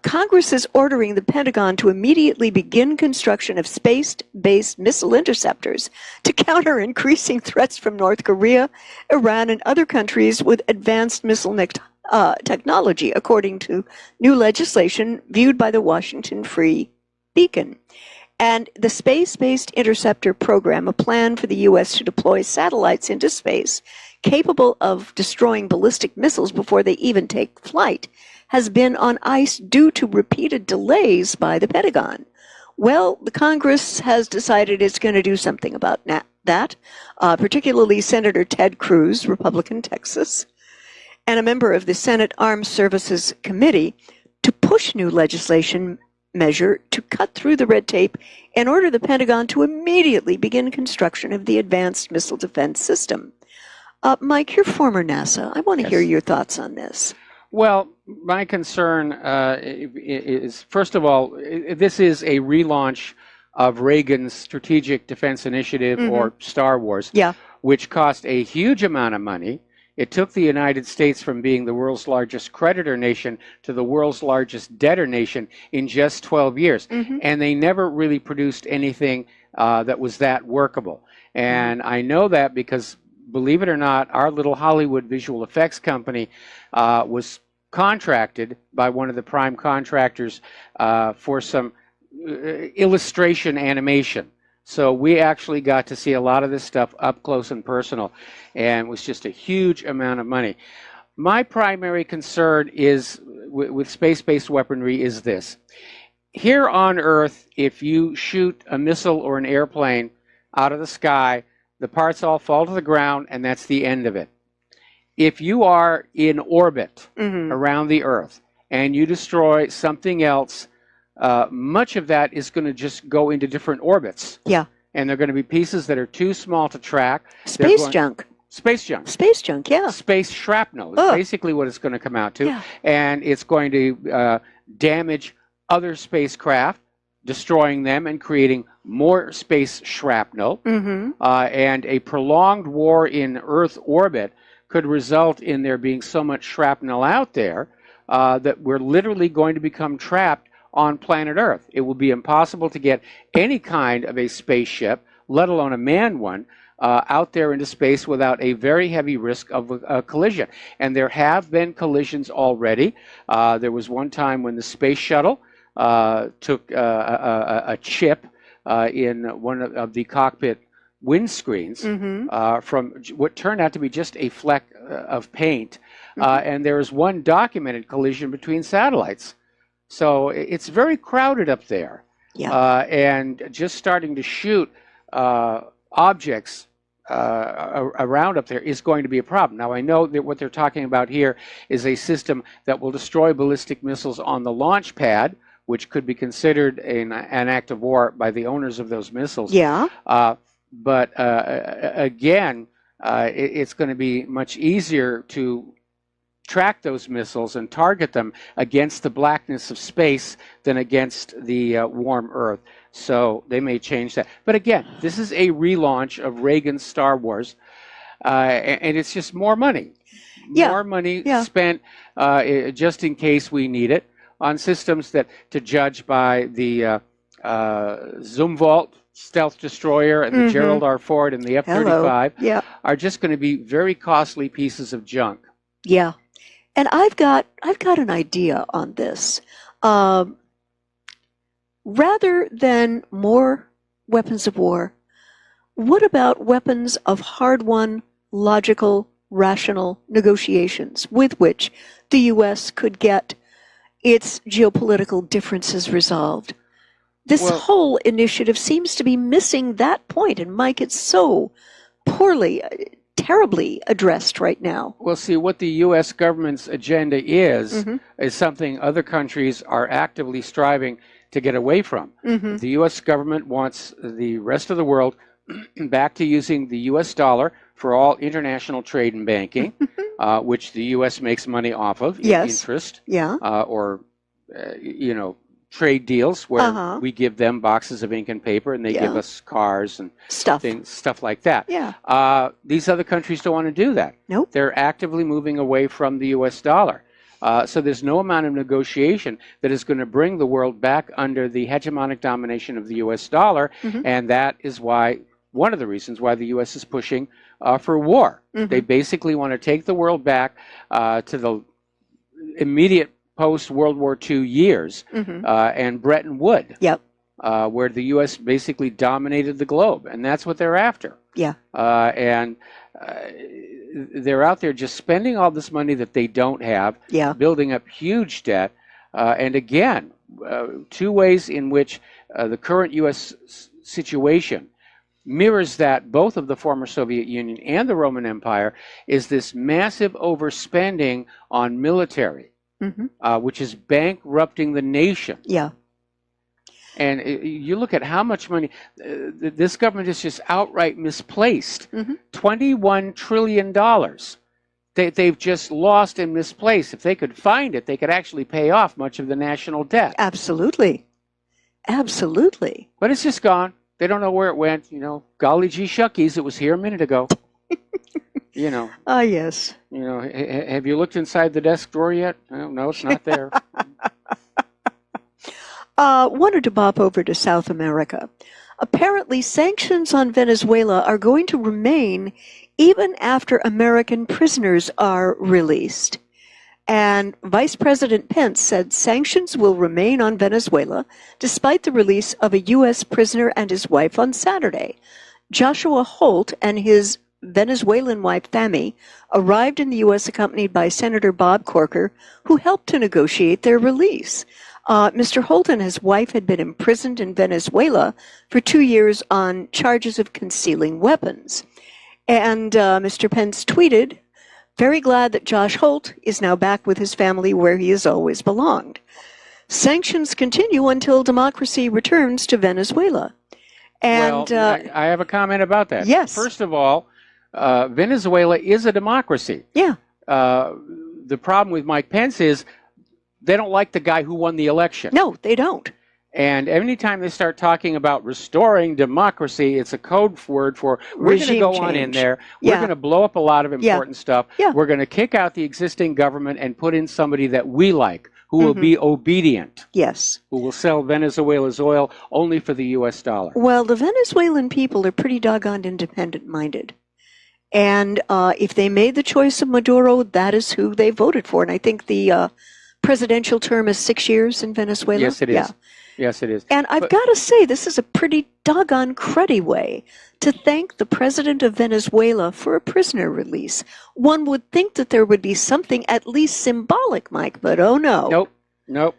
Congress is ordering the Pentagon to immediately begin construction of space-based missile interceptors to counter increasing threats from North Korea, Iran, and other countries with advanced missile technology, according to new legislation viewed by the Washington Free Beacon. And the Space-Based Interceptor Program, a plan for the U.S. to deploy satellites into space capable of destroying ballistic missiles before they even take flight, has been on ice due to repeated delays by the Pentagon. Well, the Congress has decided it's going to do something about that, particularly Senator Ted Cruz, Republican, Texas, and a member of the Senate Armed Services Committee, to push new legislation measure to cut through the red tape and order the Pentagon to immediately begin construction of the Advanced Missile Defense System. Mike, you're former NASA. I want to hear your thoughts on this. Well, my concern is, first of all, this is a relaunch of Reagan's Strategic Defense Initiative, or Star Wars, which cost a huge amount of money. It took the United States from being the world's largest creditor nation to the world's largest debtor nation in just 12 years. And they never really produced anything that was that workable. And I know that because, believe it or not, our little Hollywood visual effects company was contracted by one of the prime contractors for some illustration animation. So we actually got to see a lot of this stuff up close and personal, and it was just a huge amount of money. My primary concern is with space-based weaponry is this. Here on Earth, if you shoot a missile or an airplane out of the sky, the parts all fall to the ground, and that's the end of it. If you are in orbit around the Earth and you destroy something else, much of that is going to just go into different orbits. Yeah. And they're going to be pieces that are too small to track. Space junk. Space junk. Space junk, yeah. Space shrapnel is basically what it's going to come out to. Yeah. And it's going to damage other spacecraft, destroying them and creating more space shrapnel. And a prolonged war in Earth orbit could result in there being so much shrapnel out there that we're literally going to become trapped on planet Earth. It will be impossible to get any kind of a spaceship, let alone a manned one, out there into space without a very heavy risk of a collision. And there have been collisions already. There was one time when the space shuttle took a chip in one of the cockpit windscreens from what turned out to be just a fleck of paint. And there was one documented collision between satellites. So it's very crowded up there. And just starting to shoot objects around up there is going to be a problem. Now, I know that what they're talking about here is a system that will destroy ballistic missiles on the launch pad, which could be considered an act of war by the owners of those missiles. But again, it's going to be much easier to track those missiles and target them against the blackness of space than against the warm Earth. So they may change that. But again, this is a relaunch of Reagan's Star Wars, and it's just more money. More money spent just in case we need it on systems that, to judge by the Zumwalt stealth destroyer and the Gerald R. Ford and the F-35, are just going to be very costly pieces of junk. And I've got an idea on this. rather than more weapons of war, what about weapons of hard-won, logical, rational negotiations with which the U.S. could get its geopolitical differences resolved? This whole initiative seems to be missing that point, and Mike, it's so poorly, terribly addressed right now. Well, see, what the U.S. government's agenda is something other countries are actively striving to get away from. The U.S. government wants the rest of the world back to using the U.S. dollar for all international trade and banking, which the U.S. makes money off of in interest, or, you know, trade deals where we give them boxes of ink and paper and they give us cars and stuff like that. These other countries don't want to do that. Nope. They're actively moving away from the U.S. dollar. So there's no amount of negotiation that is going to bring the world back under the hegemonic domination of the U.S. dollar, and that is why, one of the reasons why the U.S. is pushing for war. They basically want to take the world back to the immediate post-World War II years and Bretton Woods, where the U.S. basically dominated the globe, and that's what they're after. And they're out there just spending all this money that they don't have, building up huge debt, and again, two ways in which the current U.S. situation mirrors that both of the former Soviet Union and the Roman Empire is this massive overspending on military. Which is bankrupting the nation. And you look at how much money this government is just outright misplaced. $21 trillion. They've just lost and misplaced. If they could find it, they could actually pay off much of the national debt. Absolutely. Absolutely. But it's just gone. They don't know where it went. You know, golly gee shuckies, it was here a minute ago. You know. Yes. You know, have you looked inside the desk drawer yet? No, it's not there. Wanted to bop over to South America. Apparently, sanctions on Venezuela are going to remain even after American prisoners are released. And Vice President Pence said sanctions will remain on Venezuela despite the release of a U.S. prisoner and his wife on Saturday. Joshua Holt and his Venezuelan wife, Thami, arrived in the U.S. accompanied by Senator Bob Corker, who helped to negotiate their release. Mr. Holt and his wife had been imprisoned in Venezuela for 2 years on charges of concealing weapons. And Mr. Pence tweeted, "Very glad that Josh Holt is now back with his family where he has always belonged. Sanctions continue until democracy returns to Venezuela." And I have a comment about that. Yes. First of all, Venezuela is a democracy. The problem with Mike Pence is they don't like the guy who won the election. No, they don't. And anytime they start talking about restoring democracy, it's a code word for we're going to go on in there, we're going to blow up a lot of important stuff, we're going to kick out the existing government and put in somebody that we like, who will be obedient. Who will sell Venezuela's oil only for the U.S. dollar. Well, the Venezuelan people are pretty doggone independent-minded. And if they made the choice of Maduro, that is who they voted for. And I think the presidential term is 6 years in Venezuela. Yes, it is. Yes, it is. And I've got to say, this is a pretty doggone cruddy way to thank the president of Venezuela for a prisoner release. One would think that there would be something at least symbolic, Mike, but oh no. Nope.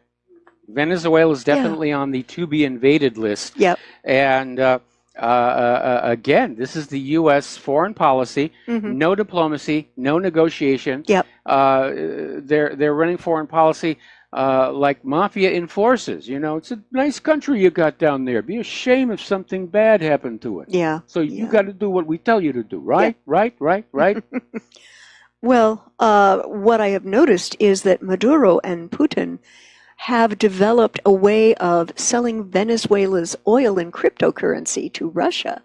Venezuela is definitely on the to-be-invaded list. And again, this is the U.S. foreign policy, no diplomacy, no negotiation. They're running foreign policy like mafia enforces. You know, it's a nice country you got down there. Be a shame if something bad happened to it. So you got to do what we tell you to do, right? Right. Well, what I have noticed is that Maduro and Putin have developed a way of selling Venezuela's oil and cryptocurrency to Russia,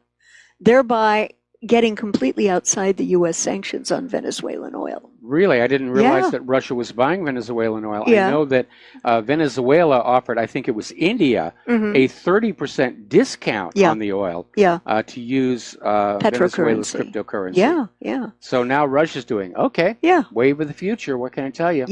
thereby getting completely outside the U.S. sanctions on Venezuelan oil. Really? I didn't realize that Russia was buying Venezuelan oil. I know that Venezuela offered, I think it was India, a 30% discount on the oil to use Venezuela's cryptocurrency. So now Russia's doing, wave of the future, what can I tell you?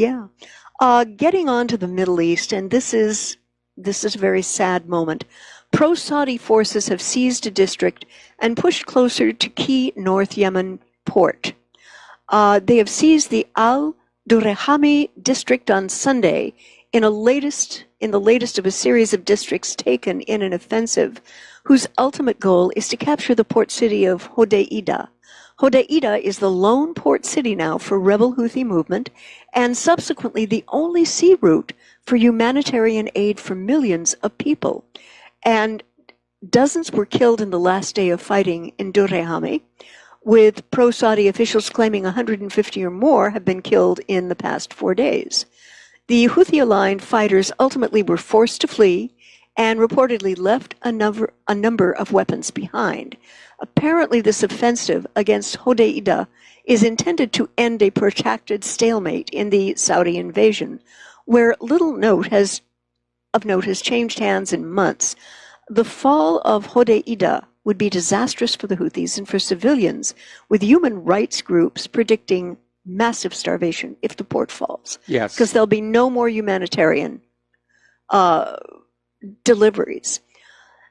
Getting on to the Middle East, and this is this is a very sad moment. Pro-Saudi forces have seized a district and pushed closer to key North Yemen port. They have seized the Al-Durehami district on Sunday in the latest of a series of districts taken in an offensive whose ultimate goal is to capture the port city of Hodeidah. Hodeidah is the lone port city now for rebel Houthi movement and subsequently the only sea route for humanitarian aid for millions of people. And dozens were killed in the last day of fighting in Durehami, with pro-Saudi officials claiming 150 or more have been killed in the past 4 days. The Houthi-aligned fighters ultimately were forced to flee and reportedly left a number of weapons behind. Apparently, this offensive against Hodeidah is intended to end a protracted stalemate in the Saudi invasion, where little of note has changed hands in months. The fall of Hodeidah would be disastrous for the Houthis and for civilians, with human rights groups predicting massive starvation if the port falls. Yes. Because there'll be no more humanitarian deliveries.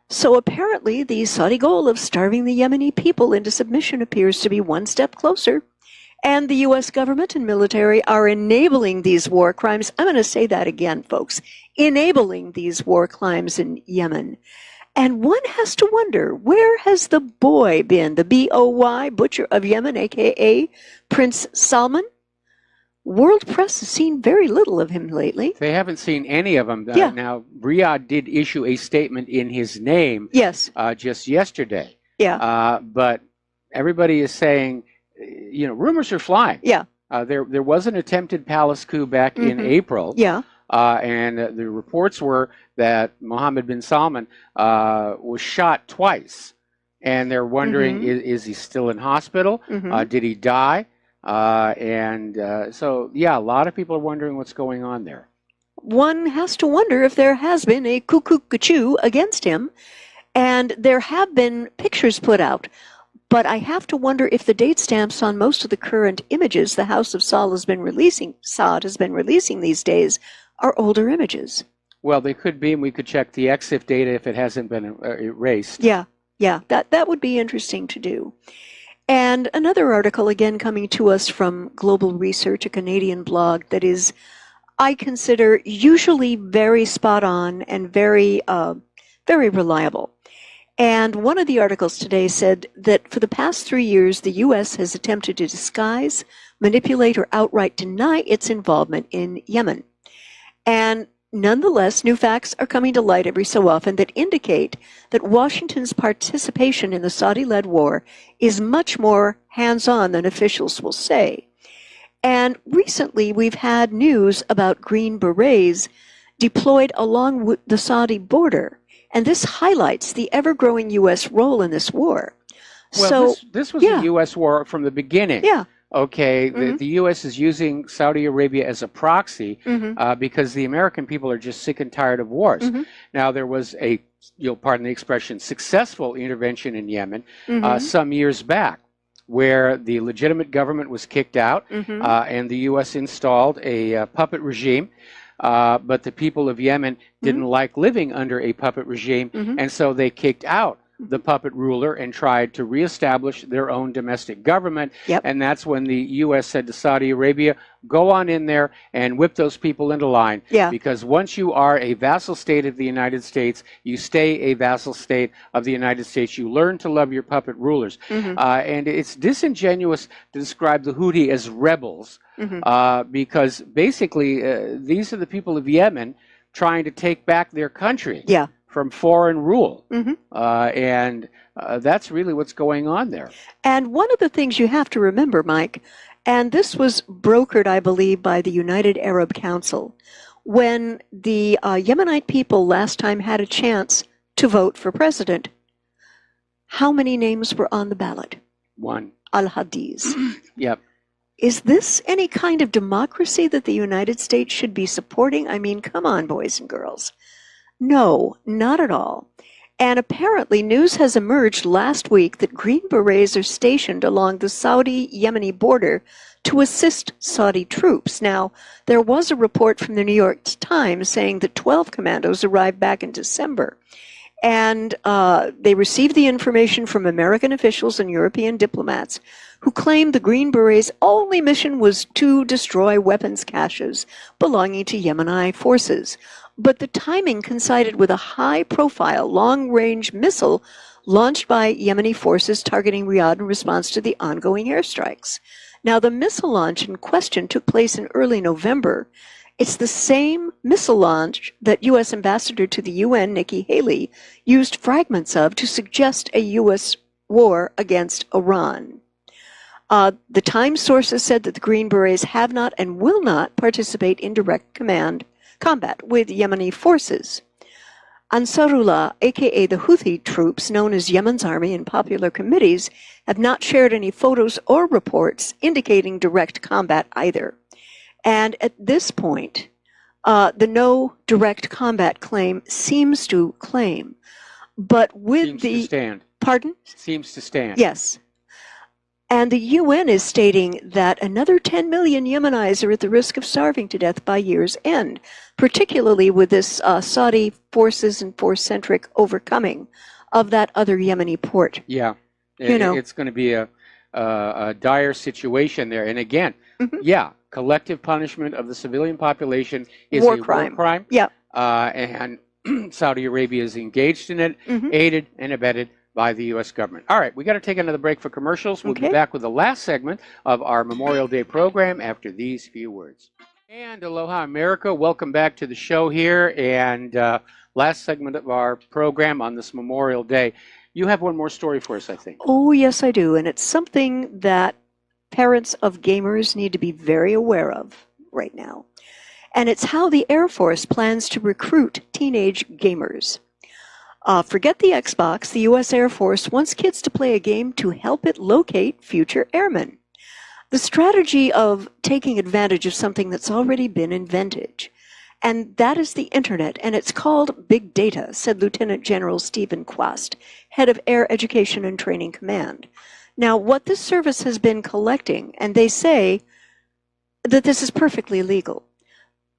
So apparently the Saudi goal of starving the Yemeni people into submission appears to be one step closer. And the U.S. government and military are enabling these war crimes. I'm going to say that again, folks. Enabling these war crimes in Yemen. And one has to wonder, where has the boy been? The B.O.Y., Butcher of Yemen, a.k.a. Prince Salman? World press has seen very little of him lately. They haven't seen any of them. Yeah. Now, Riyadh did issue a statement in his name just yesterday. Yeah. But everybody is saying, rumors are flying. Yeah. There was an attempted palace coup back in April. Yeah. And the reports were that Mohammed bin Salman was shot twice. And they're wondering, is he still in hospital? Did he die? So, a lot of people are wondering what's going on there. One has to wonder if there has been a cuckoo against him. And there have been pictures put out. But I have to wonder if the date stamps on most of the current images the House of Saud has been releasing these days are older images. Well, they could be, and we could check the EXIF data if it hasn't been erased. Yeah, that would be interesting to do. And another article, again, coming to us from Global Research, a Canadian blog that is, I consider, usually very spot on and very reliable. And one of the articles today said that for the past 3 years, the U.S. has attempted to disguise, manipulate, or outright deny its involvement in Yemen. And nonetheless, new facts are coming to light every so often that indicate that Washington's participation in the Saudi-led war is much more hands-on than officials will say. And recently, we've had news about Green Berets deployed along the Saudi border. And this highlights the ever-growing U.S. role in this war. Well, this was a U.S. war from the beginning. Yeah. Okay, the U.S. is using Saudi Arabia as a proxy because the American people are just sick and tired of wars. Now, there was a, pardon the expression, successful intervention in Yemen some years back, where the legitimate government was kicked out and the U.S. installed a puppet regime. But the people of Yemen didn't like living under a puppet regime, and so they kicked out the puppet ruler and tried to reestablish their own domestic government. And that's when the U.S. said to Saudi Arabia, go on in there and whip those people into line. Because once you are a vassal state of the United States, you stay a vassal state of the United States. You learn to love your puppet rulers. And it's disingenuous to describe the Houthi as rebels because basically these are the people of Yemen trying to take back their country. From foreign rule. And that's really what's going on there. And one of the things you have to remember, Mike, and this was brokered, I believe, by the United Arab Council, when the Yemenite people last time had a chance to vote for president, how many names were on the ballot? One. Al-Hadiz. Yep. Is this any kind of democracy that the United States should be supporting? I mean, come on, boys and girls. No, not at all. And apparently news has emerged last week that Green Berets are stationed along the Saudi-Yemeni border to assist Saudi troops. Now, there was a report from the New York Times saying that 12 commandos arrived back in December. And they received the information from American officials and European diplomats who claimed the Green Berets' only mission was to destroy weapons caches belonging to Yemeni forces. But the timing coincided with a high-profile, long-range missile launched by Yemeni forces targeting Riyadh in response to the ongoing airstrikes. Now, the missile launch in question took place in early November. It's the same missile launch that U.S. Ambassador to the UN, Nikki Haley, used fragments of to suggest a U.S. war against Iran. The Times sources said that the Green Berets have not and will not participate in direct combat with Yemeni forces. Ansarullah, aka the Houthi troops known as Yemen's army in popular committees, have not shared any photos or reports indicating direct combat either. And at this point, the no direct combat claim seems to claim, but with seems to stand. Pardon? Seems to stand. Yes. And the UN is stating that another 10 million Yemenis are at the risk of starving to death by year's end, particularly with this Saudi forces and force-centric overcoming of that other Yemeni port. Yeah, it's going to be a dire situation there. And again, yeah, collective punishment of the civilian population is a war crime. Yeah. And Saudi Arabia is engaged in it, aided and abetted by the U.S. government. All right, we got to take another break for commercials. We'll be back with the last segment of our Memorial Day program after these few words. And aloha, America. Welcome back to the show here. And last segment of our program on this Memorial Day. You have one more story for us, I think. Oh, yes, I do. And it's something that parents of gamers need to be very aware of right now. And it's how the Air Force plans to recruit teenage gamers. Forget the Xbox, the U.S. Air Force wants kids to play a game to help it locate future airmen. The strategy of taking advantage of something that's already been invented, and that is the Internet, and it's called big data, said Lieutenant General Stephen Quast, head of Air Education and Training Command. Now, what this service has been collecting, and they say that this is perfectly legal.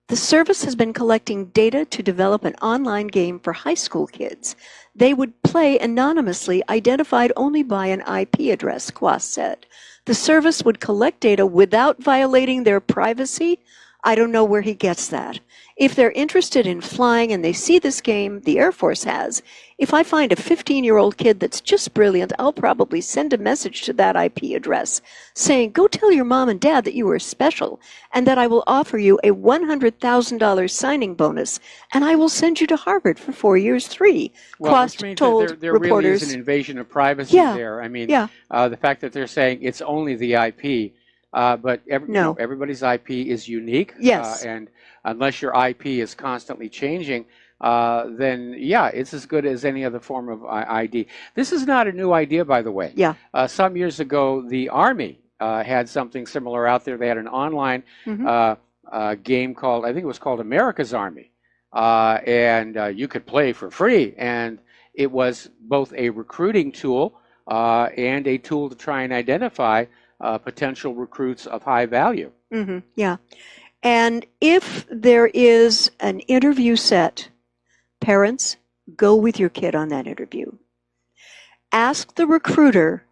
The service has been collecting data to develop an online game for high school kids. They would play anonymously, identified only by an IP address, Quast said. The service would collect data without violating their privacy. I don't know where he gets that. If they're interested in flying and they see this game the Air Force has, if I find a 15-year-old kid that's just brilliant, I'll probably send a message to that IP address saying, go tell your mom and dad that you are special and that I will offer you a $100,000 signing bonus and I will send you to Harvard for 4 years free. Well, Quast told there reporters. Really is an invasion of privacy there. I mean, the fact that they're saying it's only the IP, but everybody's IP is unique. Yes. And unless your IP is constantly changing, then yeah, it's as good as any other form of ID. This is not a new idea, by the way. Yeah. Some years ago, the Army had something similar out there. They had an online game called, I think it was called America's Army, and you could play for free. And it was both a recruiting tool and a tool to try and identify potential recruits of high value. Yeah. And if there is an interview set, parents, go with your kid on that interview. Ask the recruiter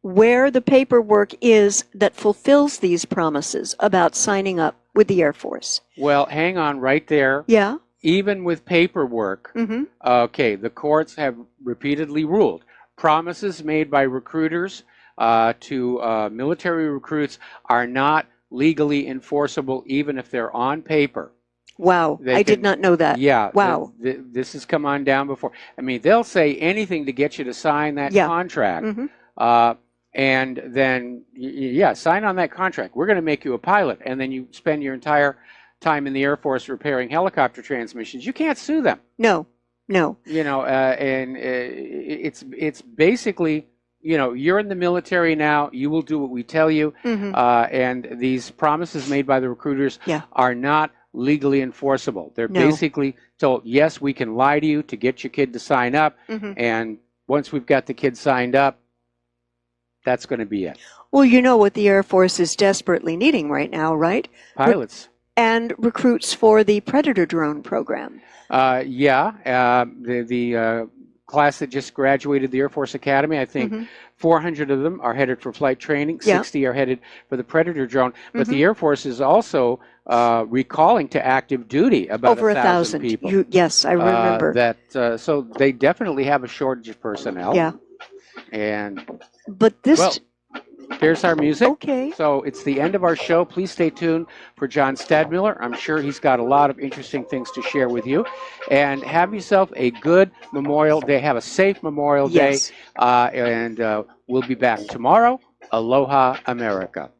where the paperwork is that fulfills these promises about signing up with the Air Force. Well, hang on right there. Yeah. Even with paperwork, okay, the courts have repeatedly ruled promises made by recruiters to military recruits are not legally enforceable, even if they're on paper. Wow, I did not know that. Yeah. Wow. This has come on down before. I mean, they'll say anything to get you to sign that contract. And then, sign on that contract. We're going to make you a pilot. And then you spend your entire time in the Air Force repairing helicopter transmissions. You can't sue them. No. You know, and it's basically, you know, you're in the military now, you will do what we tell you, and these promises made by the recruiters are not legally enforceable. They're basically told, yes, we can lie to you to get your kid to sign up, and once we've got the kid signed up, that's going to be it. Well, you know what the Air Force is desperately needing right now, right? Pilots. And recruits for the Predator drone program. The class that just graduated the Air Force Academy, I think 400 of them are headed for flight training, 60 are headed for the Predator drone, but the Air Force is also recalling to active duty about over 1,000 people. Yes, I remember. So they definitely have a shortage of personnel. Yeah. But here's our music. Okay. So it's the end of our show. Please stay tuned for John Stadmiller. I'm sure he's got a lot of interesting things to share with you. And have yourself a good Memorial Day. Have a safe Memorial Day. And we'll be back tomorrow. Aloha, America.